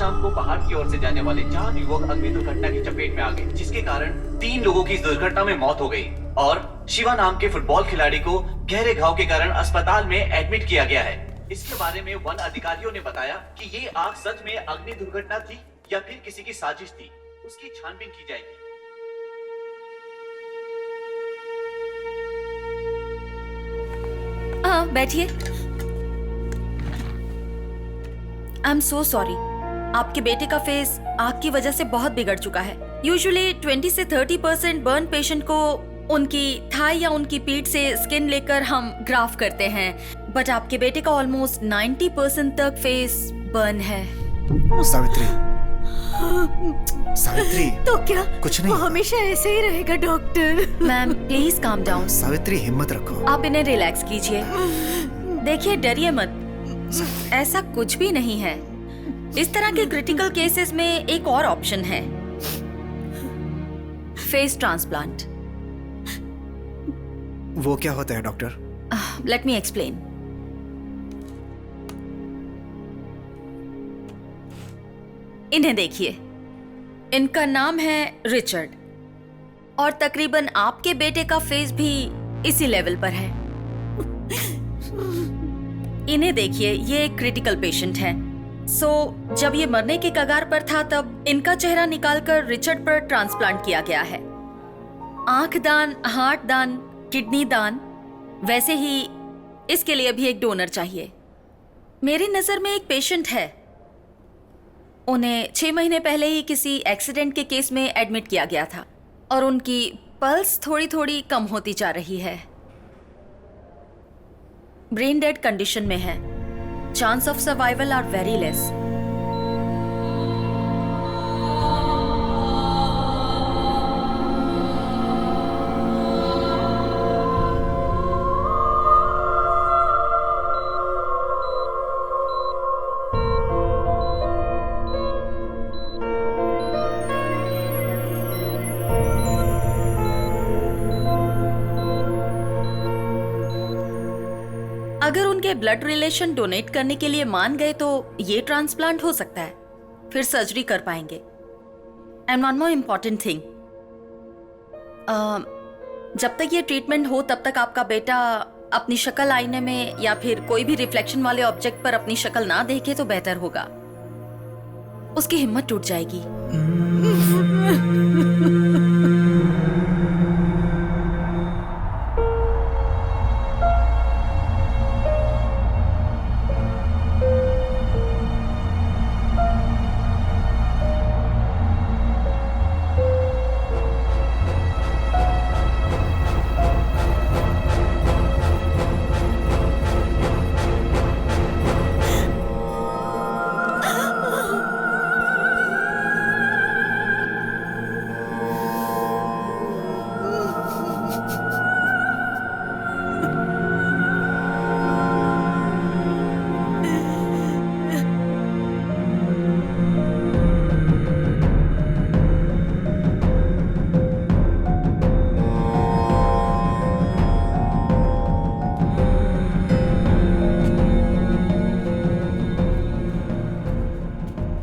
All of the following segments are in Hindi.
शाम को पहाड़ की ओर से जाने वाले 4 युवक अग्नि दुर्घटना की चपेट में आ गए, जिसके कारण 3 लोगों की इस दुर्घटना में मौत हो गई और शिवा नाम के फुटबॉल खिलाड़ी को गहरे घाव के कारण अस्पताल में एडमिट किया गया है। इसके बारे में वन अधिकारियों ने बताया कि ये आग सच में अग्नि दुर्घटना थी या फिर किसी की साजिश थी, उसकी छानबीन की जाएगी। बैठिए। आई एम सो सॉरी, आपके बेटे का फेस आग की वजह से बहुत बिगड़ चुका है। यूजुअली 20 से 30% बर्न पेशेंट को उनकी थाई या उनकी पीठ से स्किन लेकर हम ग्राफ करते हैं, बट आपके बेटे का ऑलमोस्ट 90% तक फेस बर्न है। सावित्री तो क्या कुछ नहीं, वो हमेशा ऐसे ही रहेगा doctor. Ma'am please calm down. Savitri हिम्मत रखो। आप इन्हें रिलैक्स कीजिए। देखिए डरिए मत, ऐसा कुछ भी नहीं है। इस तरह के क्रिटिकल केसेस में एक और ऑप्शन है, फेस ट्रांसप्लांट। वो क्या होता है डॉक्टर? Let me explain. इन्हें देखिए, इनका नाम है रिचर्ड और तकरीबन आपके बेटे का फेस भी इसी लेवल पर है। इन्हें देखिए, ये एक क्रिटिकल पेशेंट है। जब ये मरने के कगार पर था तब इनका चेहरा निकालकर रिचर्ड पर ट्रांसप्लांट किया गया है। आंख दान, हार्ट दान, किडनी दान, वैसे ही इसके लिए भी एक डोनर चाहिए। मेरी नजर में एक पेशेंट है, उन्हें 6 महीने पहले ही किसी एक्सीडेंट के केस में एडमिट किया गया था और उनकी पल्स थोड़ी थोड़ी कम होती जा रही है। ब्रेन डेड कंडीशन में है। Chance of survival are very less. अगर उनके ब्लड रिलेशन डोनेट करने के लिए मान गए तो ये ट्रांसप्लांट हो सकता है, फिर सर्जरी कर पाएंगे। And one more important thing, जब तक ये ट्रीटमेंट हो तब तक आपका बेटा अपनी शक्ल आईने में या फिर कोई भी रिफ्लेक्शन वाले ऑब्जेक्ट पर अपनी शक्ल ना देखे तो बेहतर होगा। उसकी हिम्मत टूट जाएगी।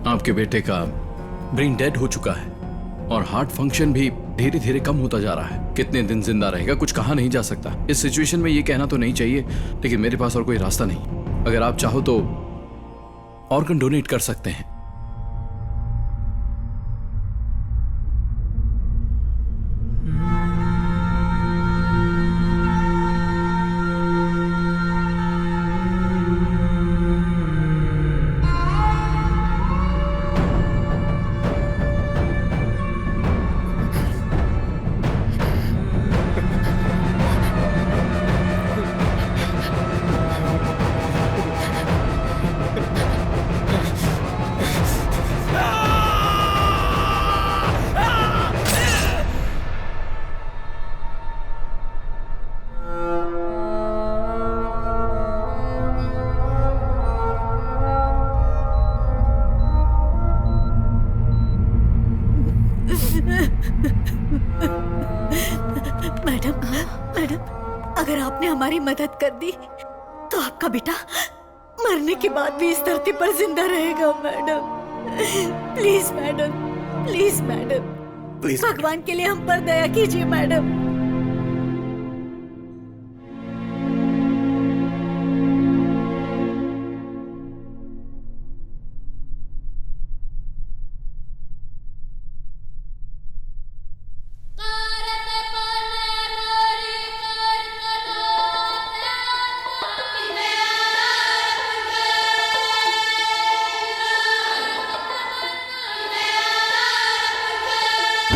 आपके बेटे का ब्रेन डेड हो चुका है और हार्ट फंक्शन भी धीरे धीरे कम होता जा रहा है। कितने दिन जिंदा रहेगा कुछ कहा नहीं जा सकता। इस सिचुएशन में ये कहना तो नहीं चाहिए, लेकिन मेरे पास और कोई रास्ता नहीं। अगर आप चाहो तो ऑर्गन डोनेट कर सकते हैं। अगर आपने हमारी मदद कर दी तो आपका बेटा मरने के बाद भी इस धरती पर जिंदा रहेगा madam. Please madam, please madam, please भगवान के लिए हम पर दया कीजिए मैडम।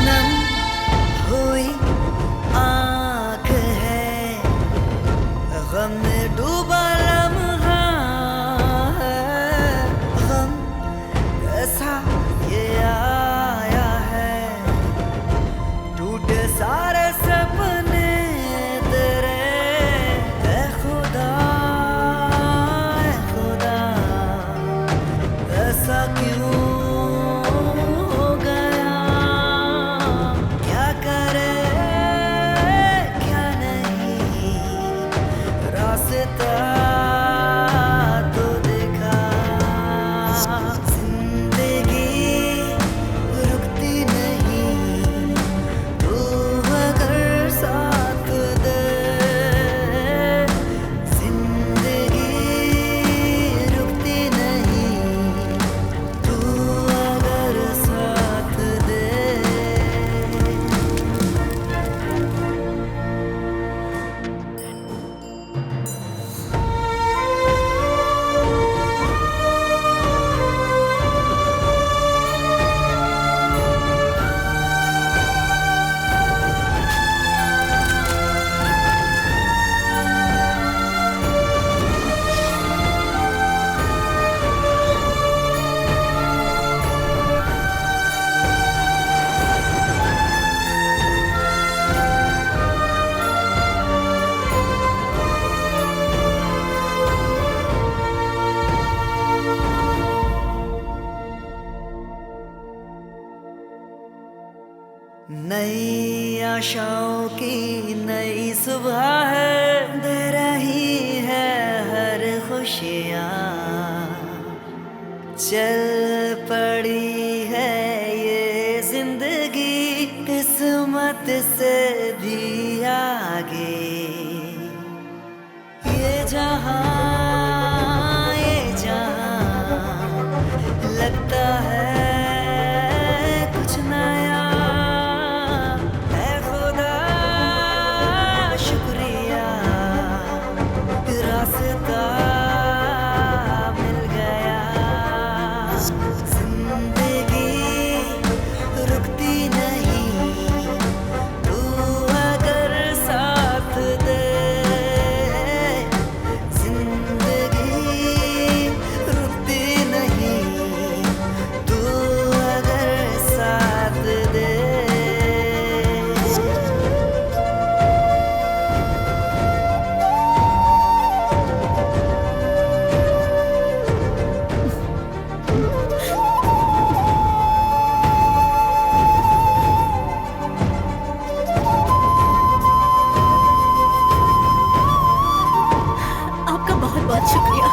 नम हुई आँख है, गम में डूबा लम्हा है, गम कैसा ये आया है, टूटे सारे सपने तेरे, ऐ खुदा ऐसा क्यों हो गया, क्या करे क्या नहीं, रास्ता तो देखा, जिंदगी रुकती नहीं, तू अगर साथ दे, जिंदगी रुकती नहीं, तू अगर साथ दे। नई आशाओं की नई सुबह है, दे रही है हर खुशियाँ, चल पड़ी है ये जिंदगी किस्मत से भी आगे, ये जहां लगता है कुछ नया, है खुदा शुक्रिया, रास्ता मिल गया, जिंदगी रुकती नहीं, तू अगर साथ दे, जिंदगी रुकती नहीं, तू अगर साथ दे। आपका बहुत बहुत शुक्रिया।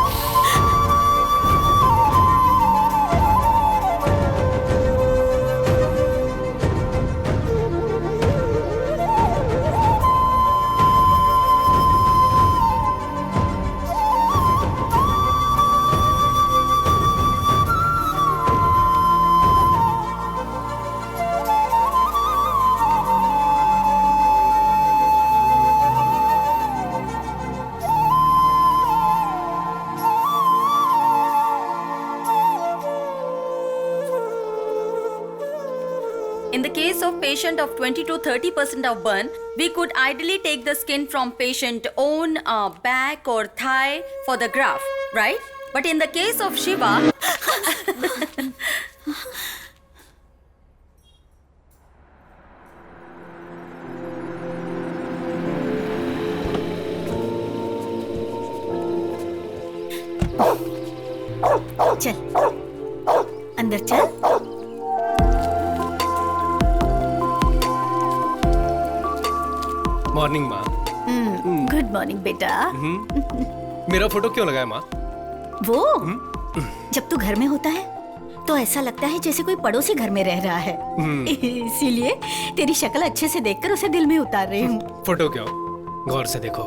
In the case of patient of 20 to 30% of burn, we could ideally take the skin from patient own back or thigh for the graft, right? But in the case of Shiva, चल अंदर चल। मॉर्निंग माँ। गुड मॉर्निंग बेटा। मेरा फोटो क्यों लगाया माँ? वो जब तू घर में होता है तो ऐसा लगता है जैसे कोई पड़ोसी घर में रह रहा है। इसीलिए तेरी शक्ल अच्छे से देखकर उसे दिल में उतार रही हूँ। फोटो क्यों? गौर से देखो।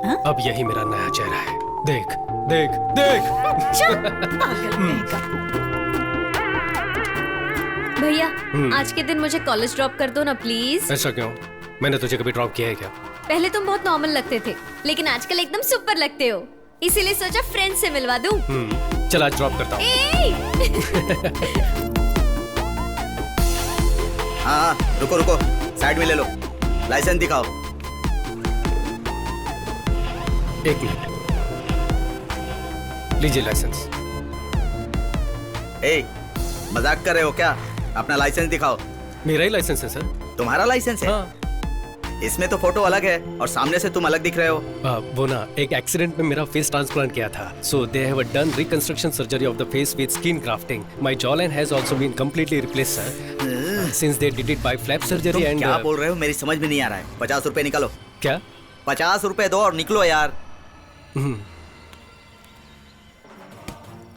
हाँ? अब यही मेरा नया चेहरा है। देख देख देख। चल, पागल कहीं का। भैया आज के दिन मुझे कॉलेज ड्रॉप कर दो ना प्लीज। ऐसा क्यों? मैंने तुझे कभी ड्रॉप किया है क्या? पहले तुम बहुत नॉर्मल लगते थे, लेकिन आजकल एकदम सुपर लगते हो, इसीलिए सोचा फ्रेंड से मिलवा दूं। चल आज ड्रॉप करता हूँ। हाँ रुको रुको, साइड में ले लो, लाइसेंस दिखाओ। एक मिनट, लीजिए लाइसेंस। ए, मजाक कर रहे हो क्या? अपना लाइसेंस दिखाओ। मेरा ही लाइसेंस है सर। तुम्हारा लाइसेंस है? हाँ। इसमें तो फोटो अलग है और सामने से तुम अलग दिख रहे हो। वो ना, एक एक्सीडेंट में मेरा फेस ट्रांसप्लांट किया था, so they have done reconstruction surgery of the face with skin grafting. My jaw line has also been completely replaced sir, since they did it by flap surgery. तुम एंड क्या बोल रहे हो? मेरी समझ में नहीं आ रहा है। 50 रुपए निकालो। क्या? 50 रुपए दो और निकलो यार।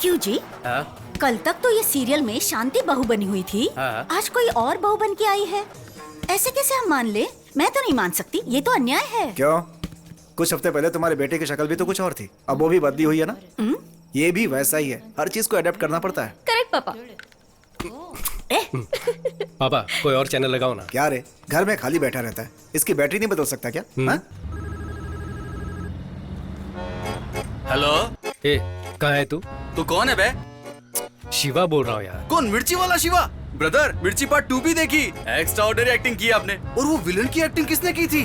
क्यों जी? कल तक तो ये सीरियल में शांति बहू बनी हुई थी, आज कोई और बहू बन के आई है। ऐसे कैसे हम मान ले? मैं तो नहीं मान सकती, ये तो अन्याय है। क्यों? कुछ हफ्ते पहले तुम्हारे बेटे की शक्ल भी तो कुछ और थी, अब वो भी बदली हुई है ना। ये भी वैसा ही है, हर चीज को अडेप्ट करना पड़ता है। करेक्ट पापा। पापा कोई और चैनल लगाओ ना। क्या रे, घर में खाली बैठा रहता है, इसकी बैटरी नहीं बदल सकता क्या? हाँ? हेलो, ए, कहाँ है तू? तू कौन है बे? शिवा बोल रहा हूँ यार। कौन? मिर्ची वाला शिवा? ब्रदर, मिर्ची पार्ट 2 भी देखी। एक्स्ट्रा ऑर्डिनरी एक्टिंग की आपने। और वो विलन की एक्टिंग किसने की थी?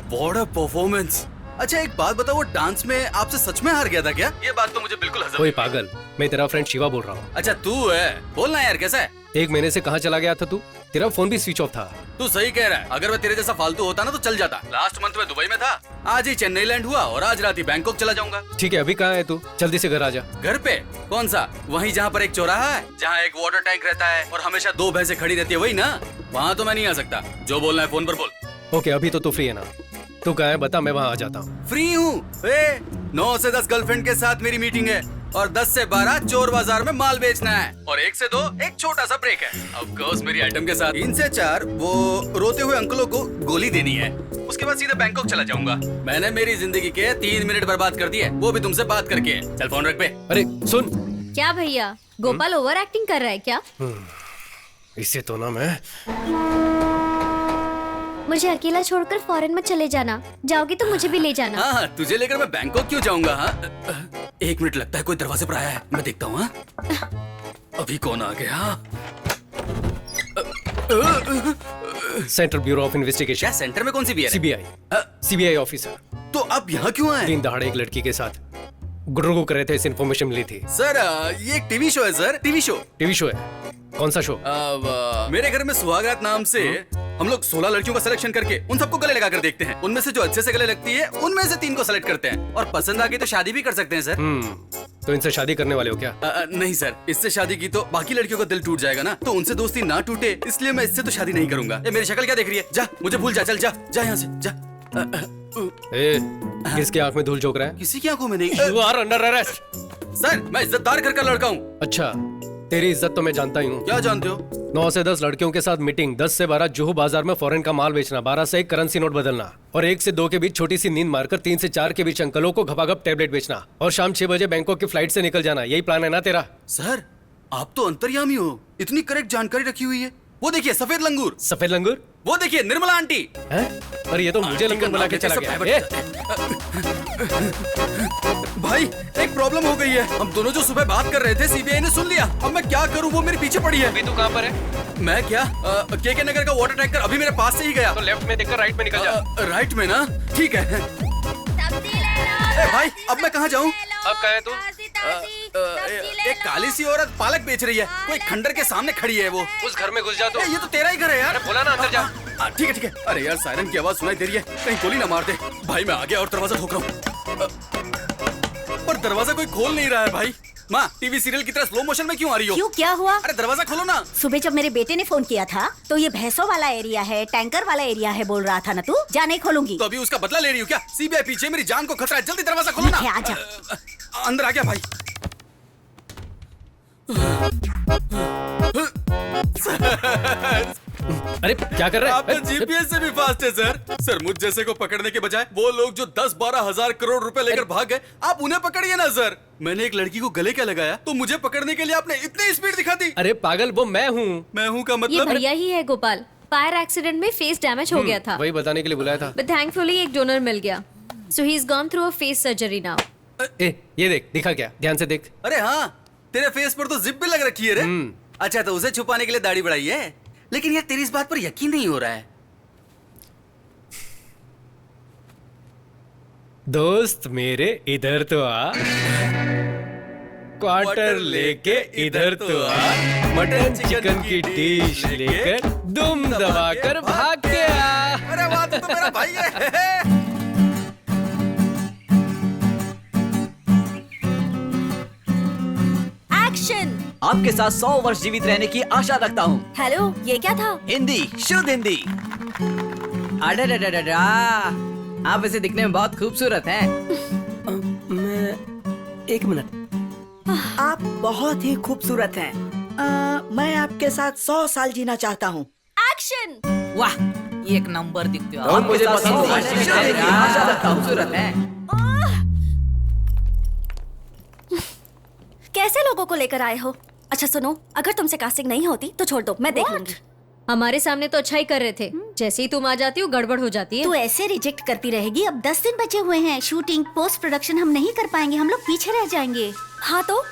What a performance. अच्छा एक बात बताओ, वो डांस में आपसे सच में हार गया था क्या? ये बात तो मुझे बिल्कुल हजम कोई नहीं। पागल, मैं तेरा फ्रेंड शिवा बोल रहा हूँ। अच्छा तू है, बोलना यार कैसा है? 1 महीने से कहाँ चला गया था तू? तेरा फोन भी स्विच ऑफ था। तू सही कह रहा है, अगर मैं तेरे जैसा फालतू होता ना तो चल जाता। लास्ट मंथ में दुबई में था, आज ही चेन्नई लैंड हुआ और आज रात ही बैंकॉक चला जाऊंगा। ठीक है, अभी कहाँ है तू? जल्दी से घर आ जा। घर पे? कौन सा? वहीं जहाँ पर एक चौराहा है, जहाँ एक वाटर टैंक रहता है और हमेशा 2 भैंसें खड़ी रहती है, वही ना? वहाँ तो मैं नहीं आ सकता। जो बोलना है फोन पर बोल। ओके, अभी तो तू फ्री है ना? तू कहाँ है बता, मैं वहाँ आ जाता हूँ। फ्री हूँ। 9 से 10 गर्लफ्रेंड के साथ मेरी मीटिंग है और 10 से 12 चोर बाजार में माल बेचना है और 1 से 2 एक छोटा सा ब्रेक है। ऑफ कोर्स मेरी आइटम के साथ 3 से 4 वो रोते हुए अंकलों को गोली देनी है। उसके बाद सीधे बैंकॉक चला जाऊंगा। मैंने मेरी जिंदगी के 3 मिनट बर्बाद कर दिए, वो भी तुमसे बात करके। चल फोन रख पे। अरे सुन। क्या भैया, गोपाल ओवर एक्टिंग कर रहा है क्या? इसे तो ना मैं। मुझे अकेला छोड़कर फॉरेन में चले जाना, जाओगे तो मुझे भी ले जाना। हाँ, तुझे लेकर मैं बैंकॉक क्यों जाऊंगा? हाँ 1 मिनट लगता है, कोई दरवाजे पर आया है, मैं देखता हूँ। अभी कौन आ गया? Central bureau of investigation. क्या सेंटर में कौन सी बियर है? सीबीआई। CBI officer. तो अब यहाँ क्यों आए? दिन दहाड़े एक लड़की के साथ गुर्रगो कर रहे थे, इस इन्फॉर्मेशन मिली थी। सर ये एक टीवी शो है sir, TV show. TV show है? कौन सा शो? मेरे घर में सुहागरात नाम से हम लोग 16 लड़कियों का सिलेक्शन करके उन सबको गले लगाकर देखते हैं। उनमें से जो अच्छे से गले लगती है उनमें से 3 को सेलेक्ट करते हैं और पसंद आ गई तो शादी भी कर सकते हैं सर। तो इनसे शादी करने वाले हो क्या? नहीं सर, इससे शादी की तो बाकी लड़कियों का दिल टूट जाएगा ना, तो उनसे दोस्ती ना टूटे इसलिए मैं इससे तो शादी नहीं करूंगा। ये मेरी शक्ल क्या देख रही है? जा, मुझे भूल जा, चल जा जा यहाँ से जा। ए, किसकी आंख में धूल झोंक रहा है? किसी की आंखों में नहीं। You are under arrest। Sir मैं इज्जतदार घर का लड़का हूँ। अच्छा, तेरी इज्जत तो मैं जानता ही हूँ। क्या जानते हो? 9 से 10 लड़कियों के साथ मीटिंग, 10 से 12 जुहू बाजार में फॉरेन का माल बेचना, 12 से 1 करेंसी नोट बदलना और 1 से 2 के बीच छोटी सी नींद मारकर 3 से 4 के बीच अंकलों को घपाघप टैबलेट बेचना और शाम 6 बजे बैंकॉक की फ्लाइट से निकल जाना। यही प्लान है ना तेरा? सर आप तो अंतर्यामी हो, इतनी करेक्ट जानकारी रखी हुई है। वो देखिए सफेद लंगूर। सफेद लंगूर? वो देखिए निर्मला आंटी। हैं? अरे ये तो मुझे लंगूर बना के चला गया। भाई एक प्रॉब्लम हो गई है, हम दोनों जो सुबह बात कर रहे थे सीबीआई ने सुन लिया। अब मैं क्या करूं? वो मेरे पीछे पड़ी है। अभी तू कहाँ पर है? मैं क्या के नगर का वाटर टैंकर अभी मेरे पास से ही गया। तो लेफ्ट में देखकर राइट में निकल जा। राइट में ना? ठीक है। ए भाई अब मैं कहाँ जाऊँ? अब कहाँ है तू? एक काली सी औरत पालक बेच रही है, कोई खंडर के सामने खड़ी है। वो उस घर में घुस जा। तो ये तो तेरा ही घर है यार। बोला ना अंदर जा। ठीक है ठीक है। अरे यार सायरन की आवाज सुनाई दे रही है, कहीं गोली ना मार दे। भाई मैं आ गया और दरवाजा ठोक रहा हूँ, पर दरवाजा कोई खोल नहीं रहा है। भाई माँ टीवी सीरियल की तरह स्लो मोशन में क्यों आ रही हो? क्यों, क्या हुआ? अरे दरवाजा खोलो ना। सुबह जब मेरे बेटे ने फोन किया था तो ये भैंसों वाला एरिया है, टैंकर वाला एरिया है बोल रहा था ना तू? जा, नहीं खोलूंगी। तो अभी उसका बदला ले रही हो क्या? सीबीआई पीछे, मेरी जान को खतरा है, जल्दी दरवाजा खोलो ना। ठीक है, आजा। अंदर आ गया भाई। अरे क्या कर रहे हैं? आपका जीपीएस से भी फास्ट है सर। सर मुझ जैसे को पकड़ने के बजाय वो लोग जो 10-12 हजार करोड़ रुपए लेकर भाग गए, आप उन्हें पकड़िए ना सर। मैंने एक लड़की को गले क्या लगाया तो मुझे पकड़ने के लिए आपने इतनी स्पीड दिखा दी। अरे पागल, वो मैं हूँ। मैं हूँ का ये मतलब? भैया ही है गोपाल। फायर एक्सीडेंट में फेस डैमेज हो गया था, वही बताने के लिए बुलाया था। बट थैंकफुली एक डोनर मिल गया, so he is gone through a face surgery now. ये देख, दिखा क्या? ध्यान से देख। अरे हाँ, तेरे फेस पर तो जिप भी लग रखी है रे। अच्छा, तो उसे छुपाने के लिए दाढ़ी बढ़ाई है। लेकिन यार तेरी इस बात पर यकीन नहीं हो रहा है। दोस्त मेरे इधर तो आ, क्वार्टर लेके इधर तो आ, मटन चिकन की डिश लेकर दुम दबाकर भाग के आ। अरे वाह, तू तो मेरा भाई है। एक्शन। आपके साथ 100 वर्ष जीवित रहने की आशा रखता हूँ। हेलो, ये क्या था? हिंदी, शुद्ध हिंदी। अरे आप वैसे दिखने में बहुत खूबसूरत हैं। एक मिनट, आप बहुत ही खूबसूरत हैं। मैं आपके साथ 100 साल जीना चाहता हूँ। एक्शन। वाह, एक नंबर दिखते हो। और मुझे आपके साथ पसंद 100 वर्ष है। जीवित रहने की आशा रखता हूँ। खूबसूरत हैं। कैसे लोगों को लेकर आए हो? अच्छा सुनो, अगर तुमसे कास्टिंग नहीं होती तो छोड़ दो, मैं देख लूंगी। हमारे सामने तो अच्छा ही कर रहे थे, जैसे ही तुम आ जाती हो गड़बड़ हो जाती है। तू ऐसे रिजेक्ट करती रहेगी। अब 10 दिन बचे हुए हैं। शूटिंग, पोस्ट प्रोडक्शन हम नहीं कर पाएंगे, हम लोग पीछे रह जाएंगे। हाँ तो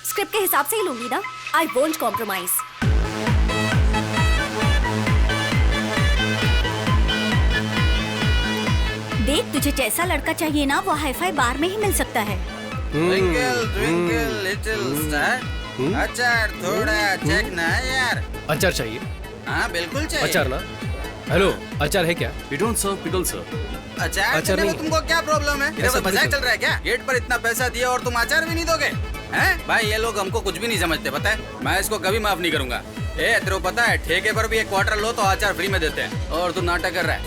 स्क्रिप्ट के हिसाब से ही लूंगी ना। I won't compromise. देख, तुझे जैसा लड़का चाहिए ना, वो हाईफाई बार में ही मिल सकता है। Twinkle twinkle little star. अचार थोड़ा चेक ना यार। अचार चाहिए? हाँ बिल्कुल चाहिए। अचार ना? हेलो, अचार है क्या? We don't serve pickles, sir. अचार अचार देने में नहीं। तुमको क्या प्रॉब्लम है? इधर ऐसा कोई मजाक बिल्कुल। चल रहा है क्या? गेट पर इतना पैसा दिया और तुम अचार भी नहीं दोगे? हैं? भाई ये लोग हमको कुछ भी नहीं समझते, पता है? मैं इसको कभी माफ नहीं करूंगा। तेरे को पता है, ठेके पर भी एक क्वार्टर लो तो अचार फ्री में देते हैं, और तू नाटक कर रहा है।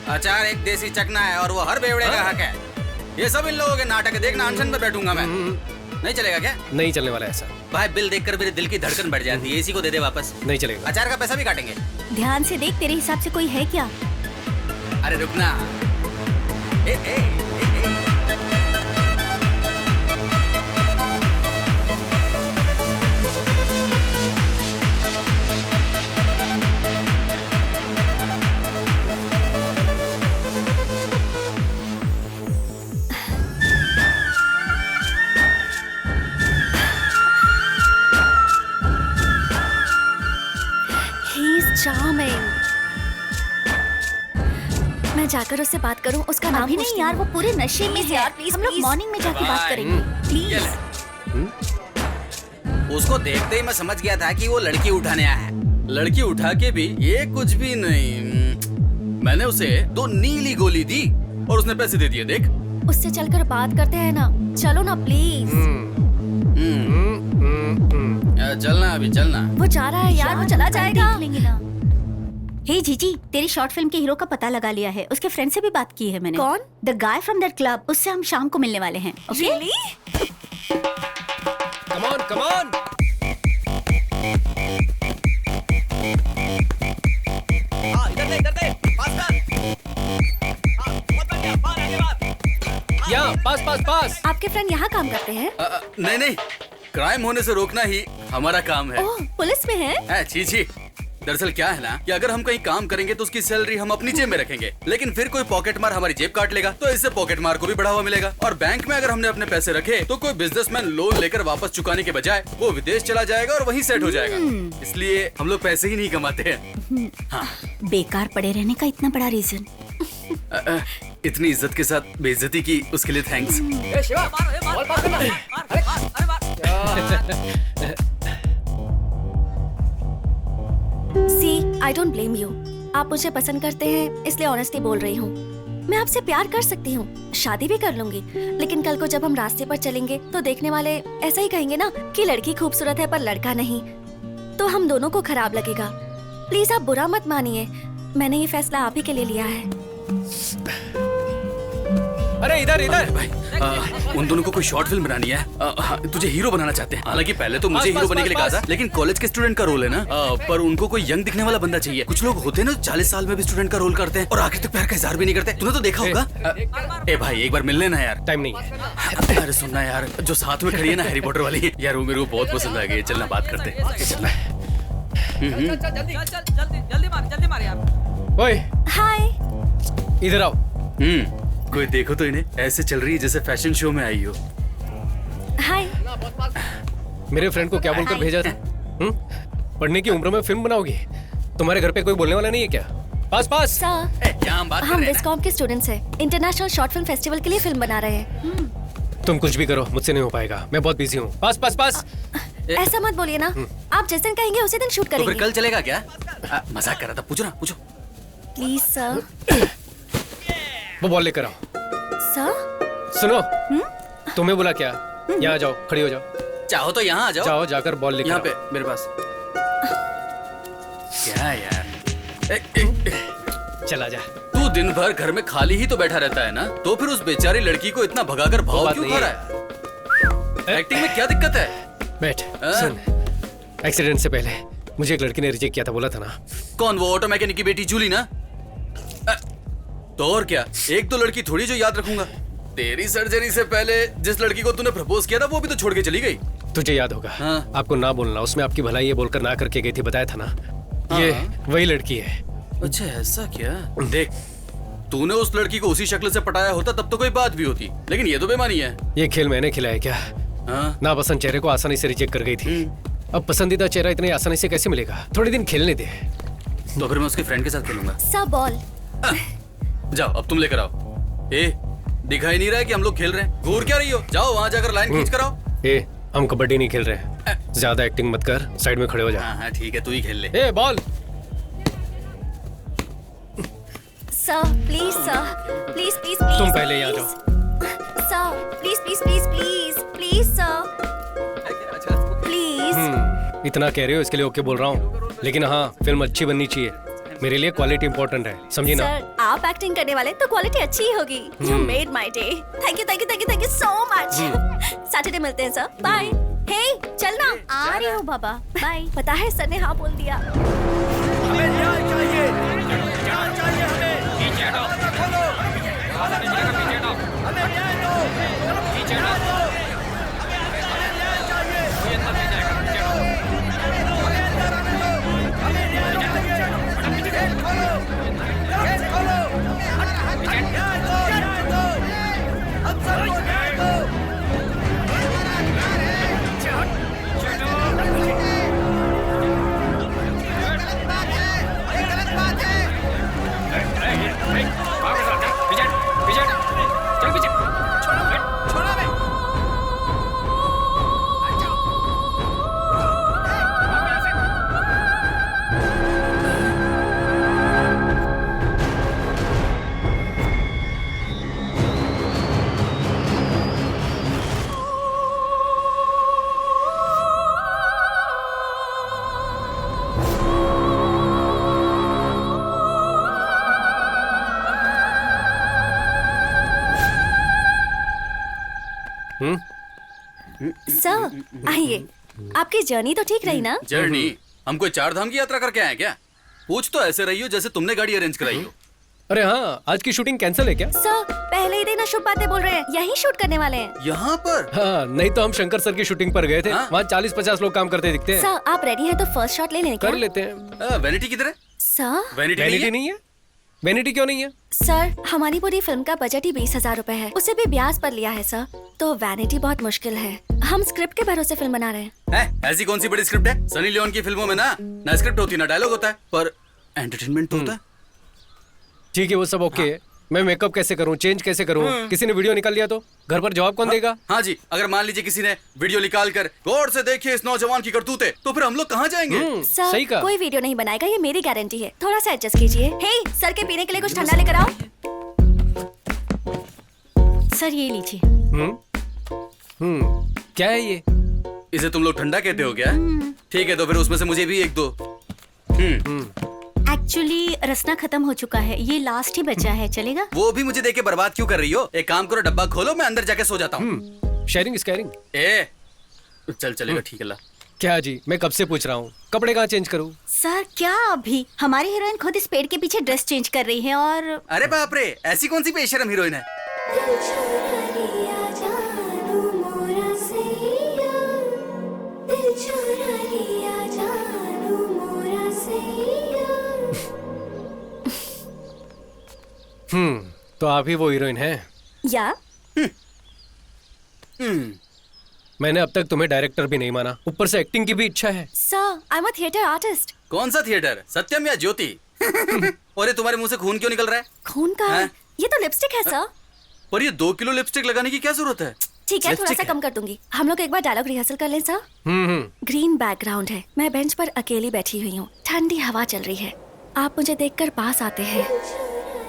अचार एक देसी चकना है और वो हर बेवड़े का हक है। ये सब इन लोगों के नाटक है। देखना, अनशन पे बैठूंगा मैं। नहीं चलेगा क्या? नहीं चलने वाला ऐसा। भाई बिल देखकर मेरे दिल की धड़कन बढ़ जाती है। इसी को दे दे वापस। नहीं चलेगा। अचार का पैसा भी काटेंगे। ध्यान से देख, तेरे हिसाब से कोई है क्या? अरे रुकना। ए, ए, ए, ए। He is charming. मैं जाकर उससे बात करूं, उसका नाम भी नहीं यार, वो पूरे नशे में है। यार प्लीज, हम लोग मॉर्निंग में जाके बात करेंगे प्लीज। उसको देखते ही मैं समझ गया था कि वो लड़की उठाने आया है। लड़की उठा के भी ये कुछ भी नहीं। मैंने उसे 2 नीली गोली दी और उसने पैसे दे दिए। देख, उससे चलकर बात करते हैं ना। चलो ना प्लीज। चलना, अभी चलना। वो जा रहा है यार, वो चला जाएगा। देख लेंगे ना। हे जीजी, तेरी शॉर्ट फिल्म के हीरो का पता लगा लिया है। उसके फ्रेंड से भी बात की है मैंने। कौन? The guy from that club. उससे हम शाम को मिलने वाले हैं। Okay? Come on, come on. इधर दे, पास कर। बहुत बढ़िया, बाहर आगे बाहर। यहाँ, पास। आपके फ्रेंड यहाँ काम करते हैं? नहीं, क्राइम होने से रोकना ही हमारा काम है। ओह, पुलिस में है? छी। दरअसल क्या है ना कि अगर हम कहीं काम करेंगे तो उसकी सैलरी हम अपनी जेब में रखेंगे, लेकिन फिर कोई पॉकेट मार हमारी जेब काट लेगा, तो इससे पॉकेट मार को भी बढ़ावा मिलेगा। और बैंक में अगर हमने अपने पैसे रखे तो कोई बिजनेसमैन लोन लेकर वापस चुकाने के बजाय वो विदेश चला जाएगा और वहीं सेट हो जाएगा। इसलिए हम लोग पैसे ही नहीं कमाते हैं। हाँ। बेकार पड़े रहने का इतना बड़ा रीजन। इतनी इज्जत के साथ बेइज्जती की उसके लिए thanks. See, I don't blame you. आप मुझे पसंद करते हैं इसलिए ऑनेस्टली बोल रही हूँ। मैं आपसे प्यार कर सकती हूँ, शादी भी कर लूंगी, लेकिन कल को जब हम रास्ते पर चलेंगे तो देखने वाले ऐसा ही कहेंगे ना कि लड़की खूबसूरत है पर लड़का नहीं, तो हम दोनों को खराब लगेगा। प्लीज आप बुरा मत मानिए, मैंने ये फैसला आप ही के लिए लिया है। अरे इधर उन दोनों को कोई शॉर्ट फिल्म बनानी है। तुझे हीरो बनाना चाहते हैं। हालांकि पहले तो मुझे हीरो बनने के लिए कहा था, लेकिन कॉलेज के स्टूडेंट का रोल है ना। पर उनको कोई यंग दिखने वाला बंदा चाहिए। कुछ लोग होते हैं ना 40 साल में भी स्टूडेंट का रोल करते हैं और आखिर तक प्यार का इजहार भी नहीं करते। तूने तो देखा होगा। ए भाई एक बार मिल लेना यार। टाइम नहीं है। अरे सुनना यार, जो साथ में खड़ी है ना हैरी पॉटर वाली यार, वो मेरे को बहुत पसंद आ गई। चलना बात करते हैं। चलना जल्दी मार यार। ओए हाय। इधर आओ। कोई देखो तो इन्हें ऐसे चल रही है जैसे फैशन शो में आई हो। हाय। मेरे फ्रेंड को क्या बोलकर भेजा था? पढ़ने की उम्र में फिल्म बनाओगी? तुम्हारे घर पे कोई बोलने वाला नहीं है क्या? पास पास। सर, हम विस्कॉम के स्टूडेंट्स हैं। इंटरनेशनल शॉर्ट फिल्म फेस्टिवल के लिए फिल्म बना रहे हैं। तुम कुछ भी करो, मुझसे नहीं हो पाएगा। मैं बहुत बिजी हूँ। पास पास पास। ऐसा मत बोलिए ना। आप जिस दिन कहेंगे उसी दिन शूट तो फिर करेंगे। कल चलेगा क्या? मजाक कर रहा था। पूछो ना, पूछो। Please sir. वो बॉल लेकर आओ। सर। सुनो, तुम्हें बोला क्या? यहाँ जाओ, खड़ी हो जाओ। चाहो तो यहाँ आ जाओ। जाओ, जाकर बॉल लेकर यहाँ आओ। पे मेरे पास। क्या यार? चला जा। तू दिन भर घर में खाली ही तो बैठा रहता है ना, तो फिर उस बेचारी लड़की को इतना भगाकर भाव बात क्यों नहीं खा रहा है? एक्टिंग में क्या दिक्कत है? बैठ। सुन, एक्सीडेंट से पहले मुझे एक लड़की ने रिजेक्ट किया था, बोला था ना। कौन? वो ऑटो मैकेनिक की बेटी जूली ना? तो और क्या, एक दो लड़की थोड़ी जो याद रखूंगा। तेरी सर्जरी से पहले जिस लड़की को तूने प्रपोज किया था वो भी तो छोड़ के चली गई। तुझे याद होगा। हाँ। आपको ना बोलना, उसमें आपकी भलाई है बोलकर ना करके गई थी, बताया था ना। ये वही लड़की है। अच्छा ऐसा क्या? देख, तूने उस लड़की को उसी शक्ल से पटाया होता तब तो कोई बात भी होती, लेकिन ये तो बेमानी है। ये खेल मैंने खिलाया क्या? ना पसंद चेहरे को आसानी से रिजेक्ट कर गई थी। अब पसंदीदा चेहरा इतनी आसानी से कैसे मिलेगा? थोड़े दिन खेलने दे। तो फिर मैं उसके फ्रेंड के साथ खेलूंगा। Sir ball. जाओ, अब तुम लेकर आओ। ए, दिखाई नहीं रहा है कि हम लोग खेल रहे हैं? घूर क्या रही हो? जाओ वहां जाकर लाइन खींच कर आओ। ए, हम कबड्डी नहीं खेल रहे। ज्यादा एक्टिंग मत कर, साइड में खड़े हो जा। हाँ ठीक है, तू ही खेल ले। ए, ball. Sir please sir, please please please. तुम पहले यहाँ जाओ। Sir please please please please please sir please. इतना कह रहे हो इसके लिए ओके बोल रहा हूँ, लेकिन हाँ फिल्म अच्छी बननी चाहिए। मेरे लिए क्वालिटी इंपॉर्टेंट है, समझी ना? सर आप एक्टिंग करने वाले तो क्वालिटी अच्छी ही होगी। You made my day. Thank you thank you thank you thank you so much. Saturday मिलते हैं सर। बाय। हे चलना। आ रही हूँ बाबा। बाय। पता है सर ने हाँ बोल दिया। हमें न्याय चाहिए, न्याय चाहिए हमें। हमें न्याय दो। सर आइए। आपकी जर्नी तो ठीक रही ना? जर्नी? हम कोई 4 धाम की यात्रा करके आए क्या? पूछ तो ऐसे रही हो जैसे तुमने गाड़ी अरेंज कराई हो। अरे हाँ, आज की शूटिंग कैंसिल है क्या? सर पहले ही दिन शुभ बातें बोल रहे हैं, यही शूट करने वाले हैं। यहाँ पर? हाँ, नहीं तो हम शंकर सर की शूटिंग पर गए थे। वहाँ 40-50 लोग काम करते दिखते हैं। सर आप रेडी हैं तो फर्स्ट शॉट ले लें क्या? कर लेते हैं। वैनिटी किधर है? सर वैनिटी नहीं है? वैनिटी क्यों नहीं है? सर हमारी पूरी फिल्म का बजट ही 20,000 रुपए है, उसे भी ब्याज पर लिया है सर, तो वैनिटी बहुत मुश्किल है। हम स्क्रिप्ट के भरोसे फिल्म बना रहे हैं। ऐसी कौन सी बड़ी स्क्रिप्ट है? सनी लियोन की फिल्मों में ना स्क्रिप्ट होती ना डायलॉग होता है, पर एंटरटेनमेंट होता है। ठीक है, वो सब ओके। मैं मेकअप कैसे करूं, चेंज कैसे करूं? किसी ने वीडियो निकाल लिया तो घर पर जवाब कौन देगा? हाँ जी, अगर मान लीजिए किसी ने वीडियो निकाल कर गौर से देखिए इस नौजवान की करतूतें, तो फिर हम लोग कहाँ जाएंगे? सर सही कहा। कोई वीडियो नहीं बनाएगा, ये मेरी गारंटी है। थोड़ा सा एडजस्ट कीजिए। हे सर के पीने के लिए कुछ ठंडा लेकर आओ। सर ये लीजिए। क्या है ये? इसे तुम लोग ठंडा कहते हो क्या? ठीक है, तो फिर उसमें से मुझे भी एक दो। एक्चुअली रसना खत्म हो चुका है, ये लास्ट ही बचा है, चलेगा? वो भी मुझे देके बर्बाद क्यों कर रही हो? एक काम करो, डब्बा खोलो, मैं अंदर जाके सो जाता हूँ। Sharing is caring. चल चलेगा, ठीक है ला। क्या जी, मैं कब से पूछ रहा हूँ, कपड़े कहाँ चेंज करूँ? सर क्या अभी? हमारी हीरोइन खुद इस पेड़ के पीछे ड्रेस चेंज कर रही है और अरे बाप रे, ऐसी कौन सी बेशरम हीरोइन है? तो आप ही वो हीरोइन हैं? या मैंने अब तक तुम्हें डायरेक्टर भी नहीं माना, ऊपर से एक्टिंग की भी इच्छा है। Sir I am a theatre artist. कौन सा थिएटर, सत्यम या ज्योति? और ये तुम्हारे मुंह से खून क्यों निकल रहा है? खून का है? ये तो लिपस्टिक है सर। पर ये 2 किलो लिपस्टिक लगाने की क्या जरूरत है? ठीक है, थोड़ा सा कम कर दूंगी। हम लोग एक बार डायलॉग रिहर्सल कर लें सर? ग्रीन बैकग्राउंड है, मैं बेंच पर अकेली बैठी हुई हूँ, ठंडी हवा चल रही है, आप मुझे देखकर पास आते हैं,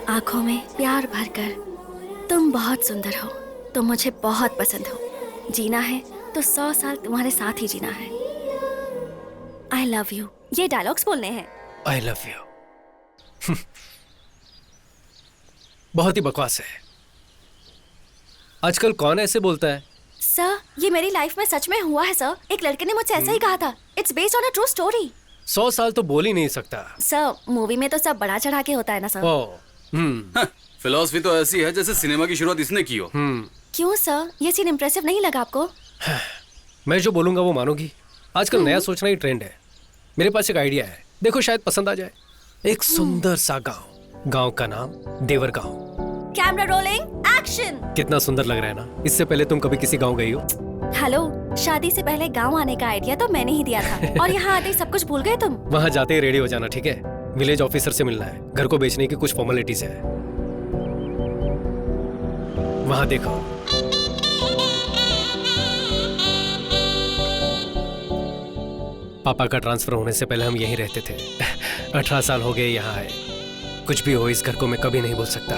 आंखों में प्यार भरकर, तुम बहुत सुंदर हो, तुम मुझे बहुत पसंद हो, जीना है तो 100 साल तुम्हारे साथ ही जीना है, आई लव यू। ये डायलॉग्स बोलने हैं। आई लव यू बहुत ही बकवास है। आजकल कौन ऐसे बोलता है? सर ये मेरी लाइफ में सच में हुआ है सर, एक लड़के ने मुझसे ऐसा ही कहा था। It's based on a true story. 100 साल तो बोल ही नहीं सकता। सर मूवी में तो सब बड़ा चढ़ा के होता है ना सर। फिलॉसफी तो ऐसी है जैसे सिनेमा की शुरुआत इसने की हो। क्यों सर, ये सीन इम्प्रेसिव नहीं लगा आपको? मैं जो बोलूंगा वो मानोगी? आजकल नया सोचना ही ट्रेंड है। मेरे पास एक आइडिया है, देखो शायद पसंद आ जाए। एक सुंदर सा गांव का नाम देवर गांव। Camera rolling, action. कितना सुंदर लग रहा है ना? इससे पहले तुम कभी किसी गांव गई हो? हेलो, शादी से पहले गांव आने का आइडिया तो मैंने ही दिया था और यहाँ आते ही सब कुछ भूल गए तुम। वहाँ जाते ही रेडी हो जाना, ठीक है? विलेज ऑफिसर से मिलना है, घर को बेचने की कुछ फॉर्मेलिटीज है। वहाँ देखो, पापा का ट्रांसफर होने से पहले हम यहीं रहते थे। 18 साल हो गए यहाँ आए। कुछ भी हो, इस घर को मैं कभी नहीं भूल सकता।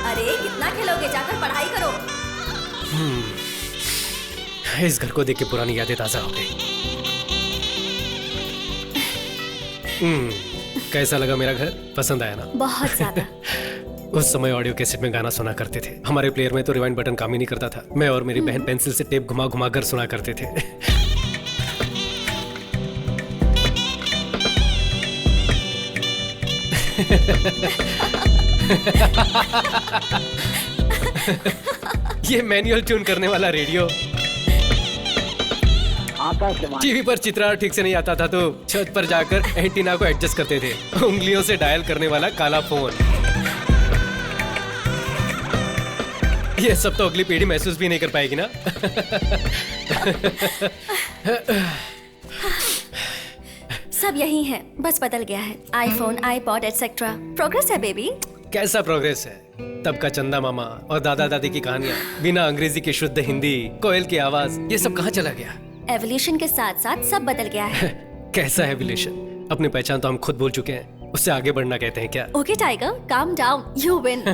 अरे कितना खेलोगे, जाकर पढ़ाई करो। इस घर को देख के पुरानी यादें ताजा हो गई। कैसा लगा मेरा घर? पसंद आया ना? बहुत ज्यादा। उस समय ऑडियो कैसेट में गाना सुना करते थे। हमारे प्लेयर में तो रिवाइंड बटन काम ही नहीं करता था। मैं और मेरी बहन पेंसिल से टेप घुमा घुमा कर सुना करते थे। ये मैनुअल ट्यून करने वाला रेडियो। टीवी पर चित्रण ठीक से नहीं आता था तो छत पर जाकर एंटीना को एडजस्ट करते थे। उंगलियों से डायल करने वाला काला फोन। ये सब तो अगली पीढ़ी महसूस भी नहीं कर पाएगी ना। सब यही है, बस बदल गया है। IPhone, iPod etcetera. प्रोग्रेस है बेबी। कैसा प्रोग्रेस है? तब का चंदा मामा और दादा दादी की कहानियां, बिना अंग्रेजी की शुद्ध हिंदी, कोयल की आवाज, ये सब कहाँ चला गया? एवोल्यूशन के साथ साथ सब बदल गया है। कैसा एवोल्यूशन? अपनी पहचान तो हम खुद भूल चुके हैं, उससे आगे बढ़ना कहते हैं क्या? Okay tiger, calm down, you win.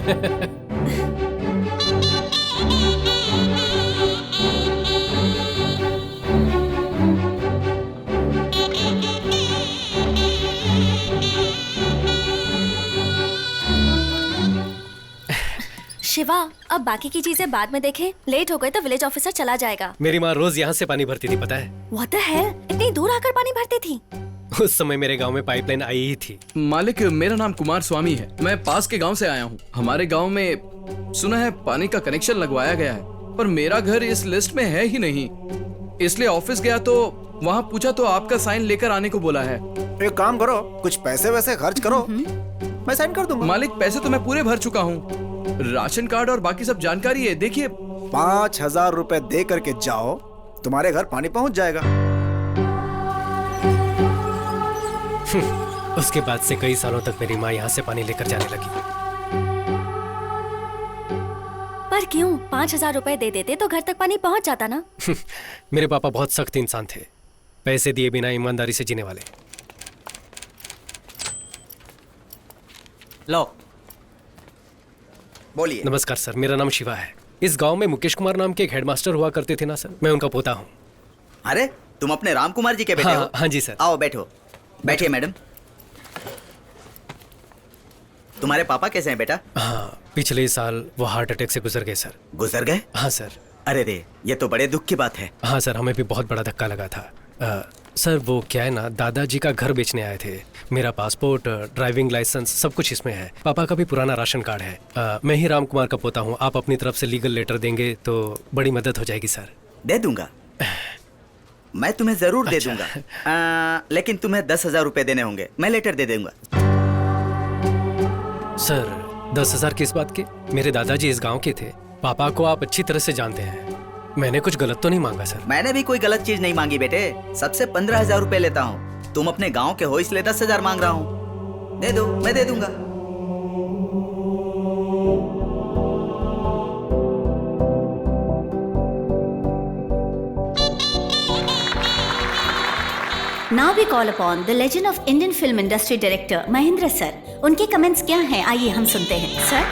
Shiva, अब बाकी की चीजें बाद में देखें। लेट हो गए तो विलेज ऑफिसर चला जाएगा। मेरी माँ रोज यहाँ से पानी भरती थी, पता है? What the hell? इतनी दूर आकर पानी भरती थी? उस समय मेरे गांव में पाइपलाइन आई ही थी। मालिक, मेरा नाम कुमार स्वामी है। मैं पास के गांव से आया हूँ। हमारे गांव में सुना है पानी का कनेक्शन लगवाया गया है, पर मेरा घर इस लिस्ट में है ही नहीं। इसलिए ऑफिस गया तो वहाँ पूछा तो आपका साइन लेकर आने को बोला है। एक काम करो, कुछ पैसे वैसे खर्च करो, मैं साइन कर दूंगा। मालिक, पैसे तो मैं पूरे भर चुका हूँ। राशन कार्ड और बाकी सब जानकारी है, देखिए। 5000 रुपए दे करके जाओ, तुम्हारे घर पानी पहुंच जाएगा। उसके बाद से कई सालों तक मेरी माँ यहाँ से पानी लेकर जाने लगी। पर क्यों? 5,000 रुपए दे देते तो घर तक पानी पहुंच जाता ना। मेरे पापा बहुत सख्त इंसान थे, पैसे दिए बिना ईमानदारी से जीने वाले। लो बोलिए। नमस्कार सर, मेरा नाम शिवा है। इस गांव में मुकेश कुमार नाम के एक हेडमास्टर हुआ करते थे ना सर, मैं उनका पोता हूँ। अरे तुम अपने राम कुमार जी के बेटे हो? हाँ जी सर। आओ बैठो। बैठिए मैडम। तुम्हारे पापा कैसे हैं बेटा? हाँ, पिछले साल वो हार्ट अटैक से गुजर गए सर। गुजर गए? हाँ सर। अरे रे, ये तो बड़े दुख की बात है। हाँ सर, हमें भी बहुत बड़ा धक्का लगा था। सर वो क्या है ना, दादाजी का घर बेचने आए थे। मेरा पासपोर्ट, ड्राइविंग लाइसेंस सब कुछ इसमें है। पापा का भी पुराना राशन कार्ड है। मैं ही राम कुमार का पोता हूँ। आप अपनी तरफ से लीगल लेटर देंगे तो बड़ी मदद हो जाएगी सर। दे दूंगा, मैं तुम्हें जरूर दे दूंगा। लेकिन तुम्हें 10,000 रुपए देने होंगे। मैं लेटर दे दूंगा। सर 10,000 किस बात के? मेरे दादाजी इस गांव के थे। पापा को आप अच्छी तरह से जानते हैं। मैंने कुछ गलत तो नहीं मांगा सर? मैंने भी कोई गलत चीज नहीं मांगी बेटे। सबसे 15,000 रुपए लेता हूँ। तुम अपने गांव के हो इसलिए 10,000 मांग रहा हूँ। दे दो, मैं दे दूंगा। Now we call upon the legend of Indian film industry director Mahendra sir. उनके कमेंट्स क्या हैं, आइए हम सुनते हैं सर।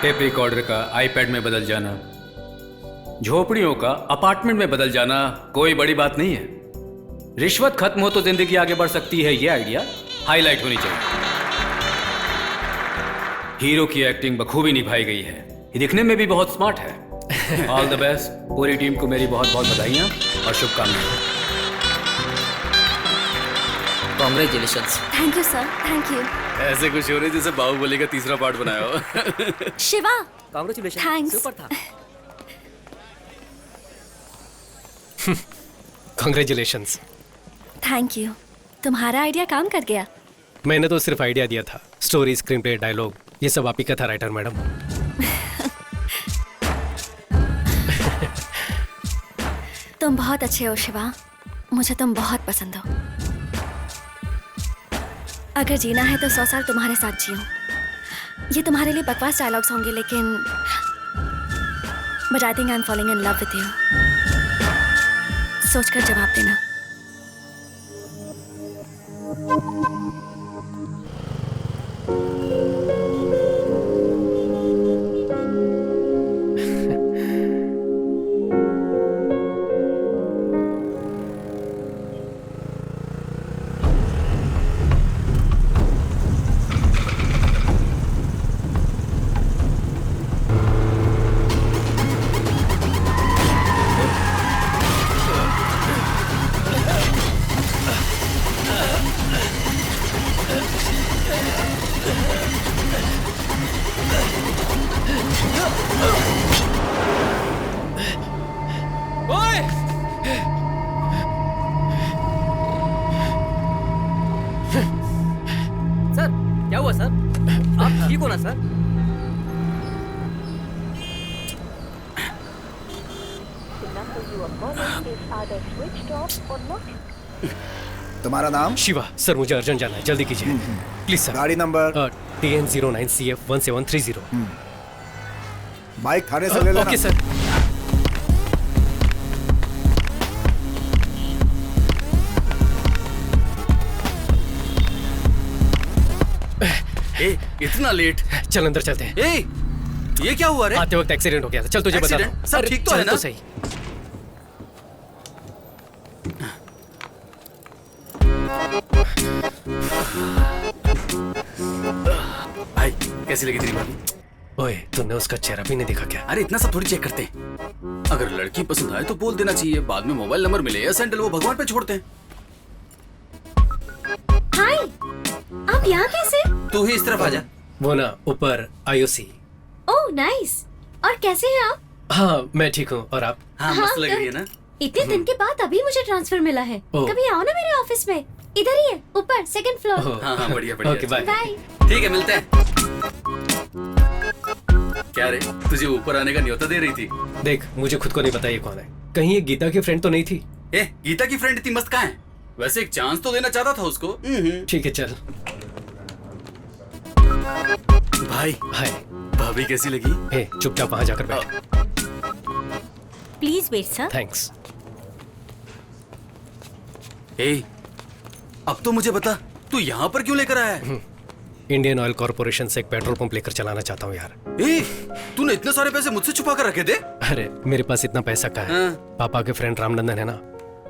टेप रिकॉर्डर का आईपैड में बदल जाना, झोपड़ियों का अपार्टमेंट में बदल जाना कोई बड़ी बात नहीं है। रिश्वत खत्म हो तो जिंदगी आगे बढ़ सकती है, ये आइडिया हाईलाइट होनी चाहिए। हीरो की एक्टिंग बखूबी निभाई गई है, ये दिखने में भी बहुत स्मार्ट है। All the best. पूरी टीम को मेरी बहुत बहुत बधाइयाँ और शुभकामनाएं। Congratulations. Thank you sir, thank you. ऐसे खुश हो रहे जैसे बाहुबली का तीसरा पार्ट बनाया हो। शिवा, कांग्रेचुलेशन। थैंक्स। सुपर था। कांग्रेचुलेशंस। Thank you. तुम्हारा आइडिया काम कर गया। मैंने तो सिर्फ आइडिया दिया था। स्टोरी, स्क्रीन प्ले, डायलॉग ये सब आप ही का था राइटर मैडम। तुम बहुत अच्छे हो शिवा, मुझे तुम बहुत पसंद हो। अगर जीना है तो 100 साल तुम्हारे साथ जियो। ये तुम्हारे लिए बकवास डायलॉग्स होंगे लेकिन but I think I am falling in love with you. सोचकर जवाब देना। सर क्या हुआ सर? आप ठीक हो ना सर? तुम्हारा नाम? शिवा। सर मुझे अर्जेंट जाना है, जल्दी कीजिए प्लीज सर। गाड़ी नंबर? TN09CF1730। बाइक थाने से ले लेना। Okay sir. ए, इतना लेट? चल अंदर चलते हैं। ए, ये क्या हुआ रे? आते वक्त एक्सीडेंट हो गया था। चल तुझे बता Accident? सब ठीक तो है ना? तो सही। भाई कैसी लगी तेरी भाभी? ओए तूने उसका चेहरा भी नहीं देखा क्या? अरे इतना सब थोड़ी चेक करते हैं। अगर लड़की पसंद आए तो बोल देना चाहिए, बाद में मोबाइल नंबर मिले या सैंडल वो भगवान पे छोड़ते हैं। हाय, आप यहाँ कैसे? तू ही इस तरफ आ जा। वो ना ऊपर IOC। Oh nice. और कैसे हैं आप? हाँ मैं ठीक हूँ, और आप? हाँ मस्त लग रही है ना? इतने दिन के बाद अभी मुझे ट्रांसफर मिला है। ओह। कभी आओ ना मेरे ऑफिस में, इधर ही है, ऊपर सेकंड फ्लोर। हाँ हाँ बढ़िया बढ़िया। Okay bye. बाय। ठीक है मिलते हैं। क्या रे, तुझे ऊपर आने का न्योता दे रही थी? देख मुझे खुद को नहीं पता ये कौन है। कहीं ये गीता की फ्रेंड तो नहीं थी? ए, गीता की फ्रेंड इतनी मस्त कहाँ है? वैसे एक चांस तो देना चाहता था उसको। ठीक है चल। भाई हाय। भाभी कैसी लगी? ए चुपचाप वहां जाकर बैठ। Please wait sir. थैंक्स। ए, अब तो मुझे बता, तू यहाँ पर क्यों लेकर आया है? इंडियन ऑयल कॉर्पोरेशन से एक पेट्रोल पंप लेकर चलाना चाहता हूँ यार। ए, तूने इतने सारे पैसे मुझसे छुपा कर रखे थे? अरे मेरे पास इतना पैसा कहाँ है? हाँ। पापा के फ्रेंड रामनंदन है ना,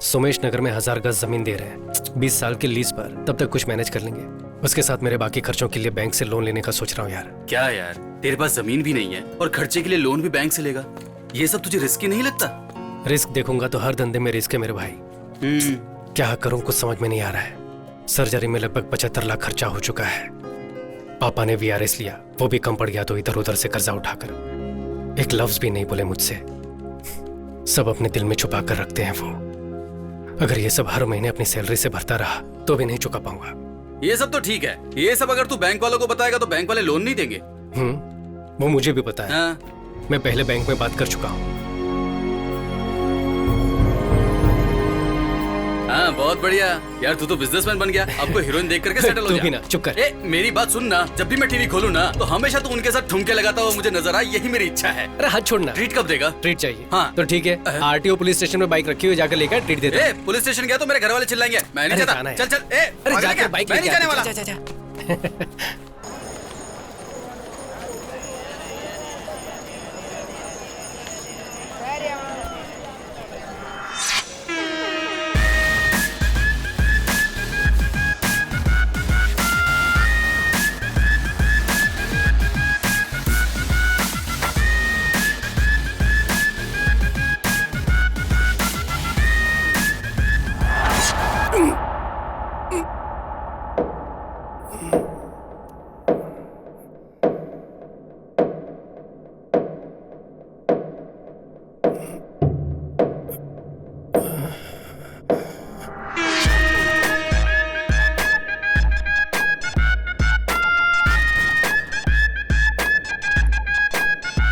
सोमेश नगर में 1000 गज जमीन दे रहे हैं 20 साल के लीज पर। तब तक कुछ मैनेज कर लेंगे। उसके साथ मेरे बाकी खर्चों के लिए बैंक से लोन लेने का सोच रहा हूँ यार। क्या यार, तेरे पास जमीन भी नहीं है और खर्चे के लिए लोन भी बैंक से लेगा? ये सब तुझे रिस्की नहीं लगता? रिस्क देखूंगा तो हर धंधे में रिस्क है मेरे भाई। क्या करूं कुछ समझ में नहीं आ रहा है। सर्जरी में लगभग 75 लाख खर्चा हो चुका है। पापा ने VRS लिया, वो भी कम पड़ गया तो इधर उधर से कर्जा उठाकर एक लफ्ज भी नहीं बोले मुझसे। सब अपने दिल में छुपा कर रखते हैं वो। अगर ये सब हर महीने अपनी सैलरी से भरता रहा तो भी नहीं चुका पाऊंगा। ये सब तो ठीक है, ये सब अगर तू बैंक वालों को बताएगा तो बैंक वाले लोन नहीं देंगे। वो मुझे भी पता है। हाँ। मैं पहले बैंक में बात कर चुका हूँ। हाँ बहुत बढ़िया यार, तू तो बिजनेसमैन बन गया। अब तो हीरोइन देख करके सेटल हो तू जा। भी ना चुप कर। ए, मेरी बात सुन ना, जब भी मैं टीवी खोलूं ना तो हमेशा तू उनके साथ ठुमके लगाता हुआ मुझे नजर आए, यही मेरी इच्छा है। अरे हाथ छोड़ना। ट्रीट कब देगा? ट्रीट चाहिए। हाँ। तो ठीक है, RTO पुलिस स्टेशन में बाइक रखी हुई, जाकर लेकर ट्रीट दे दे। ए, पुलिस स्टेशन गया तो मेरे घर वाले चिल्लाएंगे। मैं नहीं अरे जाता। जाना है। चल चल। ए, अरे पागल है जाकर क्या? बाइक मैं नहीं लेके जाने आ, वाला। जा, जा, जा।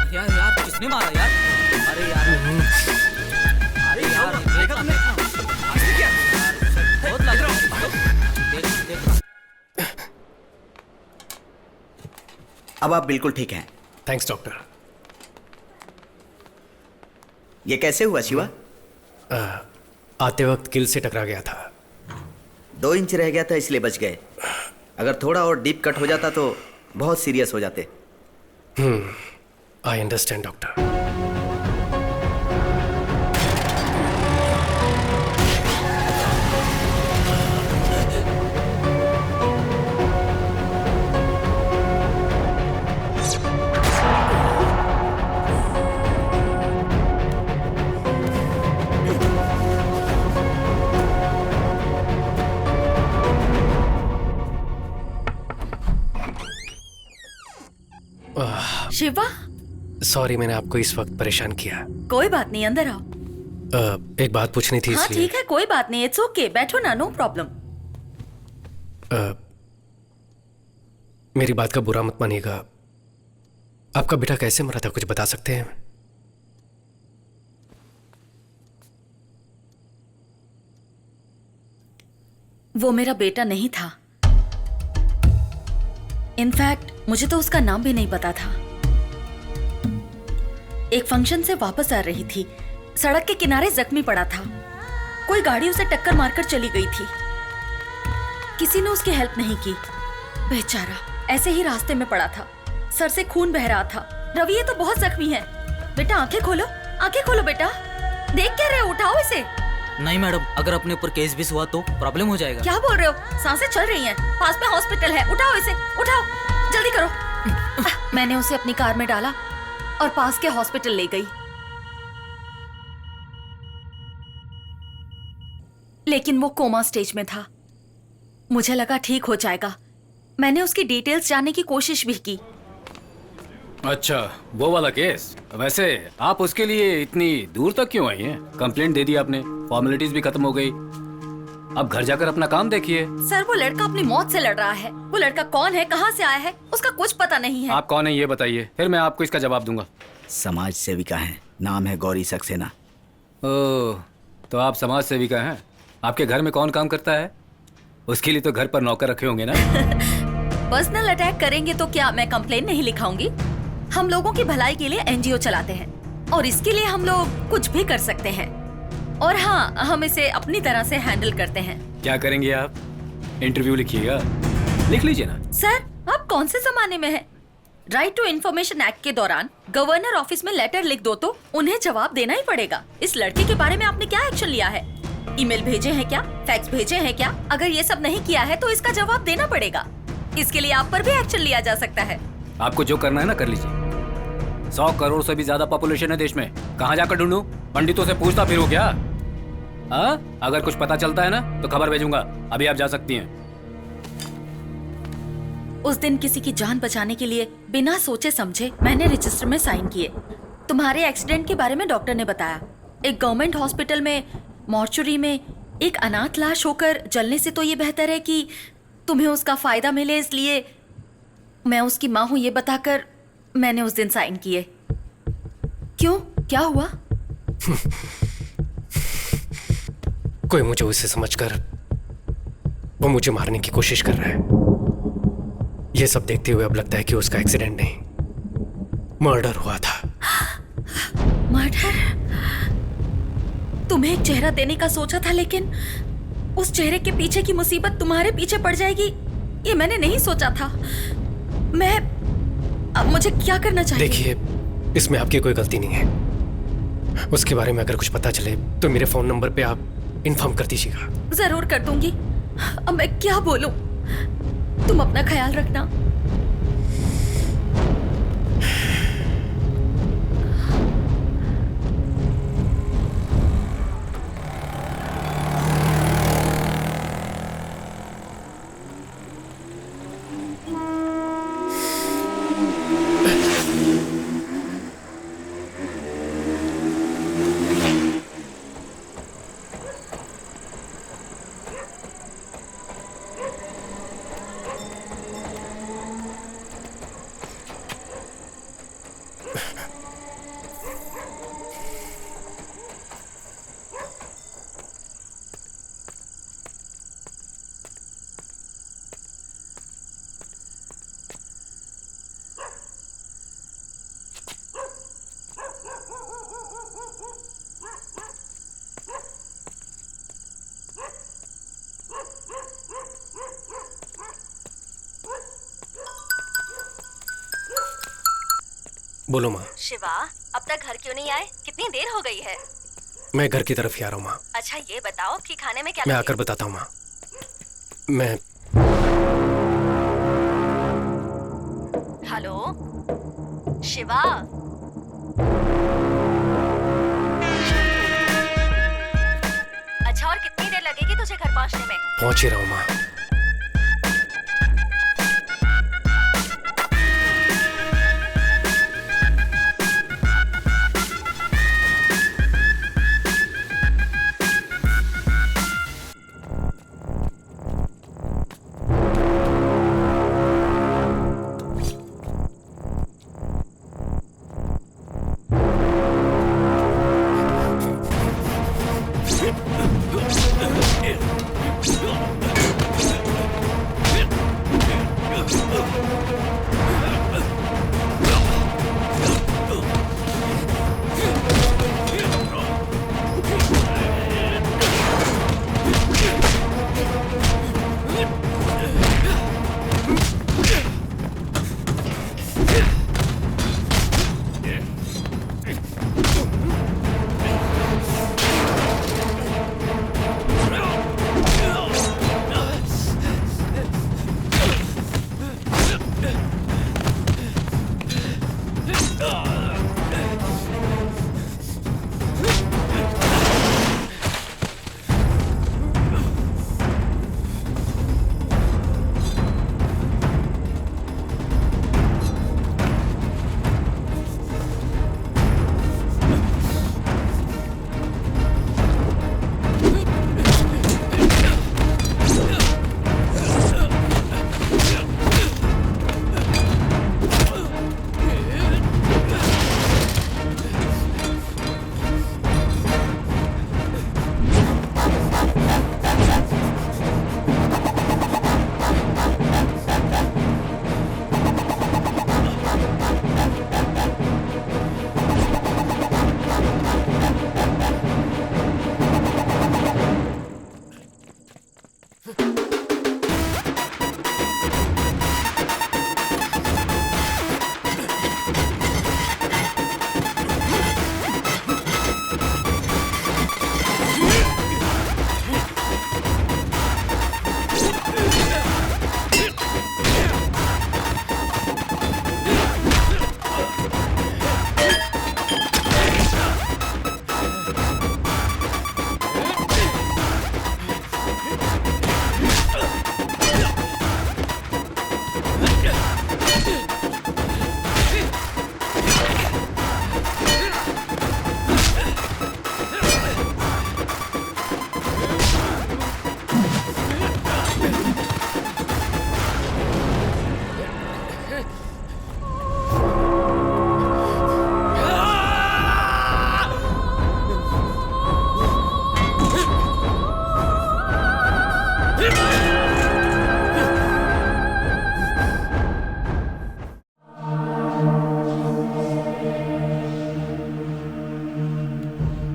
यार किसने मारा यार? अरे यार, अरे यार देखा तुमने? बहुत लग रहा है। देख। अब आप बिल्कुल ठीक हैं। Thanks doctor. ये कैसे हुआ शिवा? आते वक्त किल से टकरा गया था। 2 इंच रह गया था इसलिए बच गए। अगर थोड़ा और डीप कट हो जाता तो बहुत सीरियस हो जाते। I understand doctor. Shiva, sorry मैंने आपको इस वक्त परेशान किया। कोई बात नहीं, अंदर आओ। एक बात पूछनी थी हाँ इसलिए। ठीक है, कोई बात नहीं, इट्स ओके, बैठो ना, नो प्रॉब्लम। मेरी बात का बुरा मत मानिएगा। आपका बेटा कैसे मरा था, कुछ बता सकते हैं? वो मेरा बेटा नहीं था। इनफैक्ट मुझे तो उसका नाम भी नहीं पता था। एक फंक्शन से वापस आ रही थी, सड़क के किनारे जख्मी पड़ा था। कोई गाड़ी उसे टक्कर मारकर चली गई थी। किसी ने उसकी हेल्प नहीं की। बेचारा ऐसे ही रास्ते में पड़ा था, सर से खून बह रहा था। रवि ये तो बहुत जख्मी है। बेटा आंखें खोलो बेटा। देख क्या रहे हो, उठाओ इसे। नहीं मैडम, अगर अपने ऊपर केस भी हुआ तो प्रॉब्लम हो जाएगा। क्या बोल रहे हो, सांसें चल रही हैं, पास में हॉस्पिटल है, उठाओ इसे, उठाओ, जल्दी करो। मैंने उसे अपनी कार में डाला और पास के हॉस्पिटल ले गई। लेकिन वो कोमा स्टेज में था। मुझे लगा ठीक हो जाएगा। मैंने उसकी डिटेल्स जानने की कोशिश भी की। अच्छा, वो वाला केस। वैसे आप उसके लिए इतनी दूर तक क्यों आई हैं? कंप्लेंट दे दी आपने, फॉर्मेलिटीज भी खत्म हो गई। अब घर जाकर अपना काम देखिए। सर वो लड़का अपनी मौत से लड़ रहा है। वो लड़का कौन है, कहाँ से आया है, उसका कुछ पता नहीं है। आप कौन है ये बताइए, फिर मैं आपको इसका जवाब दूंगा। समाज सेविका है, नाम है गौरी सक्सेना। ओह, तो आप समाज सेविका हैं? आपके घर में कौन काम करता है? उसके लिए तो घर पर नौकर रखे होंगे ना? पर्सनल अटैक करेंगे तो क्या मैं कंप्लेन नहीं लिखाऊंगी? हम लोगों की भलाई के लिए एनजीओ चलाते हैं और इसके लिए हम लोग कुछ भी कर सकते हैं। और हाँ, हम इसे अपनी तरह से हैंडल करते हैं। क्या करेंगे आप? इंटरव्यू लिखिएगा। लिख लीजिए ना। सर, आप कौन से जमाने में हैं? राइट टू इन्फॉर्मेशन एक्ट के दौरान गवर्नर ऑफिस में लेटर लिख दो तो उन्हें जवाब देना ही पड़ेगा। इस लड़के के बारे में आपने क्या एक्शन लिया है? ईमेल भेजे हैं क्या? फैक्स भेजे हैं क्या? अगर ये सब नहीं किया है तो इसका जवाब देना पड़ेगा। इसके लिए आप पर भी एक्शन लिया जा सकता है। आपको जो करना है ना कर लीजिए। 100 करोड़ से भी ज्यादा पॉपुलेशन है देश में। कहाँ जाकर ढूंढूं? पंडितों से पूछता फिरूं क्या? हाँ, अगर कुछ पता चलता है ना तो खबर भेजूंगा। अभी आप जा सकती हैं। उस दिन किसी की जान बचाने के लिए बिना सोचे समझे मैंने रजिस्टर में साइन किए। तुम्हारे एक्सीडेंट के बारे में डॉक्टर ने बताया। एक गवर्नमेंट हॉस्पिटल में मॉर्चुरी में एक अनाथ लाश होकर जलने से तो ये बेहतर है कि तुम्हें उसका फायदा मिले, इसलिए मैं उसकी माँ हूं ये बताकर मैंने उस दिन साइन किए। क्यों, क्या हुआ? कोई मुझे उसे समझकर वो मुझे मारने की कोशिश कर रहा है। ये सब देखते हुए अब लगता है कि उसका एक्सीडेंट नहीं, मर्डर हुआ था। मर्डर? तुम्हें एक चेहरा देने का सोचा था, लेकिन उस चेहरे के पीछे की मुसीबत तुम्हारे पीछे पड़ जाएगी, ये मैंने नहीं सोचा था। अब मुझे क्या करना चाहिए? देखिए, इसमें आपकी कोई गलती नहीं है। उसके बारे में अगर कुछ पता चले तो मेरे फोन नंबर पे आप इन्फॉर्म कर दीजिएगा। जरूर कर दूंगी। अब मैं क्या बोलूं? तुम अपना ख्याल रखना। बोलो माँ। शिवा, अब तक घर क्यों नहीं आए? कितनी देर हो गई है? मैं घर की तरफ ही आ रहा हूँ माँ। अच्छा ये बताओ कि खाने में क्या मैं लगे? आकर बताता हूँ माँ। मैं हेलो शिवा, अच्छा और कितनी देर लगेगी तुझे घर पहुँचने में? पहुँच ही रहा हूँ माँ।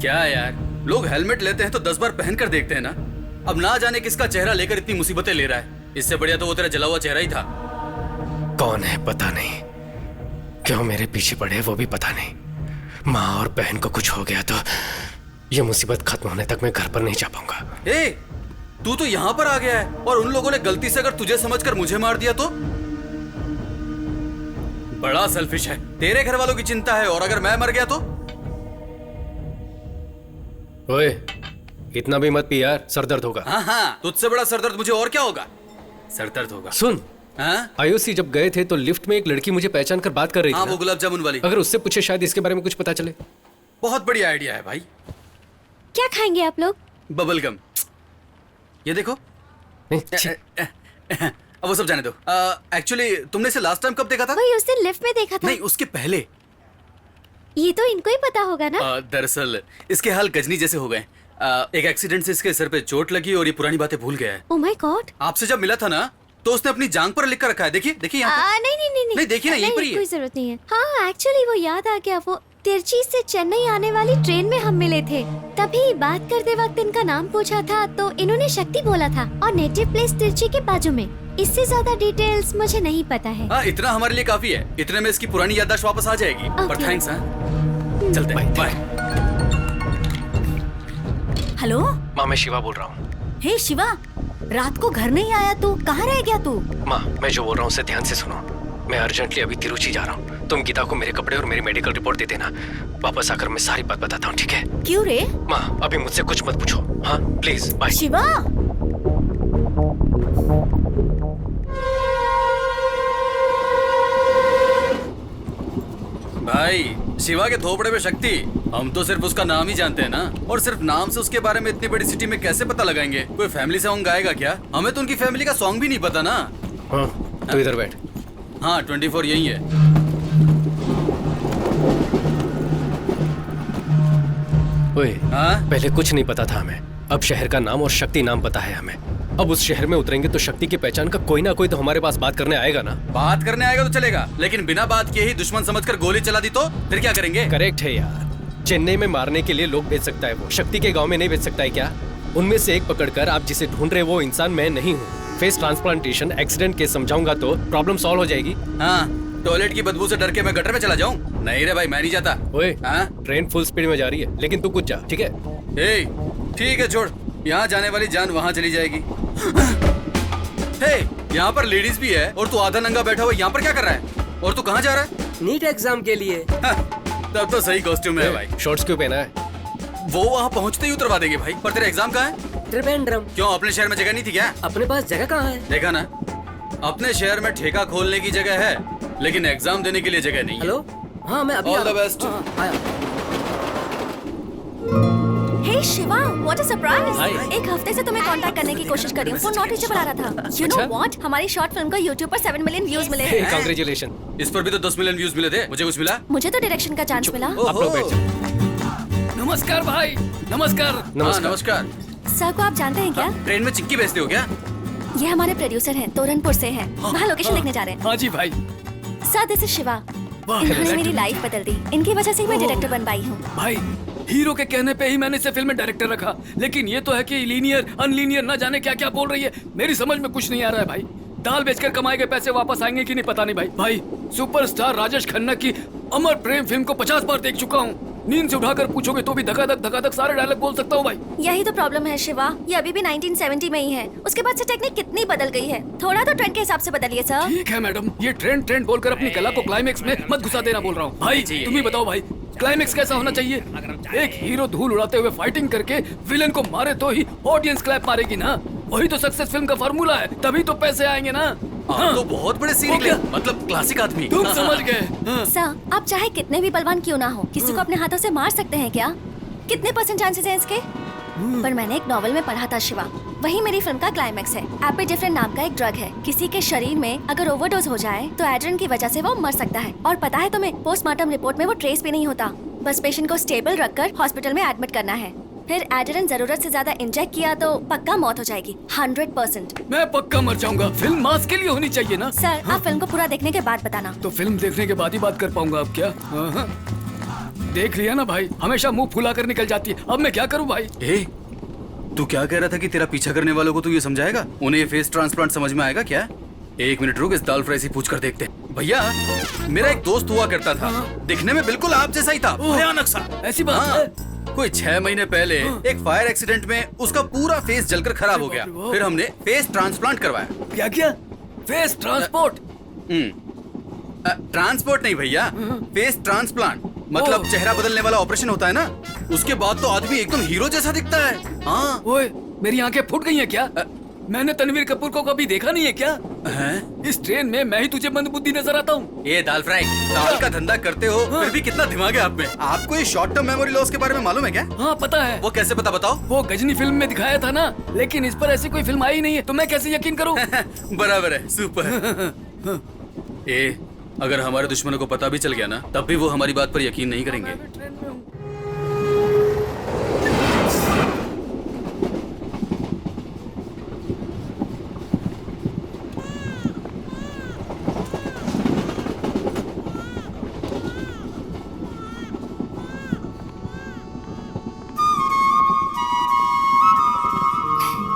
क्या यार, लोग हेलमेट लेते हैं तो 10 बार पहन कर देखते हैं ना। अब ना जाने किसका चेहरा लेकर इतनी मुसीबतें ले रहा है। इससे बढ़िया तो वो तेरा जला हुआ चेहरा ही था। कौन है पता नहीं, क्यों मेरे पीछे पड़े वो भी पता नहीं। माँ और बहन को कुछ हो गया तो ये मुसीबत खत्म होने तक मैं घर पर नहीं जा पाऊंगा। ए, तू तो यहाँ पर आ गया है और उन लोगों ने गलती से अगर तुझे समझकर मुझे मार दिया तो? बड़ा सेल्फिश है। तेरे घर वालों की चिंता है और अगर मैं मर गया तो? ओए, इतना भी मत पी यार, सर दर्द होगा। हाँ, तुझसे बड़ा सरदर्द मुझे और क्या होगा? सरदर्द होगा। सुन, आयुषी जब गए थे तो लिफ्ट में एक लड़की मुझे पहचान कर बात कर रही थी। हाँ, वो गुलाब जामुन वाली। अगर उससे पूछे शायद इसके बारे में कुछ पता चले। बहुत बढ़िया आइडिया है भाई। क्या खाएंगे आप लोग? Bubble gum. ये देखो। अब वो सब जाने दो। एक्चुअली तुमने इसे लास्ट टाइम कब देखा था? वही उस दिन लिफ्ट में देखा था। नहीं, उसके पहले। ये तो इनको ही पता होगा ना। दरअसल इसके हाल गजनी जैसे हो गए। एक एक्सीडेंट से इसके सर पे चोट लगी और ये पुरानी बातें भूल गया है। Oh my God. आपसे जब मिला था ना तो उसने अपनी जांघ पर लिख कर रखा है। देखिए देखिए यहाँ पे। नहीं देखिए ना, यहीं पर ही है। कोई जरूरत नहीं है। हाँ, एक्चुअली वो याद आ गया। वो तिरची से चेन्नई आने वाली ट्रेन में हम मिले थे। तभी बात करते वक्त इनका नाम पूछा था तो इन्होंने शक्ति बोला था और नेटिव प्लेस तिरची के बाजू में। इससे ज्यादा डिटेल्स मुझे नहीं पता है। हाँ, इतना हमारे लिए काफी है। इतने में इसकी पुरानी याददाश्त वापस आ जाएगी। पर थैंक्स। चलते हैं, बाय। हेलो माँ, मैं शिवा बोल रहा हूँ। हे शिवा, रात को घर नहीं आया तू, कहाँ रह गया तू? माँ, मैं जो बोल रहा हूँ उसे ध्यान से सुनो। मैं अर्जेंटली अभी तिरुचि जा रहा हूँ। तुम गीता को मेरे कपड़े और मेरी मेडिकल रिपोर्ट दे देना। वापस आकर मैं सारी बात बताता हूँ, ठीक है? क्यों रे? माँ, अभी मुझसे कुछ मत पूछो। हाँ प्लीज, बाय। शिवा, भाई, शिवा के थोपड़े में शक्ति। हम तो सिर्फ उसका नाम ही जानते हैं ना, और सिर्फ नाम से उसके बारे में इतनी बड़ी सिटी में कैसे पता लगाएंगे? कोई फैमिली सॉन्ग गाएगा क्या? हमें तो उनकी फैमिली का सॉन्ग भी नहीं पता ना। हाँ, तो इधर बैठ। हाँ, 24 यही है। ओए, पहले कुछ नहीं पता था हमें। अब शहर का नाम और शक्ति नाम पता है हमें। अब उस शहर में उतरेंगे तो शक्ति की पहचान का कोई ना कोई तो हमारे पास बात करने आएगा ना। बात करने आएगा तो चलेगा, लेकिन बिना बात किए ही दुश्मन समझकर गोली चला दी तो फिर क्या करेंगे? करेक्ट है यार। चेन्नई में मारने के लिए लोग भेज सकता है वो, शक्ति के गांव में नहीं भेज सकता है क्या? उनमें से एक पकड़कर आप जिसे ढूंढ रहे वो इंसान मैं नहीं हूँ। फेस ट्रांसप्लांटेशन एक्सीडेंट के समझाऊंगा तो प्रॉब्लम सॉल्व हो जाएगी। हाँ, टॉयलेट की बदबू से डर के मैं गटर में चला जाऊँ? नहीं रे भाई, मैं नहीं जाता। ओए, ट्रेन फुल स्पीड में जा रही है, लेकिन तू कुछ जा, ठीक है? ठीक है, छोड़। यहाँ जाने वाली जान वहाँ चली जाएगी। यहाँ पर लेडीज भी है और तू आधा नंगा बैठा हुआ यहाँ पर क्या कर रहा है? और तू कहाँ जा रहा है? नीट एग्जाम के लिए। तब तो सही कॉस्ट्यूम है भाई। शॉर्ट्स क्यों पहना है? वो वहाँ पहुँचते ही उतरवा देंगे भाई। पर तेरा एग्जाम कहाँ है? त्रिवेंद्रम। क्यों, अपने शहर में जगह नहीं थी क्या? अपने पास जगह कहाँ है? देखा ना, अपने शहर में ठेका खोलने की जगह है, लेकिन एग्जाम देने के लिए जगह नहीं। हेलो, हाँ मैं अभी all the best. Hey Shiva, what a surprise! एक हफ्ते से तुम्हें कांटेक्ट करने की कोशिश कर रही हूँ, फोन नॉट रीचेबल आ रहा था। यू नो व्हाट, हमारी शॉर्ट फिल्म को YouTube पर 7 मिलियन व्यूज मिले हैं। कांग्रेचुलेशन। इस पर भी तो 10 मिलियन व्यूज मिले थे। मुझे कुछ मिला? मुझे तो डायरेक्शन का चांस मिला। आप लोग बैठ जाओ। नमस्कार भाई। नमस्कार। नमस्कार। सर को आप जानते हैं क्या? ट्रेन में चिक्की बेचते हो क्या? ये हमारे प्रोड्यूसर हैं, तोरनपुर से हैं। वहाँ लोकेशन देखने जा रहे हैं। हाँ जी भाई। Sir, this is Shiva. इन्होंने मेरी लाइफ बदल दी। इनकी वजह से ही मैं डायरेक्टर बन पाई हूँ। भाई, हीरो के कहने पे ही मैंने इसे फिल्म में डायरेक्टर रखा, लेकिन ये तो है कि लीनियर अनलीनियर ना जाने क्या क्या बोल रही है। मेरी समझ में कुछ नहीं आ रहा है भाई। दाल बेचकर कमाए गए पैसे वापस आएंगे कि नहीं पता नहीं भाई। भाई, सुपरस्टार राजेश खन्ना की अमर प्रेम फिल्म को 50 बार देख चुका हूँ। नींद से उठाकर पूछोगे तो भी धकाधक सारे डायलॉग बोल सकता हूँ भाई। यही तो प्रॉब्लम है शिवा, ये अभी भी 1970 में ही है। उसके बाद से टेक्निक कितनी बदल गई है। थोड़ा तो ट्रेंड के हिसाब से बदलिए सर। ठीक है मैडम, ये ट्रेंड बोलकर अपनी कला को क्लाइमेक्स में मत घुसा देना बोल रहा हूँ। भाई तुम ही बताओ भाई, क्लाइमेक्स कैसा होना चाहिए? एक हीरो धूल उड़ाते हुए फाइटिंग करके विलन को मारे तो ही ऑडियंस क्लैप मारेगी ना। वही तो सक्सेस फिल्म का फार्मूला है, तभी तो पैसे आएंगे ना। हाँ, तो बहुत बड़े सीन निकले, मतलब क्लासिक आदमी। तुम समझ गए। सर, आप चाहे कितने भी बलवान क्यों ना हो, किसी को अपने हाथों से मार सकते हैं क्या? कितने % चांसेस हैं इसके? पर मैंने एक नॉवल में पढ़ा था शिवा, वही मेरी फिल्म का क्लाइमेक्स है। एपिड्रिफ्टिन नाम का एक ड्रग है, किसी के शरीर में अगर ओवरडोज हो जाए तो एड्रेन की वजह से वो मर सकता है। और पता है तुम्हें, पोस्टमार्टम रिपोर्ट में वो ट्रेस भी नहीं होता। बस पेशेंट को स्टेबल रखकर हॉस्पिटल में एडमिट करना है। फिर एड्रेन जरूरत से ज्यादा इंजेक्ट किया तो पक्का मौत हो जाएगी, 100%। मैं पक्का मर जाऊंगा। फिल्म मास के लिए होनी चाहिए ना। सर, आप फिल्म को पूरा देखने के बाद बताना। तो फिल्म देखने के बाद ही बात कर पाऊंगा अब क्या? देख लिया ना भाई, हमेशा मुंह फुला कर निकल जाती है। अब मैं क्या करूं भाई? ए, तू क्या कह रहा था कि तेरा पीछा करने वालों को तू ये समझाएगा? उन्हें ये फेस ट्रांसप्लांट समझ में आएगा क्या? एक मिनट रुक, इस दाल फ्राई से पूछ कर देखते हैं। भैया, मेरा एक दोस्त हुआ करता था, दिखने में बिल्कुल आप जैसा ही था, भयानक सा। ऐसी बात हाँ, है? कोई 6 महीने पहले एक फायर एक्सीडेंट में उसका पूरा फेस जलकर खराब हो गया। फिर हमने फेस ट्रांसप्लांट करवाया। क्या किया? Face transport? ट्रांसपोर्ट नहीं भैया, फेस ट्रांसप्लांट, मतलब चेहरा बदलने वाला ऑपरेशन होता है ना, उसके बाद तो आदमी एकदम हीरो जैसा दिखता है। हाँ। ओए, मेरी आंखें फूट गई हैं क्या? मैंने तनवीर कपूर को कभी देखा नहीं है क्या? इस ट्रेन में मैं ही तुझे मंदबुद्धि नजर आता हूँ। ये दाल फ्राई, दाल का धंधा करते हो, फिर भी कितना दिमाग है आप में। आपको ये शॉर्ट टर्म मेमोरी लॉस के बारे में मालूम है क्या? हाँ पता है। वो कैसे पता, बताओ? वो गजनी फिल्म में दिखाया था ना, लेकिन इस पर ऐसी कोई फिल्म आई नहीं है, तो मैं कैसे यकीन करूँ? बराबर है, सुपर। ए, अगर हमारे दुश्मनों को पता भी चल गया ना, तब भी वो हमारी बात पर यकीन नहीं करेंगे।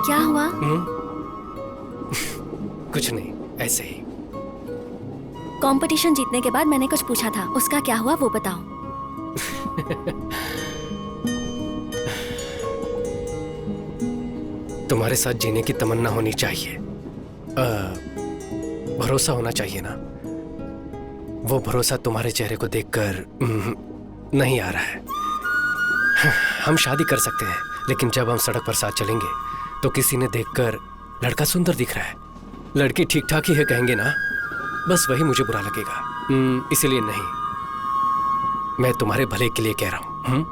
क्या हुआ? कुछ नहीं, ऐसे ही। कंपटीशन जीतने के बाद मैंने कुछ पूछा था, उसका क्या हुआ वो बताओ। तुम्हारे साथ जीने की तमन्ना होनी चाहिए, भरोसा होना चाहिए ना। वो भरोसा तुम्हारे चेहरे को देखकर नहीं आ रहा है। हम शादी कर सकते हैं, लेकिन जब हम सड़क पर साथ चलेंगे तो किसी ने देखकर लड़का सुंदर दिख रहा है, लड़की ठीक ठाक ही है कहेंगे ना, बस वही मुझे बुरा लगेगा। इसीलिए नहीं, मैं तुम्हारे भले के लिए कह रहा हूं।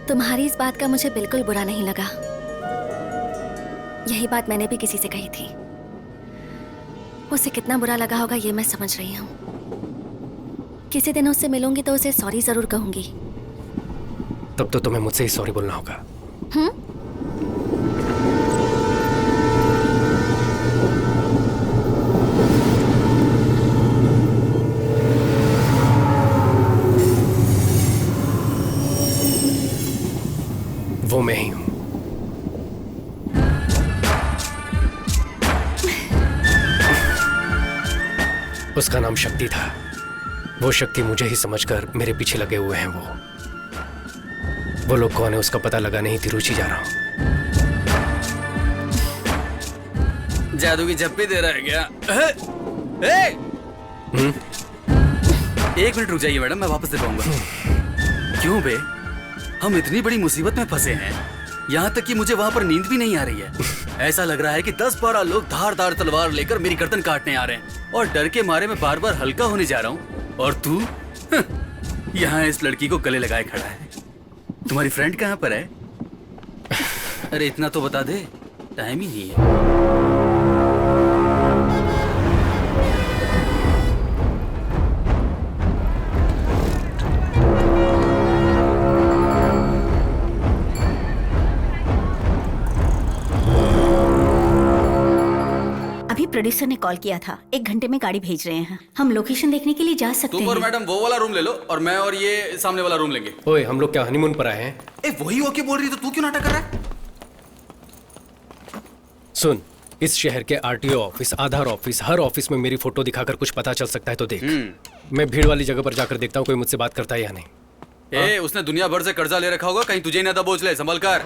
तुम्हारी इस बात का मुझे बिल्कुल बुरा नहीं लगा। यही बात मैंने भी किसी से कही थी। उसे कितना बुरा लगा होगा ये मैं समझ रही हूँ। किसी दिन उससे मिलूंगी तो उसे सॉरी जरूर कहूंगी। तब तो तुम्हें मुझसे ही सॉरी बोलना होगा। वो मैं ही हूं। उसका नाम शक्ति था। वो शक्ति मुझे ही समझकर मेरे पीछे लगे हुए हैं। वो लोग कौन है उसका पता लगाने ही तिरुचि जा रहा हूं। जादू की झप्पी दे रहा है क्या? एक मिनट रुक जाइए मैडम, मैं वापस दे पाऊंगा। क्यों बे, हम इतनी बड़ी मुसीबत में फंसे हैं, यहाँ तक कि मुझे वहाँ पर नींद भी नहीं आ रही है। ऐसा लग रहा है कि 10-12 लोग धारदार तलवार लेकर मेरी गर्दन काटने आ रहे हैं, और डर के मारे मैं बार बार हल्का होने जा रहा हूँ, और तू यहाँ इस लड़की को गले लगाए खड़ा है। तुम्हारी फ्रेंड कहाँ पर है? अरे इतना तो बता दे, टाइम ही नहीं है। प्रोड्यूसर ने कॉल किया था, 1 घंटे में गाड़ी भेज रहे हैं। हम लोकेशन देखने के लिए जा सकते हैं। तुम और मैडम वो वाला रूम ले लो, और मैं और ये सामने वाला रूम लेंगे। ओए, हम लोग क्या हनीमून पर आए हैं? वही ओके बोल रही, तो तू क्यों नाटक कर रहा है? सुन, इस शहर के आरटीओ ऑफिस, आधार ऑफिस, हर ऑफिस में मेरी फोटो दिखाकर कुछ पता चल सकता है तो देख। मैं भीड़ वाली जगह पर जाकर देखता हूँ कोई मुझसे बात करता है या नहीं। उसने दुनिया भर से कर्जा ले रखा होगा, कहीं तुझे ना दबोच ले, संभल कर।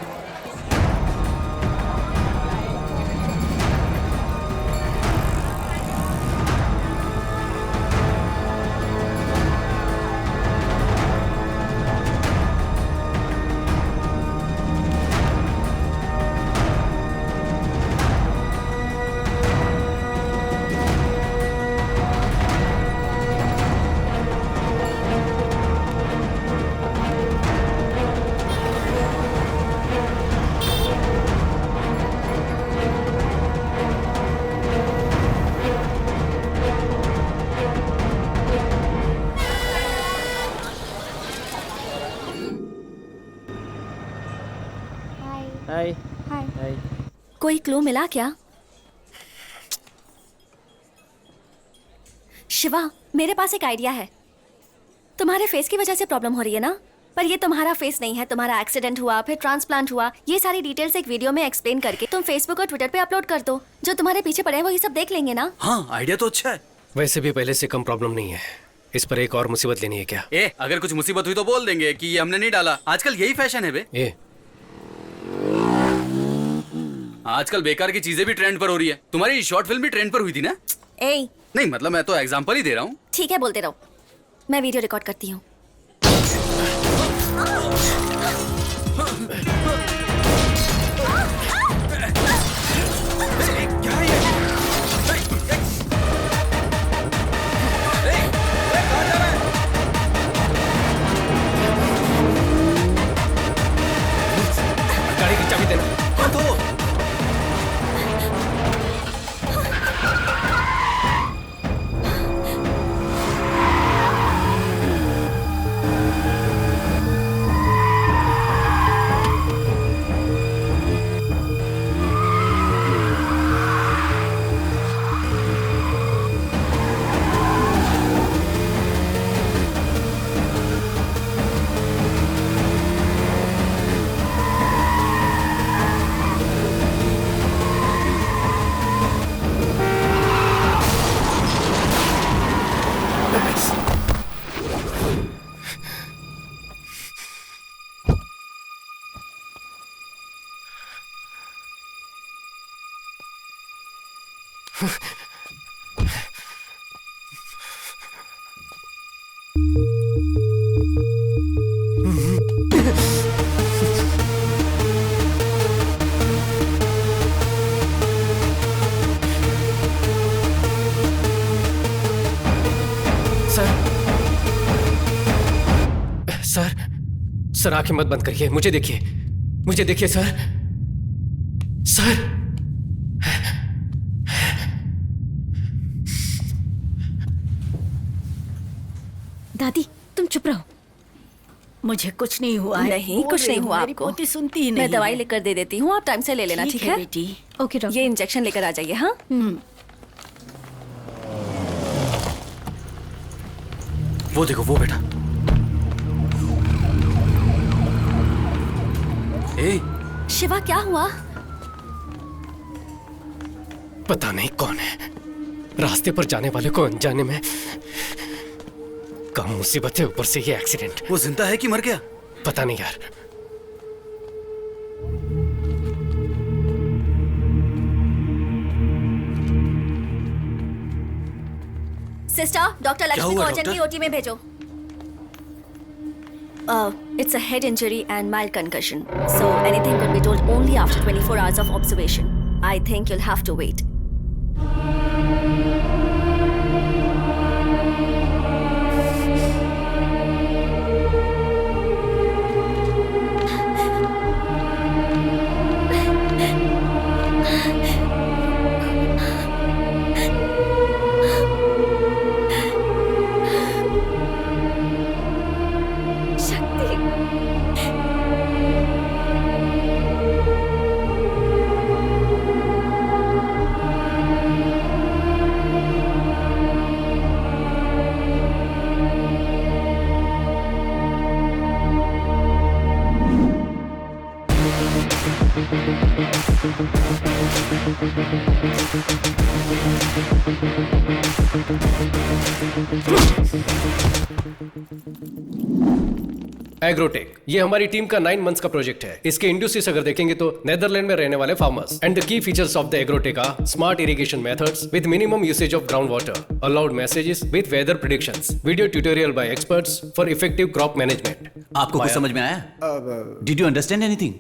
कोई क्लू मिला क्या? शिवा, मेरे पास एक आइडिया है। तुम्हारे फेस की वजह से प्रॉब्लम हो रही है ना, पर ये तुम्हारा फेस नहीं है। तुम्हारा एक्सीडेंट हुआ, फिर ट्रांसप्लांट हुआ, ये सारी डिटेल्स एक वीडियो में एक्सप्लेन करके तुम फेसबुक और ट्विटर पे अपलोड कर दो। जो तुम्हारे पीछे पड़े हैं वो ये सब देख लेंगे ना। हाँ, आइडिया तो अच्छा है। वैसे भी पहले से कम प्रॉब्लम नहीं है, इस पर एक और मुसीबत लेनी है क्या? अगर कुछ मुसीबत हुई तो बोल देंगे कि ये हमने नहीं डाला। आजकल यही फैशन है बे। आजकल बेकार की चीजें भी ट्रेंड पर हो रही है। तुम्हारी शॉर्ट फिल्म भी ट्रेंड पर हुई थी ना? नहीं मतलब मैं तो एग्जांपल ही दे रहा हूँ। ठीक है, बोलते रहो, मैं वीडियो रिकॉर्ड करती हूँ। गाड़ी की चाबी देना। सर आंखें मत बंद करिए, मुझे देखिए, मुझे देखिए सर। सर दादी तुम चुप रहो, मुझे कुछ नहीं हुआ है। नहीं, कुछ नहीं हुआ मेरी आपको। पोती सुनती ही नहीं मैं दवाई है। लेकर दे देती हूँ, आप टाइम से ले लेना, ठीक है बेटी? Okay doctor. ये इंजेक्शन लेकर आ जाइए। हाँ, वो देखो, वो बेटा। शिवा क्या हुआ? पता नहीं कौन है, रास्ते पर जाने वाले को अनजाने में कम मुसीबत है, ऊपर से ये एक्सीडेंट। वो जिंदा है कि मर गया? पता नहीं यार। सिस्टर, डॉक्टर लक्ष्मी को अर्जेंटली ओटी में भेजो। It's a head injury and mild concussion, so anything could be told only after 24 hours of observation. I think you'll have to wait. Agrotech, ये हमारी टीम का 9 मंथ्स का प्रोजेक्ट है। इसके इंडस्ट्रीज अगर देखेंगे तो नेदरलैंड में रहने वाले farmers. And the key features of the agrotech are smart irrigation methods with minimum usage of ground water, allowed messages with weather predictions, video tutorial by experts for effective crop management. आपको कुछ समझ में आया? Did you understand anything?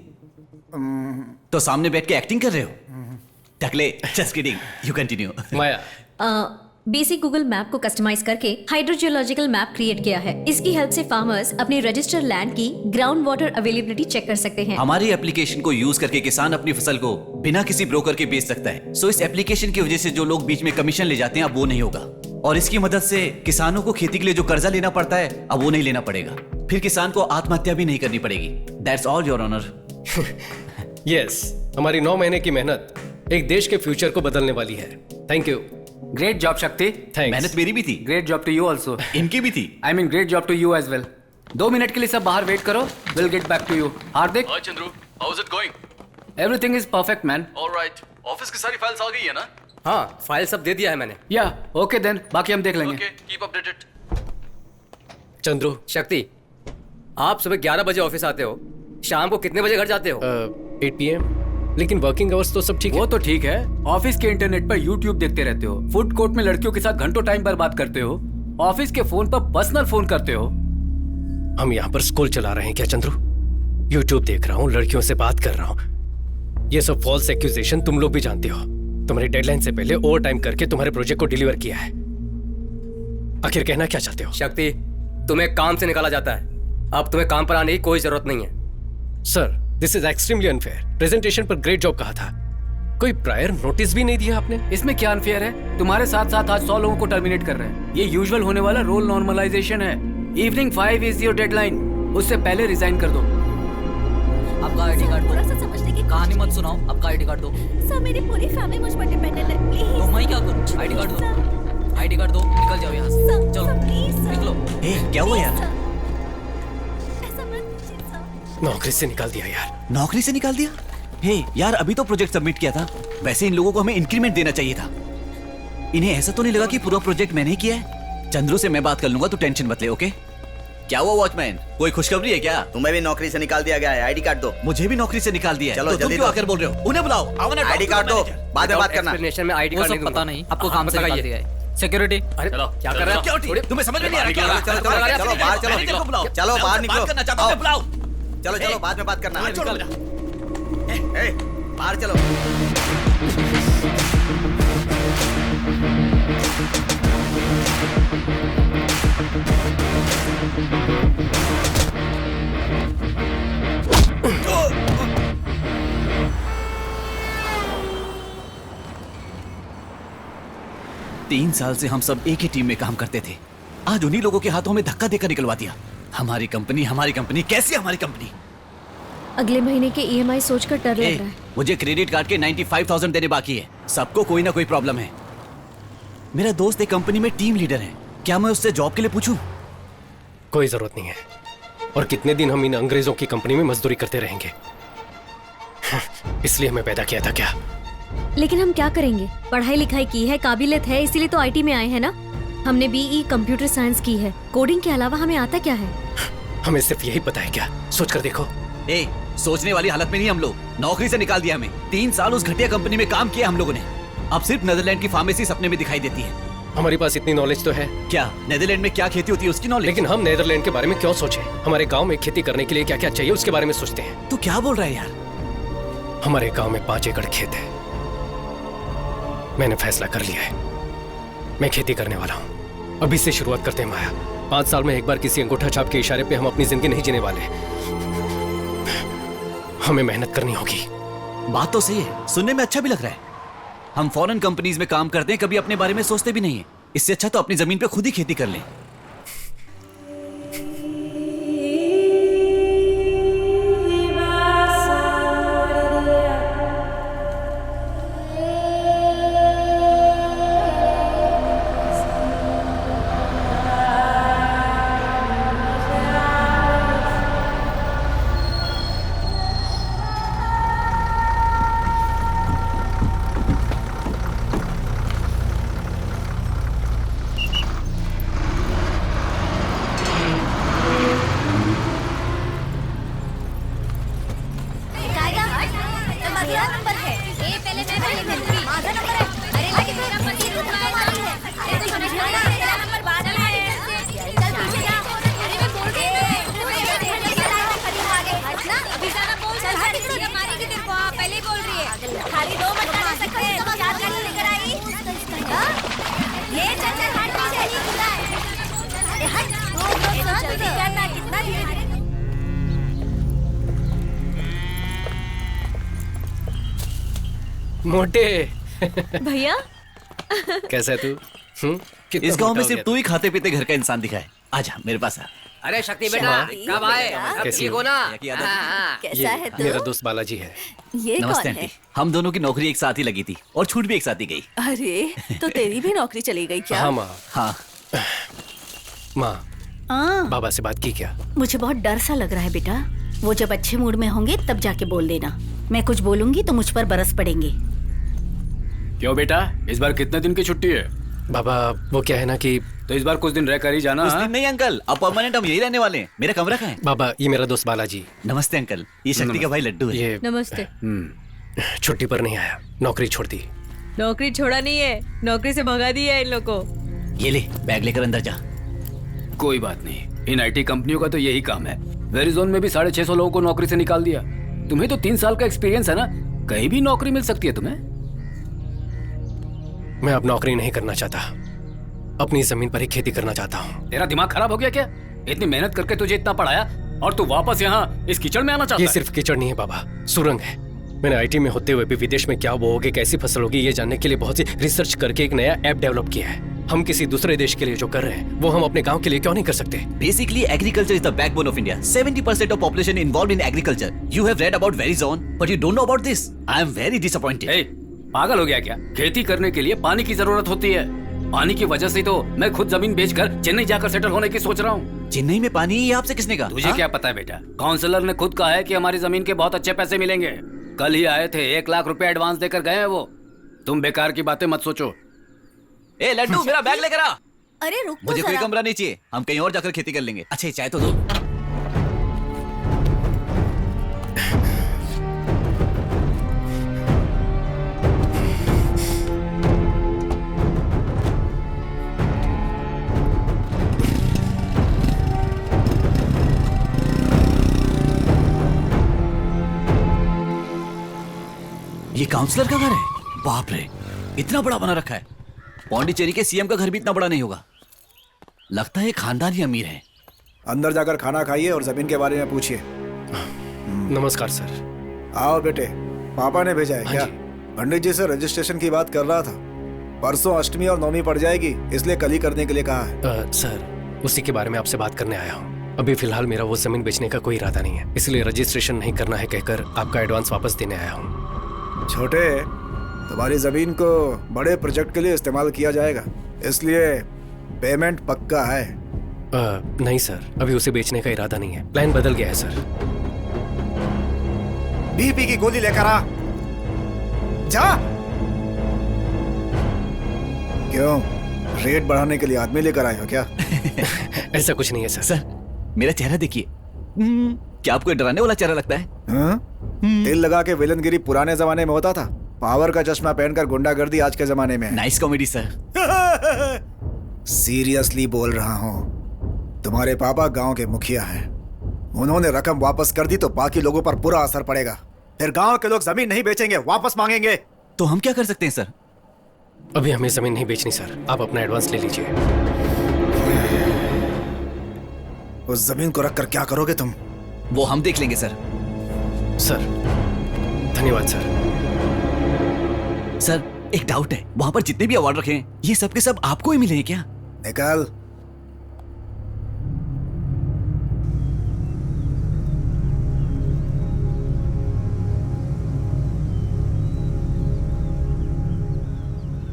तो सामने बैठ के एक्टिंग कर रहे हो? टकले, just kidding, you continue. Maya, basic Google map को कस्टमाइज करके हाइड्रोजियोलॉजिकल मैप क्रिएट किया है। इसकी हेल्प से फार्मर्स अपने रजिस्टर्ड लैंड की ग्राउंड वाटर अवेलेबिलिटी चेक कर सकते हैं। हमारी एप्लीकेशन को यूज करके किसान अपनी फसल को बिना किसी ब्रोकर के बेच सकता है। सो इस एप्लीकेशन की वजह से जो लोग बीच में कमीशन ले जाते हैं अब वो नहीं होगा, और इसकी मदद से किसानों को खेती के लिए जो कर्जा लेना पड़ता है अब वो नहीं लेना पड़ेगा। फिर किसान को आत्महत्या भी नहीं करनी पड़ेगी। That's all your honour. Yes, हमारी 9 महीने की मेहनत एक देश के फ्यूचर को बदलने वाली है। Thank you. ग्रेट जॉब शक्ति। मेहनत मेरी भी थी। Great job to you also. इनकी भी थी। I mean great job to you as well. 2 minute के लिए सब बाहर वेट करो, will get back to you. Hardik, hi Chandru, how is it going? Everything is perfect man. Alright, office की सारी फाइल्स आ गई है ना? हाँ, फाइल सब दे दिया है मैंने। या ओके देन, बाकी हम देख लेंगे। Okay, keep updated. चंद्रू, शक्ति, आप सुबह 11 बजे ऑफिस आते हो, शाम को कितने बजे घर जाते हो? 8 PM। लेकिन वर्किंग आवर्स तो सब ठीक है। वो तो ठीक है, ऑफिस के इंटरनेट पर यूट्यूब देखते रहते हो, फूड कोर्ट में लड़कियों के साथ घंटों टाइम बर्बाद करते हो, ऑफिस के फोन पर पर्सनल फोन करते हो। हम यहाँ पर स्कूल चला रहे हैं क्या चंद्रू? यूट्यूब देख रहा हूँ, लड़कियों से बात कर रहा हूँ। ये सब फॉल्स एक्यूजेशन तुम लोग भी जानते हो। तुम्हारी डेडलाइन से पहले ओवर टाइम करके तुम्हारे प्रोजेक्ट को डिलीवर किया है। आखिर कहना क्या चाहते हो? शक्ति, तुम्हें काम से निकाला जाता है, अब तुम्हें काम पर आने की कोई जरूरत नहीं है। Sir, this is extremely unfair. Presentation पर ग्रेट जॉब कहा था, कोई प्रायर नोटिस भी नहीं दिया आपने। इसमें क्या अनफेयर है? तुम्हारे साथ साथ आज 100 लोगों को टर्मिनेट कर रहे हैं। ये यूजुअल होने वाला रोल नॉर्मलाइजेशन है। इवनिंग 5 इज योर डेडलाइन, उससे पहले रिजाइन कर दो। आपका आईडी कार्ड दो। समझने की कहानी मत सुनाओ, आपका आईडी कार्ड दो। सर, मेरी पूरी फैमिली मुझ पर डिपेंडेंट है, प्लीज। तो मैं क्या करूं? आईडी कार्ड दो, आईडी कार्ड दो, निकल जाओ यहाँ से। चलो निकलो। क्या हुआ यार? नौकरी से निकाल दिया यार। नौकरी से निकाल दिया? हे यार, अभी तो प्रोजेक्ट सबमिट किया था। वैसे इन लोगों को हमें इंक्रीमेंट देना चाहिए था। इन्हें ऐसा तो नहीं लगा कि पूरा प्रोजेक्ट मैंने ही किया है? चंद्रू से मैं बात कर लूंगा, तू टेंशन मत ले। ओके? क्या हुआ वॉचमैन, कोई खुशखबरी है क्या? तुम्हें भी नौकरी से निकाल दिया गया है, आईडी कार्ड दो। मुझे भी नौकरी से निकाल दिया है। चलो तो तुम जल्दी क्यों दो। आकर बोल रहे हो? उन्हें बुलाओ। आईडी कार्ड दो, बाद में बात करना। एक्सप्लेनेशन में आईडी वो कार्ड सब पता नहीं, आपको काम से निकाल दिया है। सिक्योरिटी, अरे क्या कर रहे हो? सिक्योरिटी, तुम्हें समझ में नहीं आ रहा क्या? चलो चलो चलो चलो बाहर चलो, चलो बाहर निकलो। करना चाहता हूं, बुलाओ। चलो चलो बाद में बात करना। छोड़ो मेरा। बाहर चलो। तीन साल से हम सब एक ही टीम में काम करते थे। आज उन्हीं लोगों के हाथों में धक्का देकर निकलवा दिया। हमारी कंपनी कैसी हमारी कंपनी? अगले महीने के EMI सोचकर डर लग रहा है। मुझे क्रेडिट कार्ड के 95,000 देने बाकी है। सबको कोई ना कोई प्रॉब्लम है। मेरा दोस्त एक कंपनी में टीम लीडर है, क्या मैं उससे जॉब के लिए पूछूं? कोई जरूरत नहीं है। और कितने दिन हम इन अंग्रेजों की कंपनी में मजदूरी करते रहेंगे? इसलिए हमें पैदा किया था क्या? लेकिन हम क्या करेंगे? पढ़ाई लिखाई की है, काबिलियत है, इसीलिए तो IT में आए हैं ना। हमने BE कंप्यूटर साइंस की है। कोडिंग के अलावा हमें आता क्या है? हमें सिर्फ यही पता है क्या? सोच कर देखो। सोचने वाली हालत में नहीं हम लोग। नौकरी से निकाल दिया हमें। 3 साल उस घटिया कंपनी में काम किया हम लोगों ने। अब सिर्फ नेदरलैंड की फार्मेसी सपने में दिखाई देती है। हमारे पास इतनी नॉलेज तो है। क्या नेदरलैंड में क्या खेती होती है उसकी नॉलेज? लेकिन हम नेदरलैंड के बारे में क्यों सोचें? हमारे गांव में खेती करने के लिए क्या क्या चाहिए उसके बारे में सोचते हैं। तू क्या बोल रहा है यार? हमारे गांव में 5 एकड़ खेत है। मैंने फैसला कर लिया है, मैं खेती करने वाला हूँ। अभी से शुरुआत करते हैं माया। 5 साल में एक बार किसी अंगूठा छाप के इशारे पे हम अपनी जिंदगी नहीं जीने वाले। हमें मेहनत करनी होगी। बात तो सही है, सुनने में अच्छा भी लग रहा है। हम फॉरेन कंपनीज में काम करते हैं, कभी अपने बारे में सोचते भी नहीं है। इससे अच्छा तो अपनी जमीन पे खुद ही खेती कर लें। मोटे भैया कैसा है तू? इस गांव में सिर्फ तू ही खाते पीते घर का इंसान दिखा है। आजा मेरे पास आ। अरे शक्ति बेटा, कब आए? सब कैसी ठीक हो? हो ना? कैसा है तू? मेरा दोस्त बालाजी है। ये नमस्ते कौन है? आंटी। हम दोनों की नौकरी एक साथ ही लगी थी और छूट भी एक साथ ही गई। अरे तो तेरी भी नौकरी चली गई क्या? हाँ माँ। हाँ माँ, हाँ, बाबा से बात की क्या? मुझे बहुत डर सा लग रहा है बेटा। वो जब अच्छे मूड में होंगे तब जाके बोल देना। मैं कुछ बोलूंगी तो मुझ पर बरस पड़ेंगे। क्यों बेटा, इस बार कितने दिन की छुट्टी है? बाबा वो क्या है ना कि तो इस बार कुछ दिन रह कर ही जाना। कुछ दिन नहीं अंकल, अब परमानेंट हम यही रहने वाले हैं। मेरा कमरा कहाँ है? बाबा ये मेरा दोस्त बालाजी। नमस्ते अंकल, ये शक्ति का भाई लड्डू है। ये नमस्ते। छुट्टी पर नहीं आया, नौकरी छोड़ दी। नौकरी छोड़ा नहीं है, नौकरी से भगा दिया है इन लोग को। ये ले बैग लेकर अंदर जा। कोई बात नहीं, इन आईटी कंपनियों का तो यही काम है। वेरिजोन में भी 650 लोगों को नौकरी से निकाल दिया। तुम्हें तो 3 साल का एक्सपीरियंस है ना, कहीं भी नौकरी मिल सकती है तुम्हें। मैं अब नौकरी नहीं करना चाहता, अपनी जमीन पर ही खेती करना चाहता हूँ। तेरा दिमाग खराब हो गया क्या? इतनी मेहनत करके तुझे इतना पढ़ाया और तू वापस यहाँ इस कीचड़ में आना चाहता ये है? सिर्फ कीचड़ नहीं है बाबा, सुरंग है। मैंने आईटी में होते हुए भी विदेश में क्या बोओगे, कैसी फसल होगी, ये जानने के लिए बहुत सी रिसर्च करके एक नया ऐप डेवलप किया है। हम किसी दूसरे देश के लिए जो कर रहे हैं वो हम अपने गांव के लिए क्यों नहीं कर सकते? Basically, agriculture is the backbone of India. 70% of population involved in agriculture. You have read about Verizon, but you don't know about this. I am very disappointed. ए, पागल हो गया क्या? खेती करने के लिए पानी की जरूरत होती है। पानी की वजह से तो मैं खुद जमीन बेचकर चेन्नई जाकर सेटल होने की सोच रहा हूँ। चेन्नई में पानी, ये आपसे किसने कहा? तुझे क्या पता है बेटा? काउंसलर ने खुद कहा है कि हमारी जमीन के बहुत अच्छे पैसे मिलेंगे। कल ही आए थे, 1 लाख रुपए एडवांस देकर गए हैं वो। तुम बेकार की बातें मत सोचो। ए लड्डू, मेरा बैग लेकर आ। अरे रुक तो मुझे कोई जरा। कमरा नहीं चाहिए, हम कहीं और जाकर खेती कर लेंगे। अच्छा ये चाय तो दो। ये काउंसलर का घर है? बाप रे, इतना बड़ा बना रखा है। पौंडीचेरी के सीएम का घर भी इतना बड़ा नहीं होगा। लगता है खानदानी अमीर है। अंदर जाकर खाना खाइए और जमीन के बारे में पूछिए। नमस्कार सर। आओ बेटे, पापा ने भेजा है क्या? पंडित जी से रजिस्ट्रेशन की बात कर रहा था। परसों अष्टमी और नवमी पड़ जाएगी, इसलिए कल ही करने के लिए कहा है। सर उसी के बारे में आपसे बात करने आया हूँ। अभी फिलहाल मेरा वो जमीन बेचने का कोई इरादा नहीं है, इसलिए रजिस्ट्रेशन नहीं करना है कहकर आपका एडवांस वापस देने आया हूँ। छोटे, तुम्हारी जमीन को बड़े प्रोजेक्ट के लिए इस्तेमाल किया जाएगा, इसलिए पेमेंट पक्का है। नहीं सर, अभी उसे बेचने का इरादा नहीं है, प्लान बदल गया है सर। बीपी की गोली लेकर आ जा। क्यों, रेट बढ़ाने के लिए आदमी लेकर आए हो क्या? ऐसा कुछ नहीं है सर। सर मेरा चेहरा देखिए, क्या आपको डराने वाला चेहरा लगता है? तिल लगा के विलनगिरी पुराने जमाने में होता था, पावर का चश्मा पहनकर गुंडागर्दी आज के जमाने में। Nice comedy sir. सीरियसली बोल रहा हूँ, तुम्हारे पापा गांव के मुखिया हैं। उन्होंने रकम वापस कर दी तो बाकी लोगों पर बुरा असर पड़ेगा। फिर गांव के लोग जमीन नहीं बेचेंगे, वापस मांगेंगे। तो हम क्या कर सकते हैं सर? अभी हमें जमीन नहीं बेचनी सर, आप अपना एडवांस ले लीजिए। उस जमीन को रखकर क्या करोगे तुम? वो हम देख लेंगे सर। सर धन्यवाद सर। सर एक डाउट है, वहां पर जितने भी अवार्ड रखे हैं ये सब के सब आपको ही मिले हैं क्या? निकाल।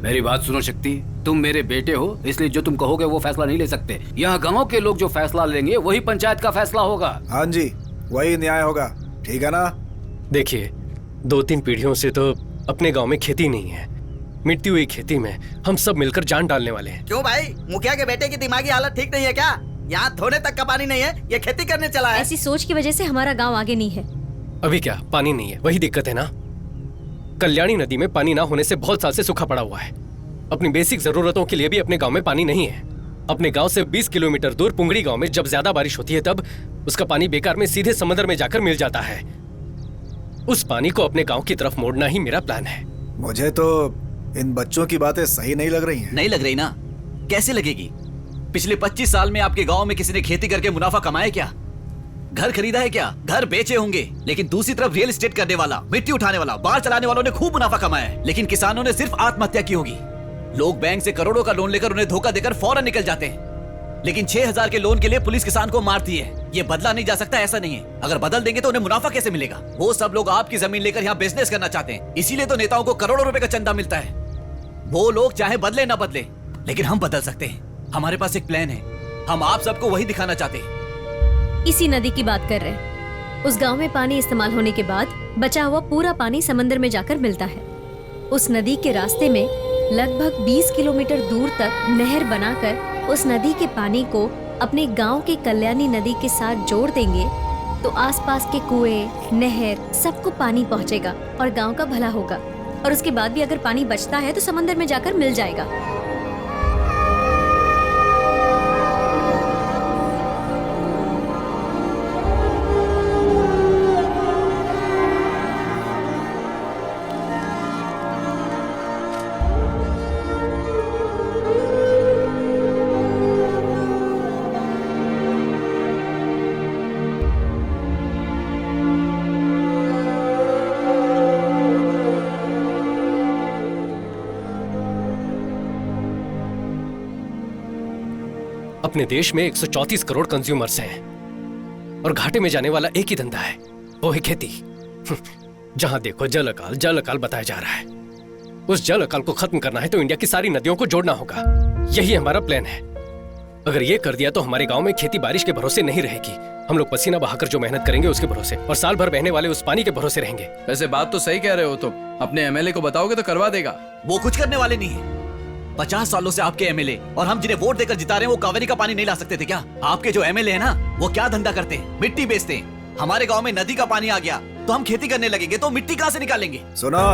मेरी बात सुनो शक्ति, तुम मेरे बेटे हो, इसलिए जो तुम कहोगे वो फैसला नहीं ले सकते। यहाँ गांव के लोग जो फैसला लेंगे वही पंचायत का फैसला होगा। हाँ जी, वही न्याय होगा, ठीक है ना? देखिए 2-3 पीढ़ियों से तो अपने गांव में खेती नहीं है। मिटती हुई खेती में हम सब मिलकर जान डालने वाले हैं। क्यों भाई, मुखिया के बेटे की दिमागी हालत ठीक नहीं है क्या? यहाँ धोने तक का पानी नहीं है, ये खेती करने चला है। ऐसी सोच की वजह से हमारा गांव आगे नहीं है। अभी क्या पानी नहीं है, वही दिक्कत है ना। कल्याणी नदी में पानी ना होने से बहुत साल से सूखा पड़ा हुआ है। अपनी बेसिक जरूरतों के लिए भी अपने गांव में पानी नहीं है। अपने गांव से 20 किलोमीटर दूर पुंगड़ी गांव में जब ज्यादा बारिश होती है तब उसका पानी बेकार में सीधे समंदर में जाकर मिल जाता है। उस पानी को अपने गांव की तरफ मोड़ना ही मेरा प्लान है। मुझे तो इन बच्चों की बातें सही नहीं लग रही हैं। नहीं लग रही ना? कैसे लगेगी? पिछले 25 साल में आपके गांव में किसी ने खेती करके मुनाफा कमाया क्या? घर खरीदा है क्या? घर बेचे होंगे, लेकिन दूसरी तरफ रियल एस्टेट करने वाला, मिट्टी उठाने वाला, बाढ़ चलाने वालों ने खूब मुनाफा कमाया है, लेकिन किसानों ने सिर्फ आत्महत्या की होगी। लोग बैंक से करोड़ों का लोन लेकर उन्हें धोखा देकर फौरन निकल जाते हैं, लेकिन 6,000 के लोन के लिए पुलिस किसान को मारती है। ये बदला नहीं जा सकता, ऐसा नहीं है। अगर बदल देंगे तो उन्हें मुनाफा कैसे मिलेगा? वो सब लोग आपकी जमीन लेकर यहाँ बिजनेस करना चाहते हैं, इसीलिए तो नेताओं को करोड़ों रुपए का चंदा मिलता है। वो लोग चाहे बदले ना बदले, लेकिन हम बदल सकते हैं। हमारे पास एक प्लान है, हम आप सबको वही दिखाना चाहते हैं। इसी नदी की बात कर रहे हैं। उस गांव में पानी इस्तेमाल होने के बाद बचा हुआ पूरा पानी समंदर में जाकर मिलता है। उस नदी के रास्ते में लगभग 20 किलोमीटर दूर तक नहर बनाकर उस नदी के पानी को अपने गांव के कल्याणी नदी के साथ जोड़ देंगे तो आसपास के कुएं, नहर सबको पानी पहुंचेगा और गांव का भला होगा। और उसके बाद भी अगर पानी बचता है तो समंदर में जाकर मिल जाएगा। अपने देश में 134 करोड़ कंज्यूमर्स हैं और घाटे में जाने वाला एक ही धंधा है, वो है खेती। जहां देखो जल अकाल बताया जा रहा है। उस जल अकाल को खत्म करना है तो इंडिया की सारी नदियों को जोड़ना होगा। यही हमारा प्लान है। अगर ये कर दिया तो हमारे गांव में खेती बारिश के भरोसे नहीं रहेगी। हम लोग पसीना बहाकर जो मेहनत करेंगे उसके भरोसे, और साल भर बहने वाले उस पानी के भरोसे रहेंगे। वैसे बात तो सही कह रहे हो तुम। अपने एमएलए को बताओगे तो करवा देगा। वो कुछ करने वाले नहीं है। 50 सालों से आपके एमएलए और हम जिन्हें वोट देकर जिता रहे हैं वो कावेरी का पानी नहीं ला सकते थे क्या? आपके जो एमएलए है ना, वो क्या धंधा करते हैं? मिट्टी बेचते हैं। हमारे गांव में नदी का पानी आ गया तो हम खेती करने लगेंगे, तो मिट्टी कहां से निकालेंगे? सुनो,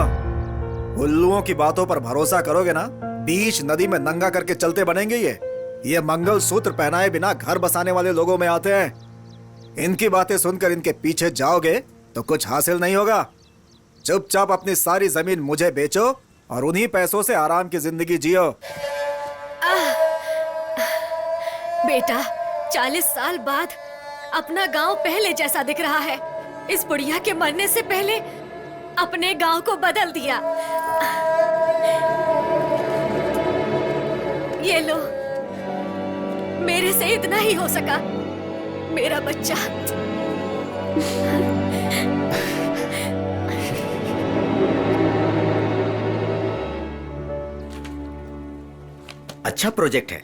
उल्लुओं की बातों पर भरोसा करोगे ना, बीच नदी में नंगा करके चलते बनेंगे। ये मंगल सूत्र पहनाए बिना घर बसाने वाले लोगों में आते हैं। इनकी बातें सुनकर इनके पीछे जाओगे तो कुछ हासिल नहीं होगा। चुपचाप अपनी सारी जमीन मुझे बेचो और उन्हीं पैसों से आराम की जिंदगी जियो। बेटा, 40 साल बाद अपना गांव पहले जैसा दिख रहा है। इस बुढ़िया के मरने से पहले अपने गांव को बदल दिया। ये लो, मेरे से इतना ही हो सका। मेरा बच्चा। अच्छा प्रोजेक्ट है।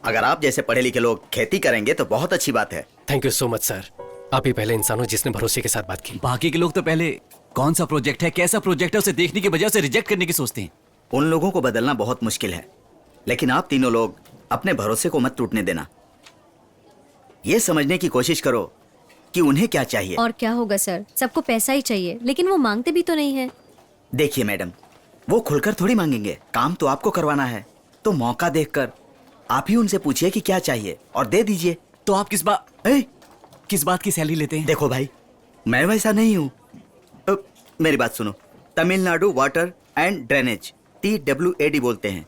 अगर आप जैसे पढ़े लिखे लोग खेती करेंगे तो बहुत अच्छी बात है। Thank you so much sir. आप ही पहले इंसान हो जिसने भरोसे के साथ बात की। बाकी के लोग तो पहले कौन सा प्रोजेक्ट है, कैसा प्रोजेक्ट है, उसे देखने की बजाय उसे रिजेक्ट करने की सोचते हैं। उन लोगों को बदलना बहुत मुश्किल है, लेकिन आप तीनों लोग अपने भरोसे को मत टूटने देना। ये समझने की कोशिश करो कि उन्हें क्या चाहिए। और क्या होगा सर, सबको पैसा ही चाहिए, लेकिन वो मांगते भी तो नहीं है। देखिए मैडम, वो खुलकर थोड़ी मांगेंगे। काम तो आपको करवाना है, तो मौका देखकर आप ही उनसे पूछिए कि क्या चाहिए और दे दीजिए। तो आप किस बात की सैलरी लेते हैं? देखो भाई, मैं वैसा नहीं हूँ। मेरी बात सुनो। Tamil Nadu water and drainage, TWAD बोलते हैं।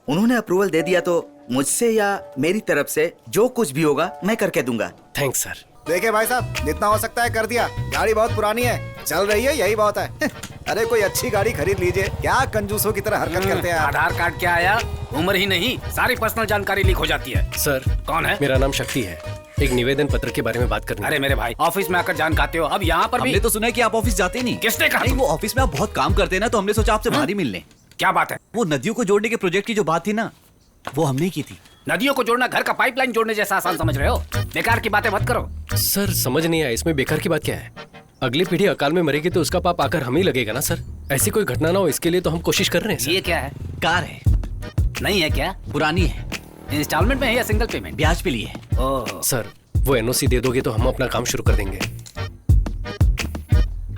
उन्होंने अप्रूवल दे दिया तो मुझसे या मेरी तरफ से जो कुछ भी होगा मैं करके दूंगा। Thanks sir. देखिए भाई साहब, जितना हो सकता है कर दिया। गाड़ी बहुत पुरानी है, चल रही है, यही बहुत है। अरे कोई अच्छी गाड़ी खरीद लीजिए। क्या कंजूसों की तरह हरकत करते हैं। आधार कार्ड क्या आया? उम्र ही नहीं, सारी पर्सनल जानकारी लीक हो जाती है। सर कौन है? मेरा नाम शक्ति है। एक निवेदन पत्र के बारे में बात करनी। अरे मेरे भाई, ऑफिस में आकर जान खाते हो, अब यहाँ पर भी। हमने तो सुना है कि आप ऑफिस जाते नहीं। किसने कहा? नहीं, वो ऑफिस में आप बहुत काम करते हैं ना, तो हमने सोचा आपसे बाहर ही मिल लें। क्या बात है? वो नदियों को जोड़ने के प्रोजेक्ट की जो बात थी ना, वो हमने की थी। नदियों को जोड़ना घर का पाइपलाइन जोड़ने जैसा आसान समझ रहे हो? बेकार की बातें मत करो। सर समझ नहीं आया, इसमें बेकार की बात क्या है? अगली पीढ़ी अकाल में मरेगी तो उसका पाप आकर हम ही लगेगा ना सर। ऐसी कोई घटना ना हो, इसके लिए तो हम कोशिश कर रहे हैं सर। ये क्या है? कार है। नहीं है क्या? पुरानी है। इंस्टॉलमेंट में है या सिंगल पेमेंट? ब्याज पे लिए है। ओह सर, वो NOC दे दोगे तो हम अपना काम शुरू कर देंगे।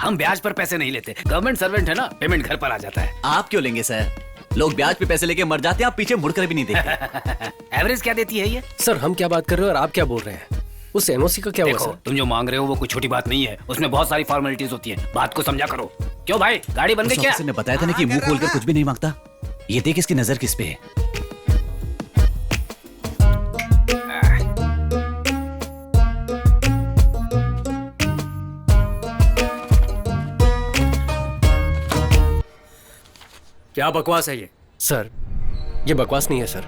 हम ब्याज पर पैसे नहीं लेते, गवर्नमेंट सर्वेंट है ना, पेमेंट घर पर आ जाता है। आप क्यों लेंगे सर? लोग ब्याज पे पैसे लेके मर जाते हैं, आप पीछे मुड़कर भी नहीं देखते। एवरेज क्या देती है ये? सर हम क्या बात कर रहे हो और आप क्या बोल रहे हैं? उस NOC का क्या हुआ सर? तुम जो मांग रहे हो वो कोई छोटी बात नहीं है, उसमें बहुत सारी फॉर्मेलिटीज होती है। बात को समझा करो। क्यों भाई, गाड़ी बन गई क्या? ने बताया था ना कि मुंह खोलकर कुछ भी नहीं मांगता। ये देख इसकी नजर किस पे है। क्या बकवास है ये? सर ये बकवास नहीं है सर।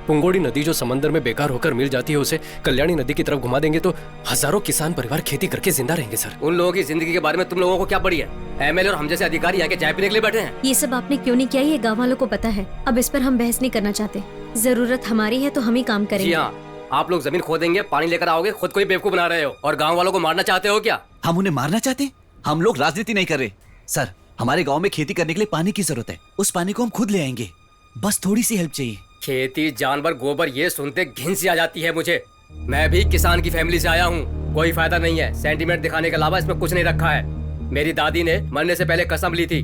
पुंगोड़ी नदी जो समंदर में बेकार होकर मिल जाती है, उसे कल्याणी नदी की तरफ घुमा देंगे तो हजारों किसान परिवार खेती करके जिंदा रहेंगे सर। उन लोगों की जिंदगी के बारे में तुम लोगों को क्या पड़ी है? एमएलए और हम जैसे अधिकारी आके चाय पीने के लिए बैठे हैं। ये सब आपने क्यों नहीं किया ये गाँव वालों को पता है। अब इस पर हम बहस नहीं करना चाहते। जरूरत हमारी है तो हम ही काम जी करेंगे। हाँ, आप लोग जमीन खोदेंगे, पानी लेकर आओगे, खुद को ही बेवकूफ बना रहे हो और गाँव वालों को मारना चाहते हो क्या? हम उन्हें मारना चाहते हैं? हम लोग राजनीति नहीं कर रहे सर। हमारे गांव में खेती करने के लिए पानी की जरूरत है। उस पानी को हम खुद ले आएंगे, बस थोड़ी सी हेल्प चाहिए। खेती, जानवर, गोबर, ये सुनते घिन सी आ जाती है मुझे। मैं भी किसान की फैमिली से आया हूँ। कोई फायदा नहीं है, सेंटीमेंट दिखाने के अलावा इसमें कुछ नहीं रखा है। मेरी दादी ने मरने से पहले कसम ली थी,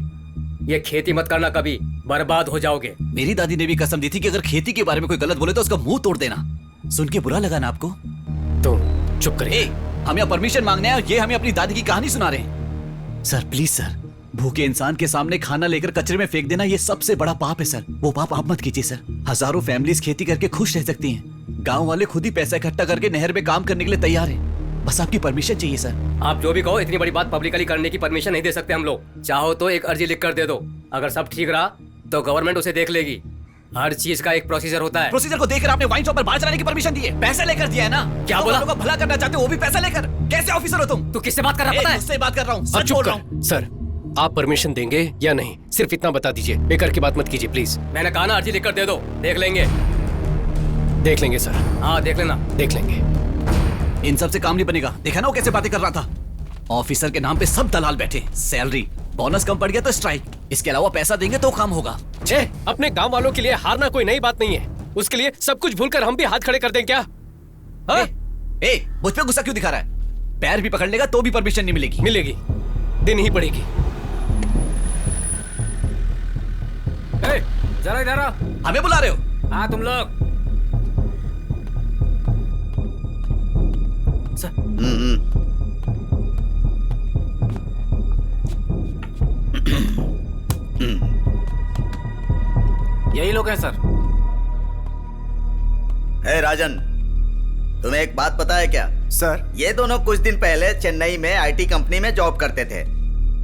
ये खेती मत करना, कभी बर्बाद हो जाओगे। मेरी दादी ने भी कसम दी थी कि अगर खेती के बारे में कोई गलत बोले तो उसका मुंह तोड़ देना। सुन के बुरा लगा ना आपको? तो चुप करिए। हम यहाँ परमिशन मांगने हैं और ये हमें अपनी दादी की कहानी सुना रहे हैं। सर प्लीज सर, भूखे इंसान के सामने खाना लेकर कचरे में फेंक देना ये सबसे बड़ा पाप है सर। वो पाप आप मत कीजिए सर। हजारों फैमिलीज खेती करके खुश रह सकती हैं। गांव वाले खुद ही पैसा इकट्ठा करके नहर में काम करने के लिए तैयार हैं। बस आपकी परमिशन चाहिए सर। आप जो भी कहो, इतनी बड़ी बात पब्लिकली करने की परमिशन नहीं दे सकते हम लोग। चाहो तो एक अर्जी लिख कर दे दो, अगर सब ठीक रहा तो गवर्नमेंट उसे देख लेगी। हर चीज का एक प्रोसीजर होता है। प्रोसीजर को देखकर आपने वाइन शॉप पर बाहर चलाने की परमिशन दी है, पैसा लेकर दिया है ना? क्या बोला? लोगों का भला करना चाहते हो, वो भी पैसा लेकर। कैसे ऑफिसर हो तुम? तू किससे बात कर रहा पता है? मुझसे बात कर रहा हूँ, अब सच चुप बोल रहा कर। हूँ। सर आप परमिशन देंगे या नहीं, सिर्फ इतना बता दीजिए। बेकार की बात मत कीजिए प्लीज। मैंने कहा ना, अर्जी लिख कर दे दो, देख लेंगे। देख लेंगे सर। हाँ देख लेना। देख लेंगे। इन सब से काम नहीं बनेगा। देखा ना वो कैसे बातें कर रहा था। ऑफिसर के नाम पे सब दलाल बैठे। सैलरी, बोनस कम पड़ गया तो स्ट्राइक, इसके अलावा पैसा देंगे तो काम होगा। अपने गांव वालों के लिए हारना कोई नई बात नहीं है। उसके लिए सब कुछ भूलकर हम भी हाथ खड़े कर दें क्या? मुझ पे गुस्सा क्यों दिखा रहा है? पैर भी पकड़ लेगा तो भी परमिशन नहीं मिलेगी। मिलेगी, देनी ही पड़ेगी। जरा इधर आओ। हमें बुला रहे हो? हाँ तुम लोग। यही लोग हैं सर। हे राजन, तुम्हें एक बात पता है क्या? सर, ये दोनों कुछ दिन पहले चेन्नई में आईटी कंपनी में जॉब करते थे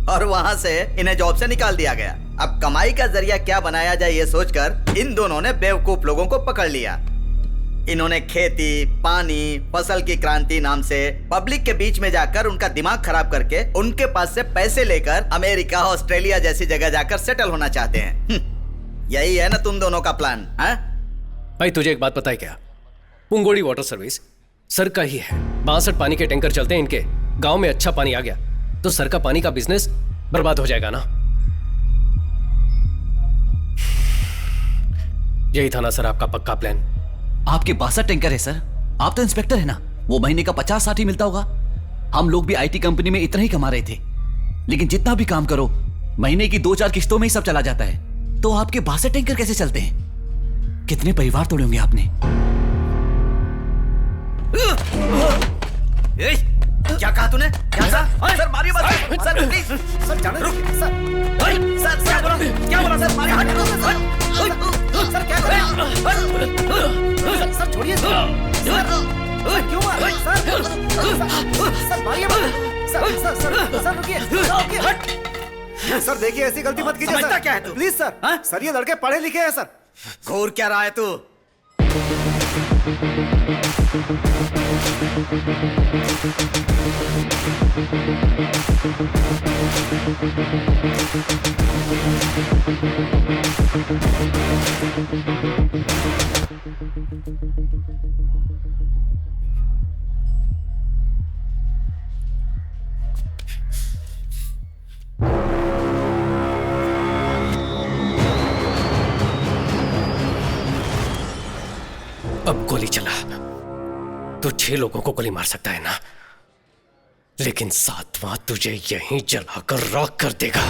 और वहां से इन्हें जॉब से निकाल दिया गया। अब कमाई का जरिया क्या बनाया जाए ये सोचकर इन दोनों ने बेवकूफ लोगों को पकड़ लिया। इन्होंने खेती, पानी, फसल की क्रांति नाम से पब्लिक के बीच में जाकर उनका दिमाग खराब करके उनके पास से पैसे लेकर अमेरिका, ऑस्ट्रेलिया जैसी जगह जाकर सेटल होना चाहते हैं। यही है ना तुम दोनों का प्लान? भाई तुझे एक बात पता है क्या? पुंगोड़ी वाटर सर्विस सर का ही है। 62 पानी के टैंकर चलते हैं इनके। गांव में अच्छा पानी आ गया तो सर का पानी का बिजनेस बर्बाद हो जाएगा ना। यही था ना सर आपका पक्का प्लान? आपके 62 टैंकर है सर। आप तो इंस्पेक्टर है ना, वो महीने का 50-60 ही मिलता होगा। हम लोग भी आईटी कंपनी में इतना ही कमा रहे थे, लेकिन जितना भी काम करो महीने की 2-4 किस्तों में ही सब चला जाता है। तो आपके 62 टैंकर कैसे चलते हैं? कितने परिवार तोड़े होंगे आपने? क्या कहा तूने? क्या कहा? सर मारिए मत। Sir please. सर जाने रुक। सर क्या बोला? क्या बोला सर? मारिए मत। सर क्या कर रहे हैं? सर छोड़िए। सर क्यों मार रहे हैं? सर मारिए मत। सर रुकिए। सर देखिए, ऐसी गलती मत कीजिए। समझता क्या है तू? Please sir. सर ये लड़के पढ़े लिखे हैं सर। घूर क्या रहा है तू? अब गोली चला तो 6 लोगों को गोली मार सकता है ना, लेकिन 7वां तुझे यहीं जलाकर राख कर देगा।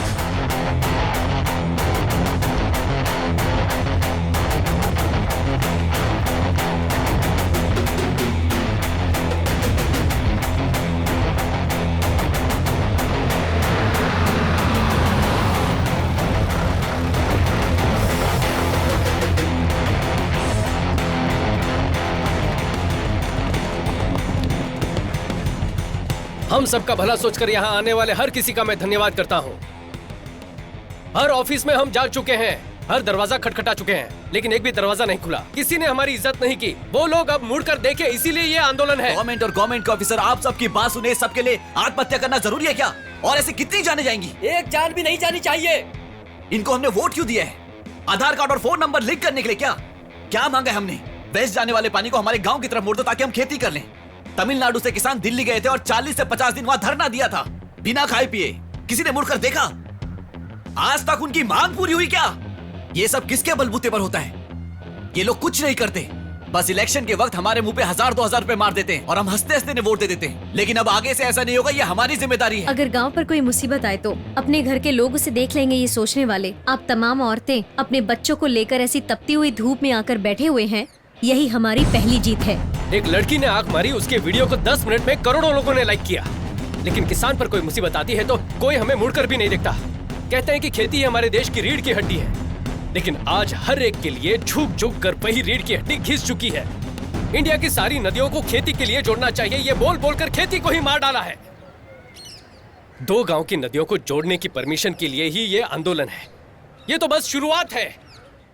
हम सबका भला सोचकर यहाँ आने वाले हर किसी का मैं धन्यवाद करता हूँ। हर ऑफिस में हम जा चुके हैं, हर दरवाजा खटखटा चुके हैं, लेकिन एक भी दरवाजा नहीं खुला। किसी ने हमारी इज्जत नहीं की। वो लोग अब मुड़कर देखे, इसीलिए ये आंदोलन है। गवर्नमेंट और गवर्नमेंट के ऑफिसर आप सबकी बात सुने, सबके लिए आत्महत्या करना जरूरी है क्या? और ऐसे कितनी जाने जाएंगी? एक जान भी नहीं जानी चाहिए। इनको हमने वोट क्यों दिया है? आधार कार्ड और फोन नंबर लिंक करने के लिए क्या? क्या मांगा है हमने? वेस्ट जाने वाले पानी को हमारे गांव की तरफ मोड़ दो ताकि हम खेती कर लें। तमिलनाडु से किसान दिल्ली गए थे और 40 से 50 दिन वहां धरना दिया था, बिना खाए पिए। किसी ने मुड़कर देखा? आज तक उनकी मांग पूरी हुई क्या? ये सब किसके बलबूते पर होता है? ये लोग कुछ नहीं करते, बस इलेक्शन के वक्त हमारे मुंह पे 1000-2000 रुपए मार देते हैं और हम हंसते हंसते ने वोट दे देते हैं। लेकिन अब आगे से ऐसा नहीं होगा, ये हमारी जिम्मेदारी है। अगर गांव पर कोई मुसीबत आए तो अपने घर के लोग उसे देख लेंगे, ये सोचने वाले आप तमाम औरतें अपने बच्चों को लेकर ऐसी तपती हुई धूप में आकर बैठे हुए हैं, यही हमारी पहली जीत है। एक लड़की ने आंख मारी, उसके वीडियो को 10 मिनट में करोड़ों लोगों ने लाइक किया। लेकिन किसान पर कोई मुसीबत आती है तो कोई हमें मुड़कर भी नहीं देखता। कहते हैं कि खेती हमारे देश की रीढ़ की हड्डी है, लेकिन आज हर एक के लिए झुक झुक कर वही रीढ़ की हड्डी घिस चुकी है। इंडिया की सारी नदियों को खेती के लिए जोड़ना चाहिए, ये बोल बोलकर खेती को ही मार डाला है। 2 गांव की नदियों को जोड़ने की परमिशन के लिए ही ये आंदोलन है। ये तो बस शुरुआत है।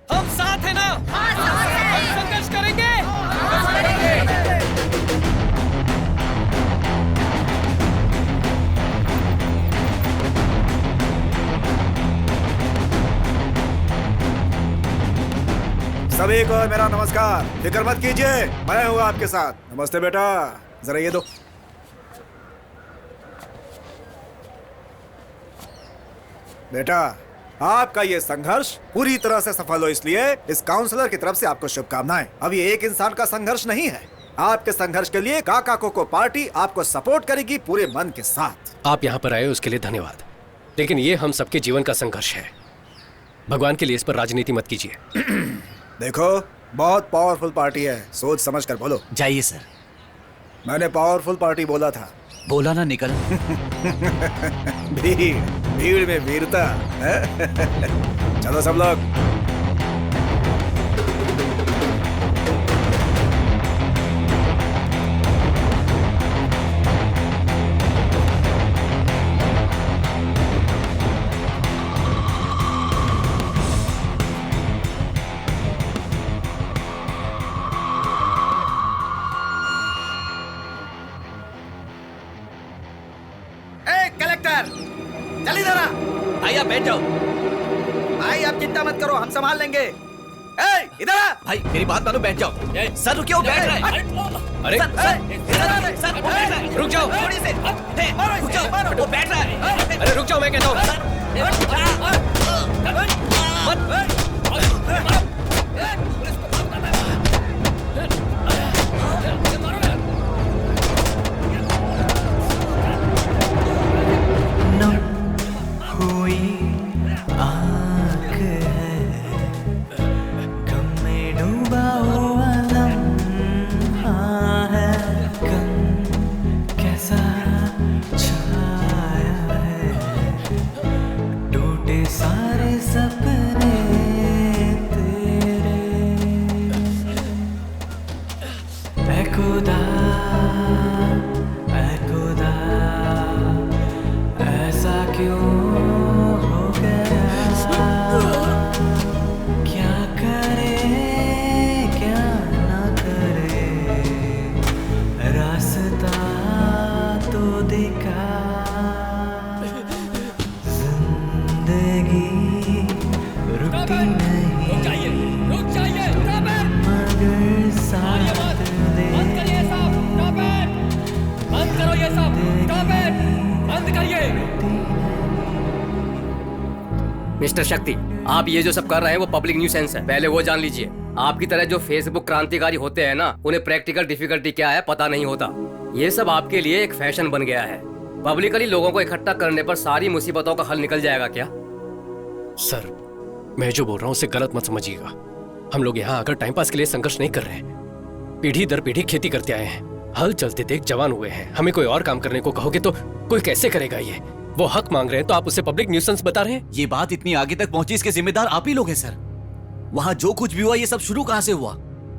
हम साथ हैं ना? हम संघर्ष करेंगे। सभी को मेरा नमस्कार। फिक्र मत कीजिए, मैं हूँ आपके साथ। नमस्ते बेटा, जरा ये दो। बेटा, आपका ये संघर्ष पूरी तरह से सफल हो, इसलिए इस काउंसलर की तरफ से आपको शुभकामनाएं। अब ये एक इंसान का संघर्ष नहीं है। आपके संघर्ष के लिए काका कोको पार्टी आपको सपोर्ट करेगी पूरे मन के साथ। आप यहाँ पर आए उसके लिए धन्यवाद, लेकिन ये हम सबके जीवन का संघर्ष है। भगवान के लिए इस पर राजनीति मत कीजिए। देखो, बहुत पावरफुल पार्टी है, सोच समझ कर बोलो। जाइए सर। मैंने पावरफुल पार्टी बोला था। बोला ना निकल। भीड़ में वीरता। चलो सब लोग। चल इधर आ। भाई आप बैठ जाओ। भाई आप चिंता मत करो, हम संभाल लेंगे। इधर आ। भाई मेरी बात मानो, बैठ जाओ। सर रुकिए, वो बैठ रहा है। अरे सर वो बैठ रहा है। रुक जाओ, थोड़ी से रुक जाओ, वो बैठ रहा है। अरे रुक जाओ, मैं कहता हूँ। मिस्टर शक्ति, आप ये जो सब कर रहे हैं वो पब्लिक न्यूसेंस है, पहले वो जान लीजिए। आपकी तरह जो फेसबुक क्रांतिकारी होते हैं ना, उन्हें प्रैक्टिकल डिफिकल्टी क्या है पता नहीं होता। ये सब आपके लिए एक फैशन बन गया है। पब्लिकली लोगों को इकट्ठा करने पर सारी मुसीबतों का हल निकल जाएगा क्या? सर, मैं जो बोल रहा हूँ उसे गलत मत समझिएगा। हम लोग यहाँ आकर टाइम पास के लिए संघर्ष नहीं कर रहे हैं। पीढ़ी दर पीढ़ी खेती करते आए हैं, हल चलते देख जवान हुए हैं। हमें कोई और काम करने को कहोगे तो कोई कैसे करेगा? ये वो हक मांग रहे हैं तो आप उसे पब्लिक न्यूसेंस बता रहे हैं। ये बात इतनी आगे तक पहुंची, इसके जिम्मेदार आप ही लोग हैं सर। वहां जो कुछ भी हुआ, ये सब शुरू कहां से हुआ?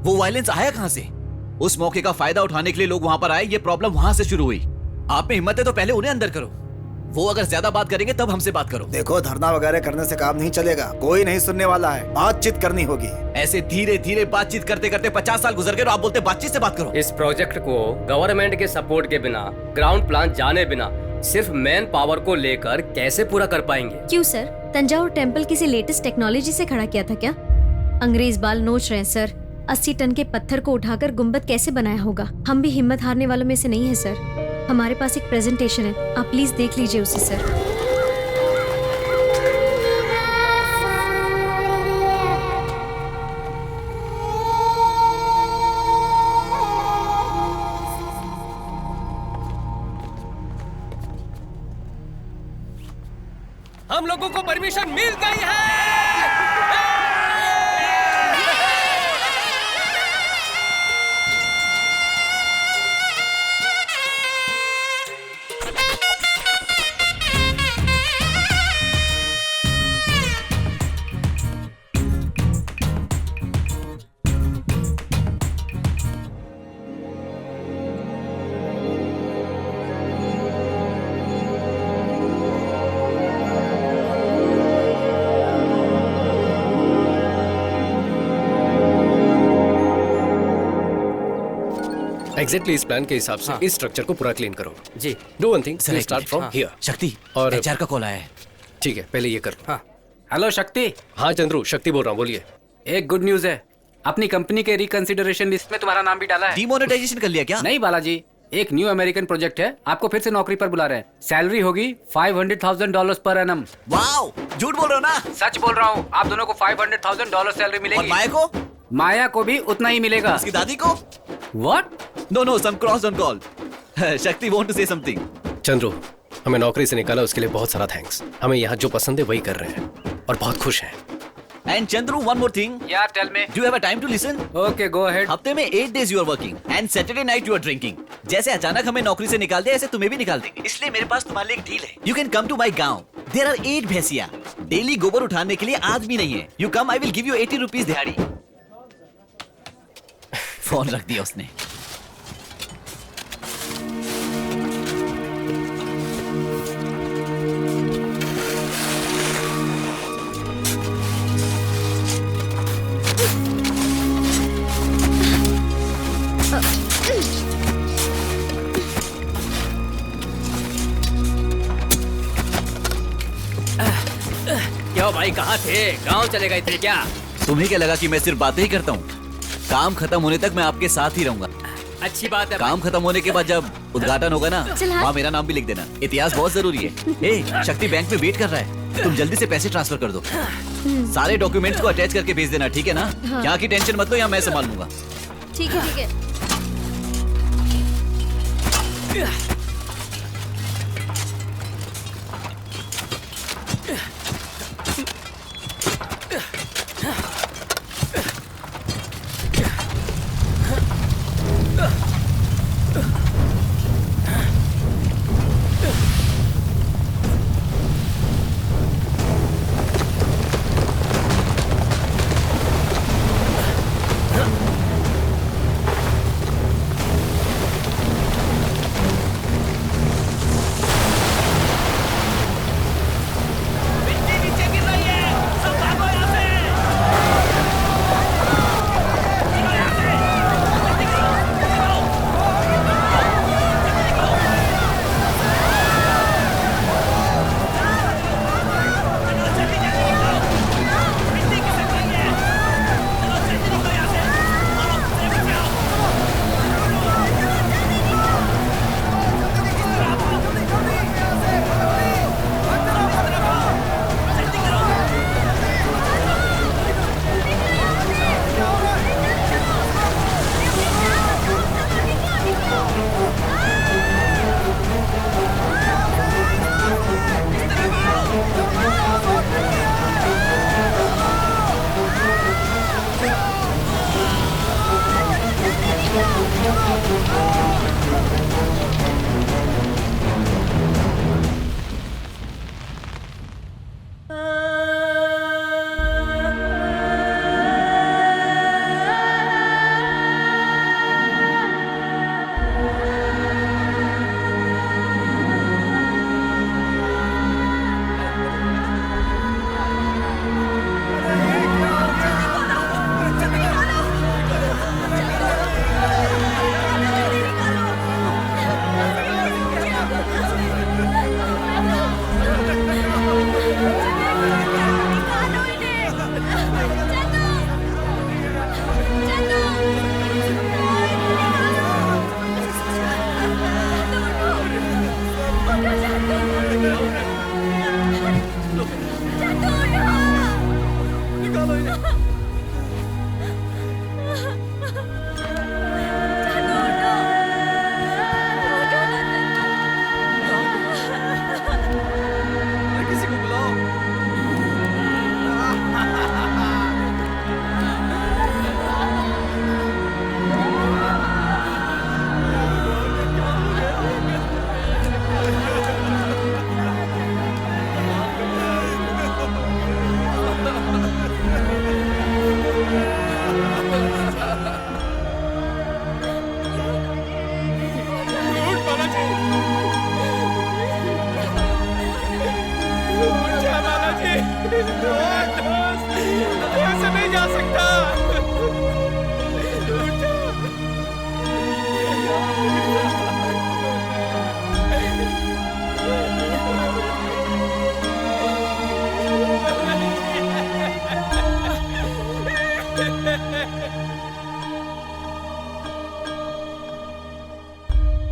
वो वायलेंस आया कहां से? उस मौके का फायदा उठाने के लिए लोग वहां पर आए, ये प्रॉब्लम वहां से शुरू हुई। आप में हिम्मत है तो पहले उन्हें अंदर करो। वो अगर ज्यादा बात करेंगे तब हमसे बात करो। देखो, धरना वगैरह करने से काम नहीं चलेगा, कोई नहीं सुनने वाला है, बातचीत करनी होगी। ऐसे धीरे धीरे बातचीत करते करते 50 साल गुजर गए और आप बोलते बातचीत से बात करो। इस प्रोजेक्ट को गवर्नमेंट के सपोर्ट के बिना, ग्राउंड प्लान जाने बिना, सिर्फ मैन पावर को लेकर कैसे पूरा कर पाएंगे? क्यों सर, तंजावुर टेम्पल किसी लेटेस्ट टेक्नोलॉजी से खड़ा किया था क्या? अंग्रेज बाल नोच रहे हैं सर। 80 टन के पत्थर को उठाकर गुम्बद कैसे बनाया होगा? हम भी हिम्मत हारने वालों में से नहीं है सर। हमारे पास एक प्रेजेंटेशन है, आप प्लीज देख लीजिए उसे सर। हम लोगों को परमिशन मिल गई है। एग्जैक्टली इस प्लान के हिसाब से इस स्ट्रक्चर को पूरा क्लीन करो। जी। Do one thing, start from here. Shakti, और एचआर का कॉल आया है। ठीक है, पहले ये कर लो। हाँ। हेलो शक्ति। हाँ चंद्रू, शक्ति बोल रहा हूँ, बोलिए। एक गुड न्यूज है, अपनी कंपनी के रिकंसिडरेशन लिस्ट में तुम्हारा नाम भी डाला है। डिमोनेटाइजेशन कर लिया क्या? नहीं बालाजी, एक न्यू अमेरिकन प्रोजेक्ट है, आपको फिर से नौकरी पर बुला रहे हैं। सैलरी होगी $500,000 पर एनम। वाओ, झूठ बोल रहे हो ना? सच बोल रहा हूँ, आप दोनों को $500,000 सैलरी मिलेगी। और माया को? माया को भी उतना ही मिलेगा। उसकी दादी को? What? No, some cross on call. शक्ति want to say something. Chandru, हमें नौकरी से निकाला उसके लिए बहुत सारा थैंक्स। हमें यहाँ जो पसंद है वही कर रहे हैं और बहुत खुश हैं। And Chandru, one more thing. Yeah, tell me. Do you have a time to listen? Okay, go ahead. हफ्ते में 8 days you are working and Saturday night you are drinking. जैसे अचानक हमें नौकरी से निकाल दिया, ऐसे तुम्हें भी निकाल देंगे। इसलिए मेरे पास तुम्हारे लिए एक डील है। You can come to my गांव. There are 8 भैंसिया। डेली गोबर उठाने के लिए आदमी नहीं है। You come, I will give you 80 rupees दिहाड़ी। फोन रख दिया उसने। क्यों भाई, कहाँ थे? गांव चले गए थे क्या? तुम्हें क्या लगा कि मैं सिर्फ बातें ही करता हूँ? काम खत्म होने तक मैं आपके साथ ही रहूंगा। अच्छी बात है। काम खत्म होने के बाद जब उद्घाटन होगा ना, वहाँ मेरा नाम भी लिख देना। इतिहास बहुत जरूरी है। ए, शक्ति बैंक में वेट कर रहा है, तुम जल्दी से पैसे ट्रांसफर कर दो। सारे डॉक्यूमेंट्स को अटैच करके भेज देना, ठीक है ना? यहाँ की टेंशन मत लो, यहाँ मैं संभाल लूंगा। ठीक है, ठीक है।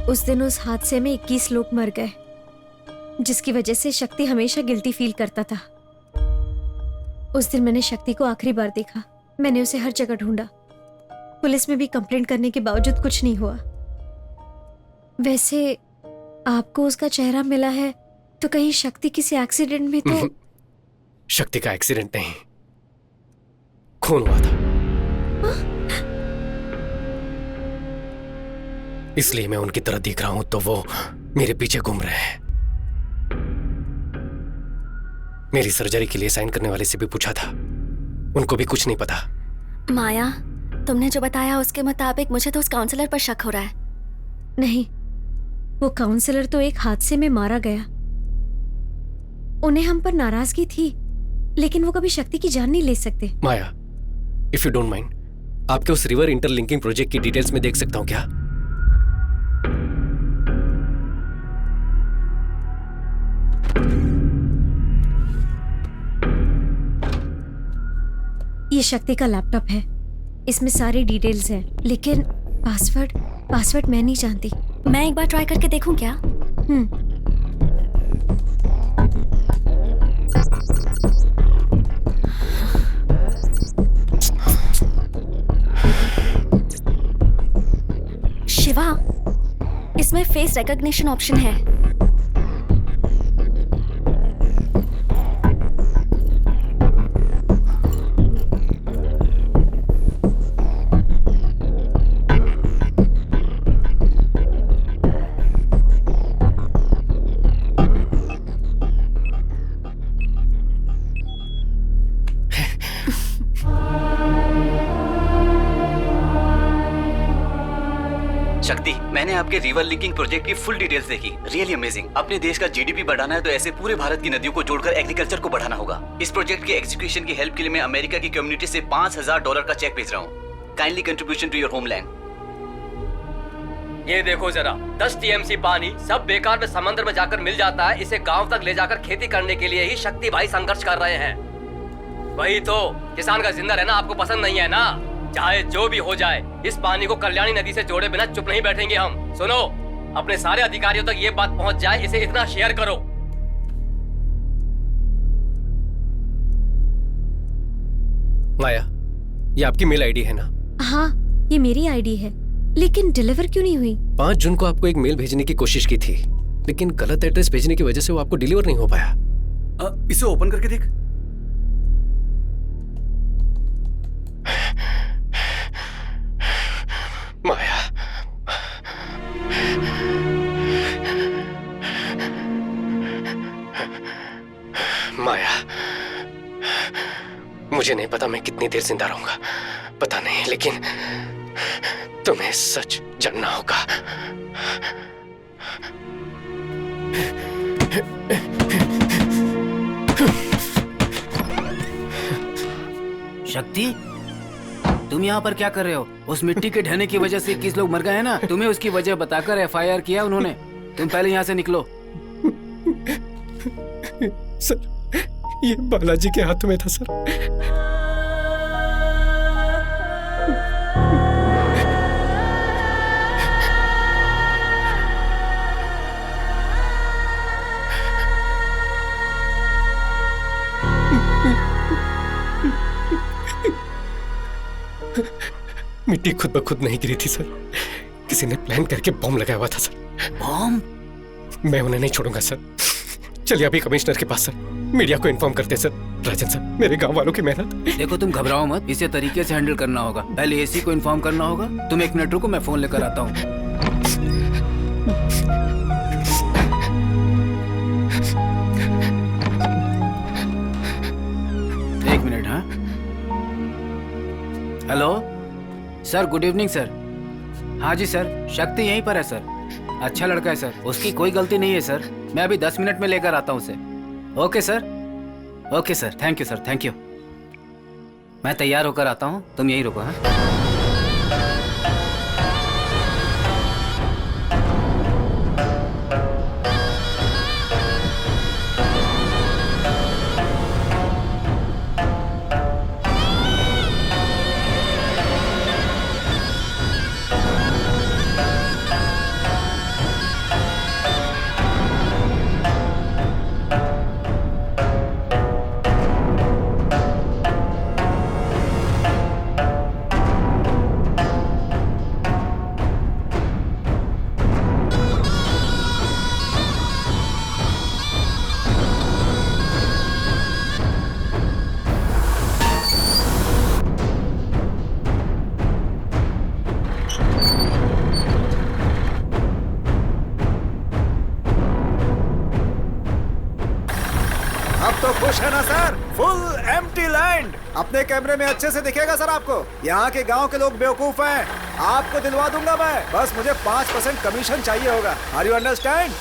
उस दिन उस हादसे में 21 लोग मर गए, जिसकी वजह से शक्ति हमेशा गिल्टी फील करता था। उस दिन मैंने शक्ति को आखिरी बार देखा। मैंने उसे हर जगह ढूंढा, पुलिस में भी कंप्लेंट करने के बावजूद कुछ नहीं हुआ। वैसे आपको उसका चेहरा मिला है तो कहीं शक्ति किसी एक्सीडेंट में तो? शक्ति का एक्सीडेंट नहीं, खून हुआ था। इसलिए मैं उनकी तरह दिख रहा हूं तो वो मेरे पीछे घूम रहे हैं। मेरी सर्जरी के लिए साइन करने वाले से भी पूछा था, उनको भी कुछ नहीं पता। माया, तुमने जो बताया उसके मुताबिक मुझे तो उस काउंसलर पर शक हो रहा है। नहीं, वो काउंसलर तो एक हादसे में मारा गया। उन्हें हम पर नाराजगी थी, लेकिन वो कभी शक्ति की जान नहीं ले सकते। माया, इफ यू डोंट माइंड, आपके उस रिवर इंटरलिंकिंग प्रोजेक्ट की डिटेल्स में देख सकता हूं क्या? ये शक्ति का लैपटॉप है, इसमें सारी डिटेल्स हैं, लेकिन पासवर्ड मैं नहीं जानती। मैं एक बार ट्राई करके देखूं क्या? शिवा, इसमें फेस रिकॉग्निशन ऑप्शन है। शक्ति, मैंने आपके रिवर लिंकिंग प्रोजेक्ट की फुल डिटेल्स देखी। Really amazing. अपने देश का जीडीपी बढ़ाना है तो ऐसे पूरे भारत की नदियों को जोड़कर एग्रीकल्चर को बढ़ाना होगा। इस प्रोजेक्ट के एग्जीक्यूशन की हेल्प के लिए मैं अमेरिका की कम्युनिटी से $5000 का चेक भेज रहा हूँ। Kindly contribution to your homeland. ये देखो जरा, 10 टीएमसी पानी सब बेकार में समंदर में जाकर मिल जाता है। इसे गांव तक ले जाकर खेती करने के लिए ही शक्ति भाई संघर्ष कर रहे हैं। वही तो, किसान का जिंदा रहना आपको पसंद नहीं है ना? चाहे जो भी हो जाए, इस पानी को कल्याणी नदी से जोड़े बिना चुप नहीं बैठेंगे हम। सुनो, अपने सारे अधिकारियों तक ये बात पहुंच जाए, इसे इतना शेयर करो। माया, ये आपकी मेल आईडी है ना? हाँ, ये मेरी आईडी है, लेकिन डिलीवर क्यों नहीं हुई? 5 जून को आपको एक मेल भेजने की कोशिश की थी, लेकिन गलत एड्रेस भेजने की वजह से वो आपको डिलीवर नहीं हो पाया। इसे ओपन करके देख। माया, माया, मुझे नहीं पता मैं कितनी देर जिंदा रहूंगा, पता नहीं, लेकिन तुम्हें सच जानना होगा। शक्ति, तुम यहाँ पर क्या कर रहे हो? उस मिट्टी के ढहने की वजह से 21 लोग मर गए हैं ना? तुम्हें उसकी वजह बताकर एफआईआर किया उन्होंने। तुम पहले यहाँ से निकलो। सर, ये बालाजी के हाथों में था सर। मिट्टी खुद ब खुद नहीं गिरी थी सर, किसी ने प्लान करके बम लगाया हुआ था सर। बम? मैं उन्हें नहीं छोड़ूंगा सर। चलिए अभी कमिश्नर के पास सर, मीडिया को इन्फॉर्म करते सर। राजन सर, मेरे गांव वालों की मेहनत। देखो, तुम घबराओ मत, इसे तरीके से हैंडल करना होगा। पहले एसी को इन्फॉर्म करना होगा। तुम 1 मिनट रुको, मैं फोन लेकर आता हूँ। एक मिनट। हाँ, hello sir, good evening sir. हाँ जी सर, शक्ति यहीं पर है सर। अच्छा लड़का है सर, उसकी कोई गलती नहीं है सर। मैं अभी 10 मिनट में लेकर आता हूँ उसे। Okay sir, okay sir, thank you sir, thank you. मैं तैयार होकर आता हूँ, तुम यहीं रुको। हाँ, खुश है ना सर? Full empty land. अपने कैमरे में अच्छे से दिखेगा सर आपको। यहाँ के गांव के लोग बेवकूफ हैं। आपको दिलवा दूंगा मैं, बस मुझे 5% कमीशन चाहिए होगा। Are you understand?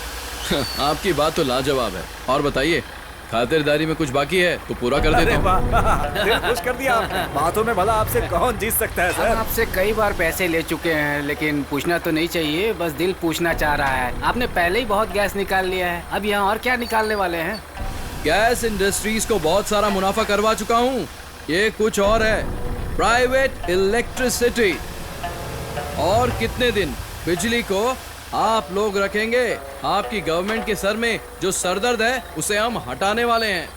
आपकी बात तो लाजवाब है। और बताइए, खातिरदारी में कुछ बाकी है तो पूरा कर देता हूँ। दिल खुश कर दिया आपने। बातों में भला आपसे कौन जीत सकता है सर? हम आपसे कई बार पैसे ले चुके हैं, लेकिन पूछना तो नहीं चाहिए, बस दिल पूछना चाह रहा है। आपने पहले ही बहुत गैस निकाल लिया है, अब यहाँ और क्या निकालने वाले हैं? गैस इंडस्ट्रीज को बहुत सारा मुनाफा करवा चुका हूँ। ये कुछ और है, प्राइवेट इलेक्ट्रिसिटी। और कितने दिन बिजली को आप लोग रखेंगे? आपकी गवर्नमेंट के सर में जो सरदर्द है उसे हम हटाने वाले हैं।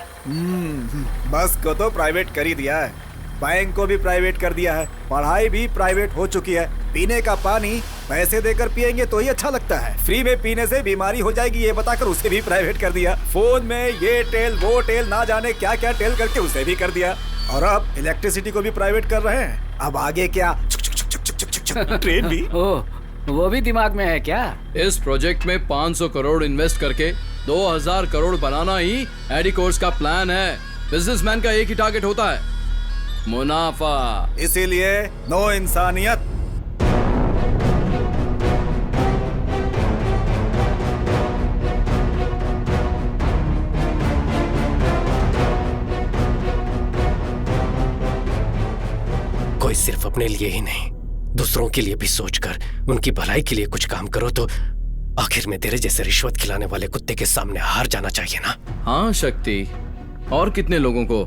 बस को तो प्राइवेट कर ही दिया है, बैंक को भी प्राइवेट कर दिया है, पढ़ाई भी प्राइवेट हो चुकी है। पीने का पानी पैसे देकर पिएंगे तो ही अच्छा लगता है, फ्री में पीने से बीमारी हो जाएगी ये बताकर उसे भी प्राइवेट कर दिया। फोन में ये टेल वो टेल ना जाने क्या क्या टेल करके उसे भी कर दिया। और अब इलेक्ट्रिसिटी को भी प्राइवेट कर रहे हैं। अब आगे क्या? ट्रेन भी। वो भी दिमाग में है क्या? इस प्रोजेक्ट में 500 करोड़ इन्वेस्ट करके 2000 करोड़ बनाना ही एडिकोर्स का प्लान है। बिजनेसमैन का एक ही टारगेट होता है, मुनाफा। इसीलिए नो इंसानियत। कोई सिर्फ अपने लिए ही नहीं, दूसरों के लिए भी सोचकर उनकी भलाई के लिए कुछ काम करो तो आखिर में तेरे जैसे रिश्वत खिलाने वाले कुत्ते के सामने हार जाना चाहिए ना। हाँ शक्ति, और कितने लोगों को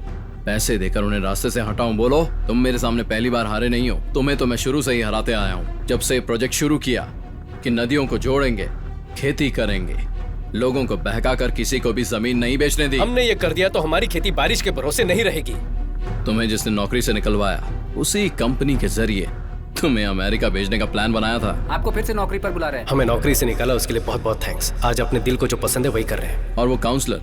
पैसे देकर उन्हें रास्ते से हटाऊं? बोलो, तुम मेरे सामने पहली बार हारे नहीं हो। तुम्हें तो मैं शुरू से ही हराते आया हूँ। जब से प्रोजेक्ट शुरू किया कि नदियों को जोड़ेंगे, खेती करेंगे, लोगों को बहकाकर किसी को भी जमीन नहीं बेचने दी। हमने ये कर दिया तो हमारी खेती बारिश के भरोसे नहीं रहेगी। तुम्हें जिसने नौकरी से निकलवाया उसी कंपनी के जरिए तुम्हें अमेरिका भेजने का प्लान बनाया था। आपको फिर से नौकरी पर बुला रहे हैं। हमें नौकरी से निकाला, उसके लिए बहुत बहुत थैंक्स। आज अपने दिल को जो पसंद है वही कर रहे हैं। और वो काउंसलर,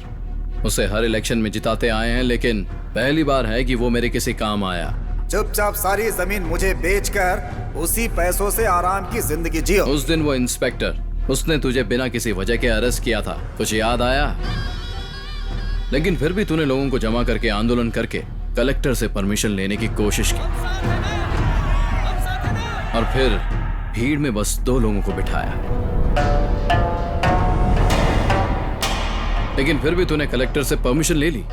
उसे हर इलेक्शन में जिताते आए हैं, लेकिन पहली बार है कि वो मेरे किसी काम आया। चुपचाप सारी जमीन मुझे बेचकर उसी पैसों से आराम की जिंदगी जियो। उस दिन वो इंस्पेक्टर, उसने तुझे बिना किसी वजह के अरेस्ट किया था, कुछ याद आया? लेकिन फिर भी तूने लोगों को जमा करके आंदोलन करके कलेक्टर से परमिशन लेने की कोशिश की, और फिर भीड़ में बस 2 लोगों को बिठाया। लेकिन फिर भी तूने कलेक्टर से परमिशन ले ली।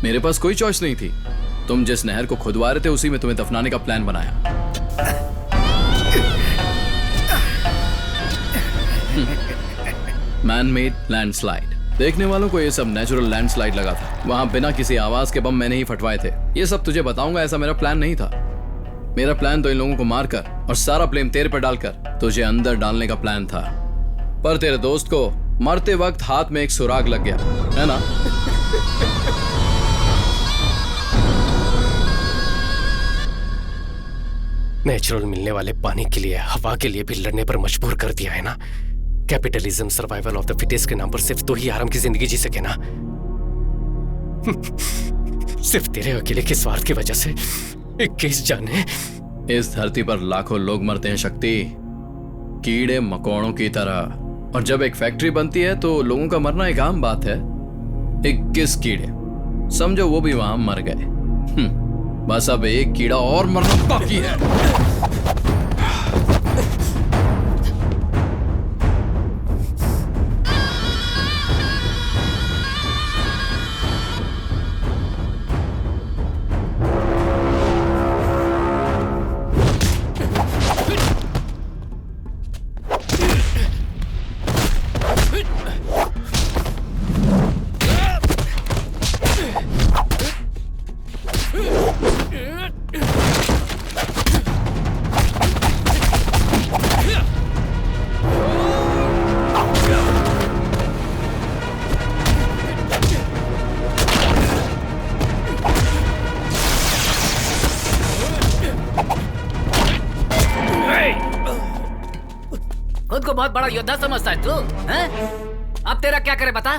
मेरे पास कोई चॉइस नहीं थी। तुम जिस नहर को खुदवा रहे थे उसी में तुम्हें दफनाने का प्लान बनाया। Man made landslide. देखने वालों को ये सब नेचुरल लैंडस्लाइड लगा था। वहां बिना किसी आवाज के बम मैंने ही फटवाए थे। ये सब तुझे बताऊंगा, ऐसा मेरा प्लान नहीं था। मेरा प्लान तो इन लोगों को मारकर और सारा ब्लेम तेरे पर डालकर तुझे अंदर डालने का प्लान था। पर तेरे दोस्त को मरते वक्त हाथ में एक सुराग लग गया, है ना? नेचुरल मिलने वाले पानी के लिए, हवा के लिए भी लड़ने पर मजबूर कर दिया है ना। Capitalism, survival of the fittest के नाम पर सिर्फ 2 ही आराम की जिंदगी जी सके ना। सिर्फ तेरे अकेले के स्वार्थ की वजह से 21 जाने। इस धरती पर लाखों लोग मरते हैं शक्ति, कीड़े मकोड़ों की तरह। और जब एक फैक्ट्री बनती है तो लोगों का मरना एक आम बात है। 21 कीड़े, समझो वो भी वहां मर गए। बस अब एक कीड़ा और मरना बाकी है। खुद को बहुत बड़ा योद्धा समझता है तू, हैं? अब तेरा क्या करे बता?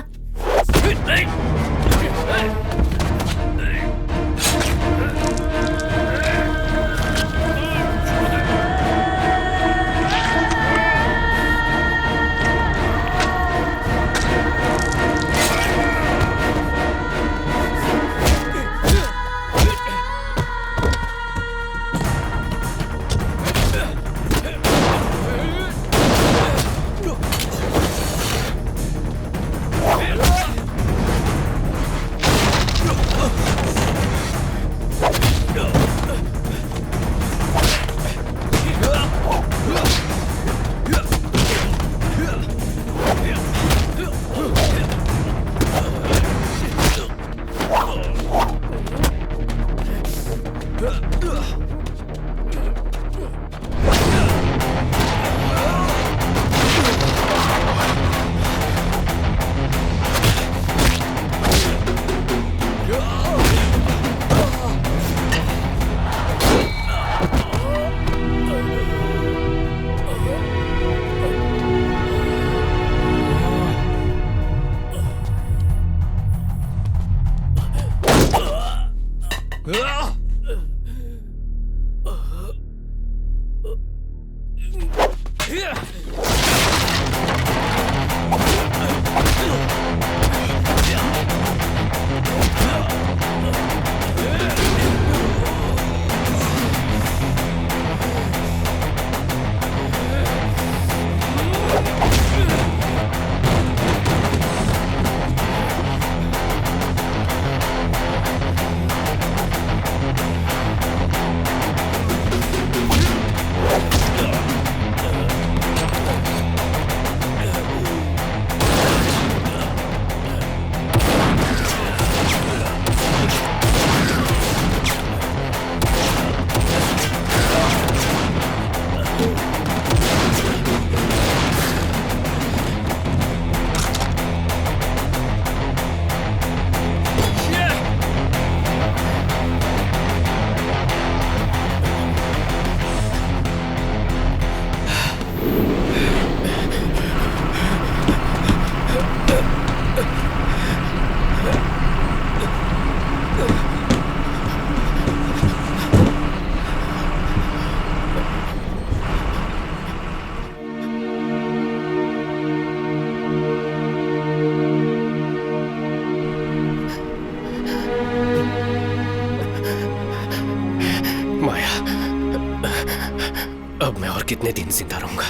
अब मैं और कितने दिन जिंदा रहूंगा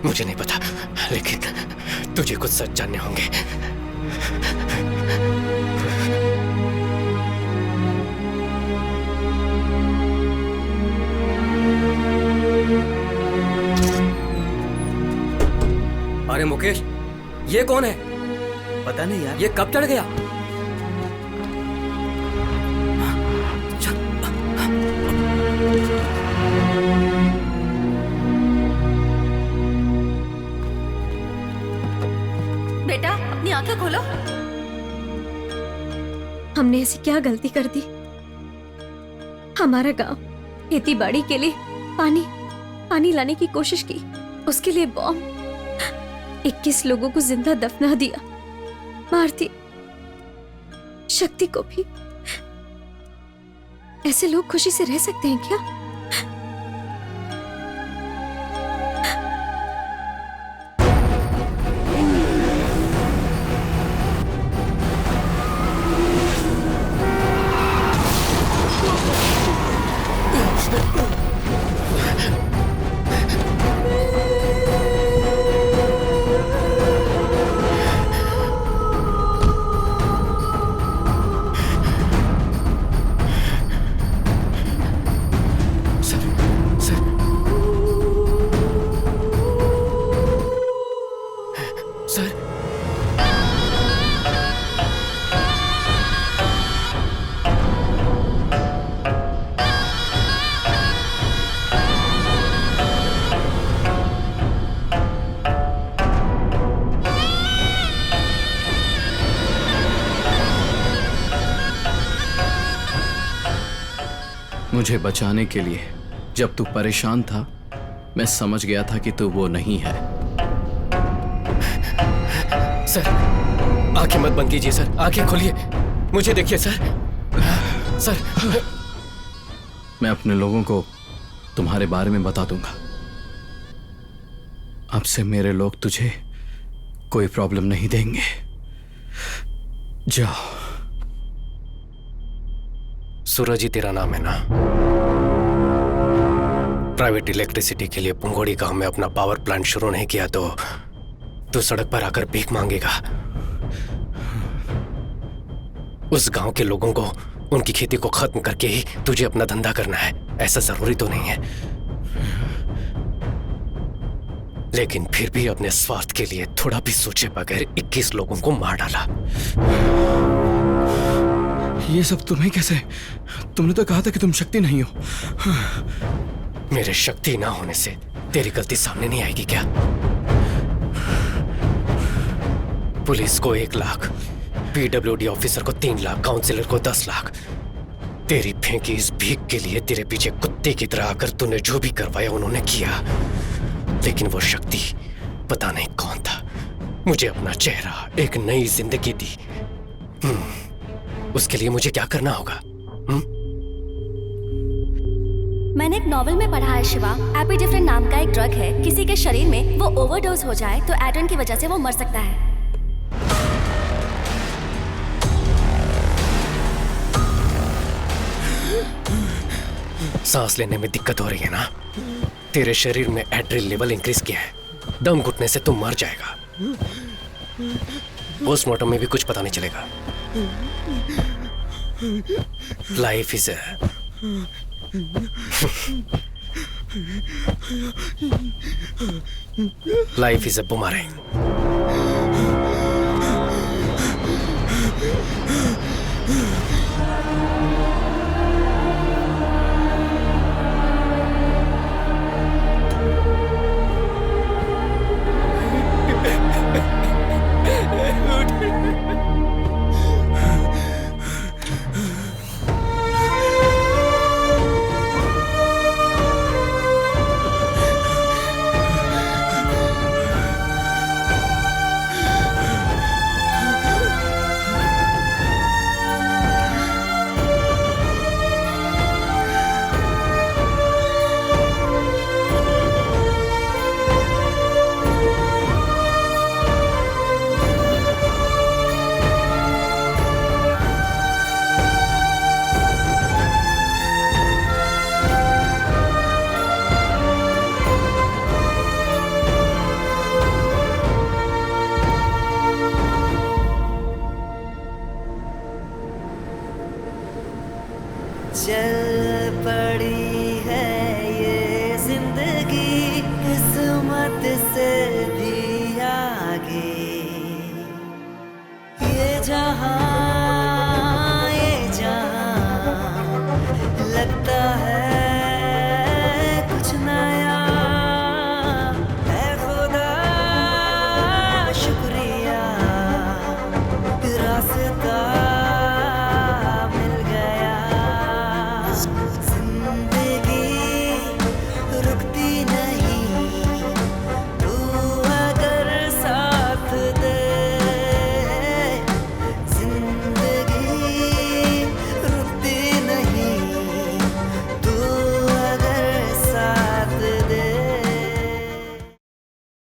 मुझे नहीं पता, लेकिन तुझे कुछ सच जानने होंगे। अरे मुकेश, ये कौन है? पता नहीं यार। ये कब चढ़ गया? बेटा अपनी आंखें खोलो। हमने ऐसी क्या गलती कर दी? हमारा गांव खेती बाड़ी के लिए पानी लाने की कोशिश की, उसके लिए बॉम्ब 21 लोगों को जिंदा दफना दिया, मार दी शक्ति को भी। ऐसे लोग खुशी से रह सकते हैं क्या? मुझे बचाने के लिए जब तू परेशान था, मैं समझ गया था कि तू वो नहीं है। सर, आंखें मत बंद कीजिए सर, आंखें खोलिए, मुझे देखिए सर। सर, मैं अपने लोगों को तुम्हारे बारे में बता दूंगा। अब से मेरे लोग तुझे कोई प्रॉब्लम नहीं देंगे। जाओ। सूरज ही तेरा नाम है ना? प्राइवेट इलेक्ट्रिसिटी के लिए पुंगोड़ी गांव में अपना पावर प्लांट शुरू नहीं किया तो तू सड़क पर आकर भीख मांगेगा। उस गांव के लोगों को उनकी खेती को खत्म करके ही तुझे अपना धंधा करना है, ऐसा जरूरी तो नहीं है। लेकिन फिर भी अपने स्वार्थ के लिए थोड़ा भी सोचे बगैर 21 लोगों को मार डाला। ये सब तुम्हें कैसे? तुमने तो कहा था कि तुम शक्ति नहीं हो। मेरे शक्ति ना होने से तेरी गलती सामने नहीं आएगी क्या? पुलिस को 1 लाख, पीडब्ल्यूडी ऑफिसर को 3 लाख, काउंसिलर को 10 लाख। तेरी फेंकी इस भीख के लिए तेरे पीछे कुत्ते की तरह आकर तूने जो भी करवाया उन्होंने किया। लेकिन वो शक्ति पता नहीं कौन था, मुझे अपना चेहरा, एक नई जिंदगी दी। उसके लिए मुझे क्या करना होगा? मैंने एक नॉवल में पढ़ा है शिवा, एपिडेफ्रिन नाम का एक ड्रग है, किसी के शरीर में वो ओवरडोज हो जाए तो एड्रेन की वजह से वो मर सकता है। सांस लेने में दिक्कत हो रही है ना? तेरे शरीर में एड्रिल लेवल इंक्रीज किया है, दम घुटने से तुम मर जाएगा। पोस्टमार्टम में भी कुछ पता नहीं चलेगा। Life is life is a boomerang.